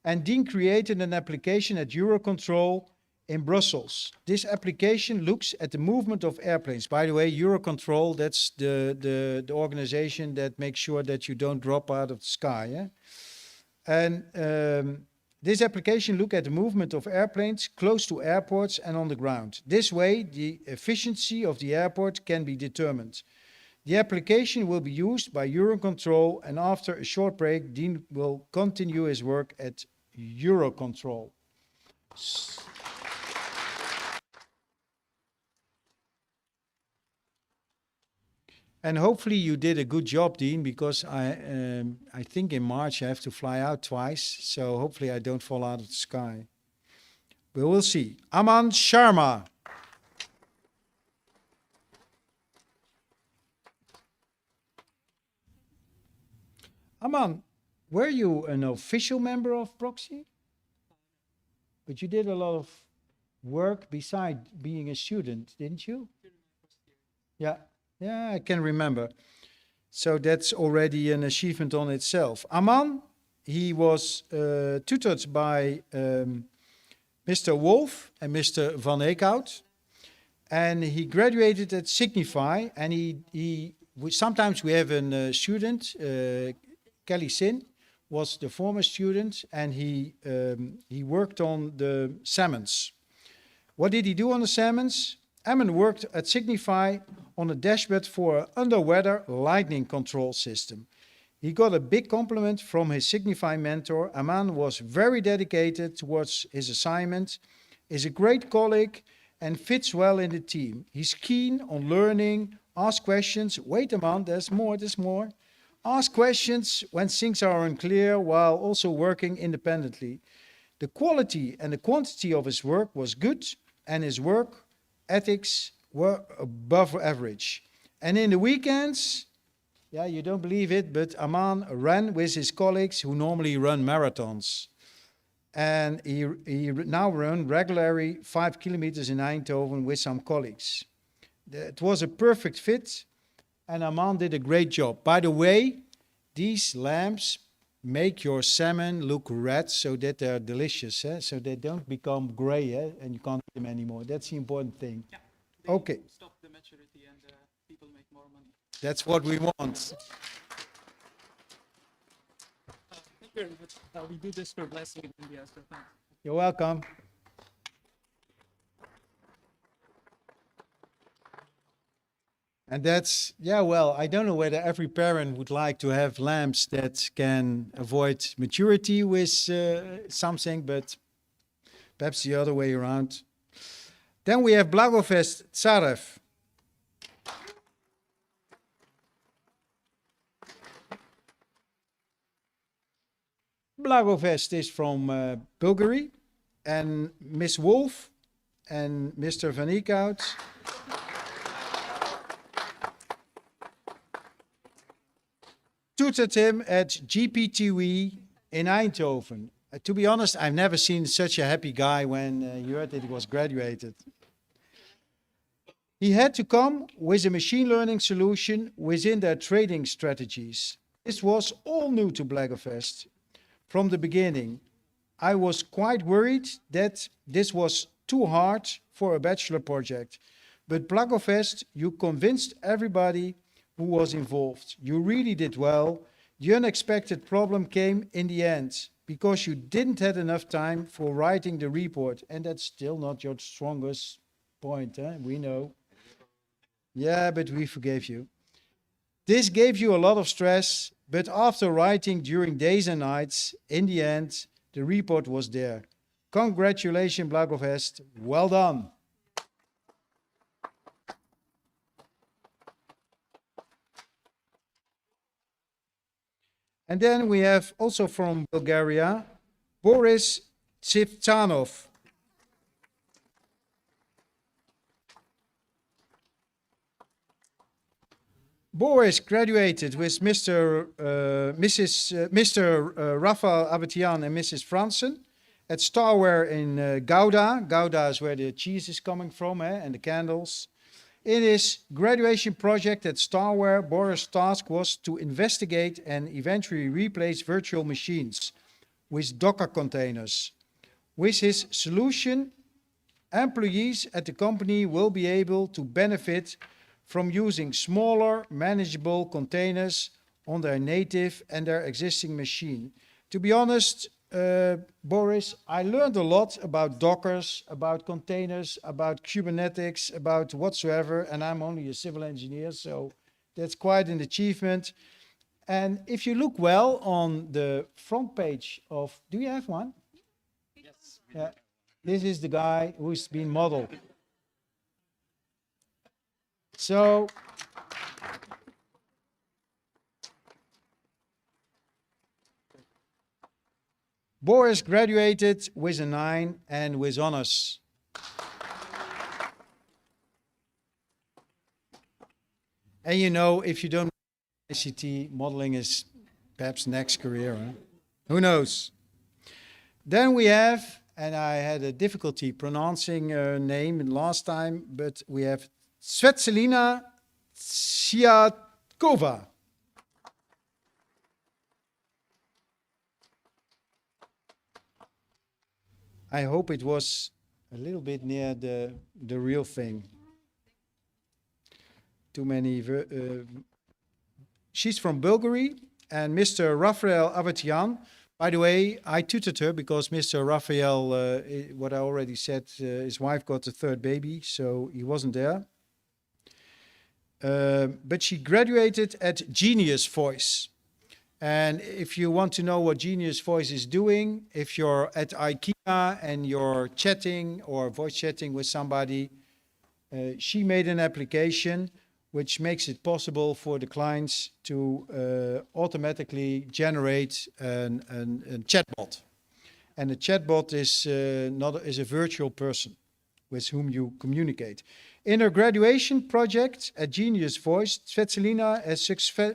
A: And Dean created an application at Eurocontrol in Brussels. This application looks at the movement of airplanes. By the way, Eurocontrol, that's the organization that makes sure that you don't drop out of the sky. Yeah? And this application looks at the movement of airplanes close to airports and on the ground. This way, the efficiency of the airport can be determined. The application will be used by Eurocontrol, and after a short break, Dean will continue his work at Eurocontrol. And hopefully you did a good job, Dean, because I think in March I have to fly out twice, so hopefully I don't fall out of the sky. But we'll see. Aman Sharma. Aman, were you an official member of Proxy? But you did a lot of work beside being a student, didn't you? Yeah. Yeah, I can remember. So that's already an achievement on itself. Aman, he was tutored by Mr. Wolf and Mr. Van Eekhout. And he graduated at Signify. And sometimes we have a student, Kelly Sin, was the former student. And he worked on the salmons. What did he do on the salmons? Aman worked at Signify on a dashboard for an underwater lightning control system. He got a big compliment from his Signify mentor. Aman was very dedicated towards his assignment, is a great colleague, and fits well in the team. He's keen on learning, ask questions. Wait, Aman, there's more. Ask questions when things are unclear while also working independently. The quality and the quantity of his work was good, and his work ethics were above average. And in the weekends, yeah, you don't believe it, but Aman ran with his colleagues who normally run marathons. And he now runs regularly 5 kilometers in Eindhoven with some colleagues. It was a perfect fit, and Aman did a great job. By the way, these lamps make your salmon look red so that they're delicious, so they don't become gray and you can't eat them anymore. That's the important thing.
F: Yeah,
A: okay.
F: Stop the maturity and people make more money.
A: That's what we want.
F: Thank you very much. We do this for blessing in India, so thanks.
A: You're welcome. And that's, yeah, well, I don't know whether every parent would like to have lamps that can avoid maturity with something, but perhaps the other way around. Then we have Blagofest Tsarev. Blagofest is from Bulgaria, and Miss Wolf and Mr. Van Eekhout tutored him at GPTW in Eindhoven. To be honest, I've never seen such a happy guy when he heard that he was graduated. He had to come with a machine learning solution within their trading strategies. This was all new to Blagofest. From the beginning, I was quite worried that this was too hard for a bachelor project. But Blagofest, you convinced everybody who was involved. You really did well. The unexpected problem came in the end because you didn't have enough time for writing the report. And that's still not your strongest point, we know. Yeah, but we forgave you. This gave you a lot of stress, but after writing during days and nights, in the end, the report was there. Congratulations, Blagofest. Well done. And then we have also from Bulgaria, Boris Chiptanov. Boris graduated with Mr. Rafael Abatian and Mrs. Fransen at Starware in Gouda. Gouda is where the cheese is coming from, and the candles. In his graduation project at Starware, Boris' task was to investigate and eventually replace virtual machines with Docker containers. With his solution, employees at the company will be able to benefit from using smaller, manageable containers on their native and their existing machine. To be honest, Boris, I learned a lot about Dockers, about containers, about Kubernetes, about whatsoever, and I'm only a civil engineer, so That's quite an achievement. And if you look well on the front page of, do you have one?
C: Yes.
A: Yeah. This is the guy who's been modeled. So, Boris graduated with a 9 and with honors. And you know, if you don't ICT, modeling is perhaps next career. Huh? Who knows? Then we have, and I had a difficulty pronouncing her name last time, but we have Svetlana Tsiatkova. I hope it was a little bit near the real thing. Too many. She's from Bulgaria, and Mr. Raphael Avatian. By the way, I tutored her because Mr. Raphael, what I already said, his wife got a third baby, so he wasn't there. But she graduated at Genius Voice. And if you want to know what Genius Voice is doing, if you're at IKEA and you're chatting or voice chatting with somebody, she made an application which makes it possible for the clients to automatically generate a chatbot. And a chatbot is a virtual person with whom you communicate. In her graduation project at Genius Voice, Svetlana has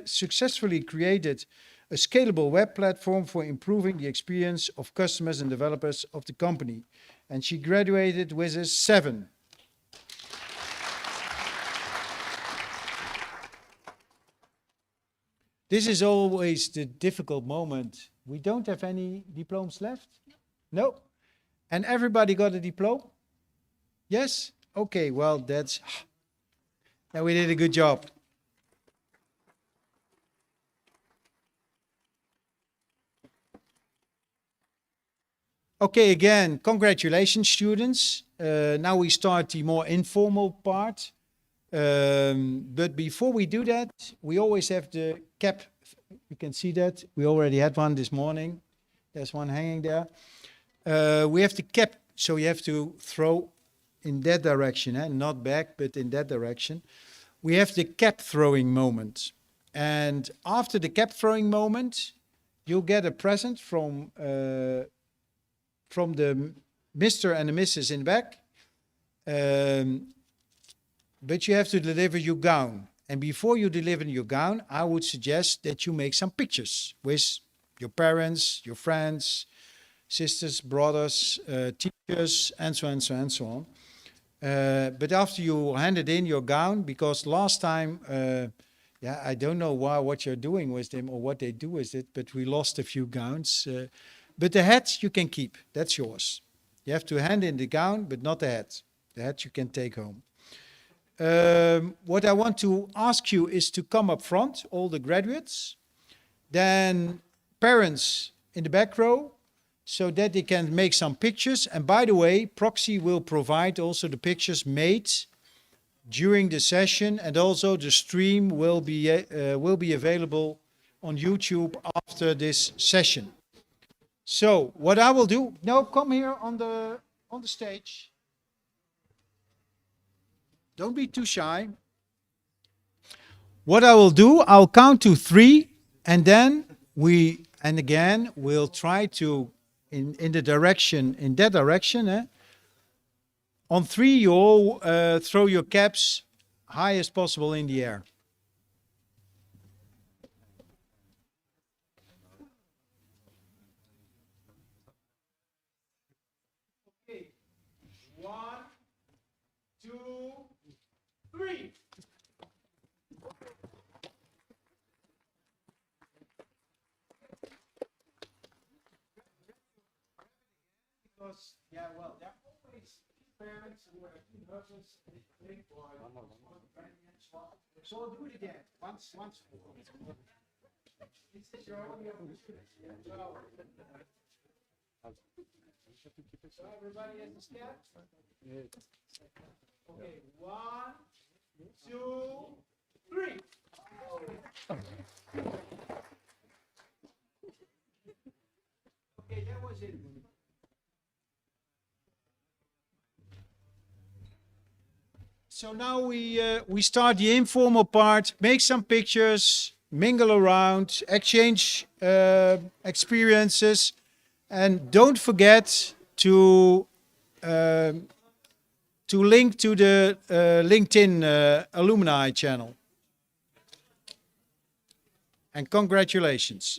A: successfully created a scalable web platform for improving the experience of customers and developers of the company. And she graduated with a 7. This is always the difficult moment. We don't have any diplomas left? No? And everybody got a diploma? Yes? Okay, well, that's... Now we did a good job. Okay, again, congratulations, students. Now we start the more informal part. But before we do that, we always have the cap. You can see that. We already had one this morning. There's one hanging there. We have the cap, so you have to throw in that direction, not back, but in that direction. We have the cap throwing moment. And after the cap throwing moment, you'll get a present from the Mr. and the Mrs. in the back. But you have to deliver your gown. And before you deliver your gown, I would suggest that you make some pictures with your parents, your friends, sisters, brothers, teachers, and so on, and so on, and so on. But after you handed in your gown, because last time, I don't know what you're doing with them or what they do with it, but we lost a few gowns. But the hat you can keep. That's yours. You have to hand in the gown, but not the hat. The hat you can take home. What I want to ask you is to come up front, all the graduates, then parents in the back row, so that they can make some pictures. And by the way, Proxy will provide also the pictures made during the session, and also the stream will be available on YouTube after this session. So what I will do, now come here on the stage. Don't be too shy. What I will do, I'll count to 3, and then we'll try to, in that direction. On 3, you all throw your caps high as possible in the air. Okay. 1, 2, 3. Because, there are always parents who are nervous and they think, so I'll do it again. Once. It's your own So everybody has a step? Okay, 1, 2, 3. So now we start the informal part. Make some pictures, mingle around, exchange experiences, and don't forget to link to the LinkedIn alumni channel. And congratulations.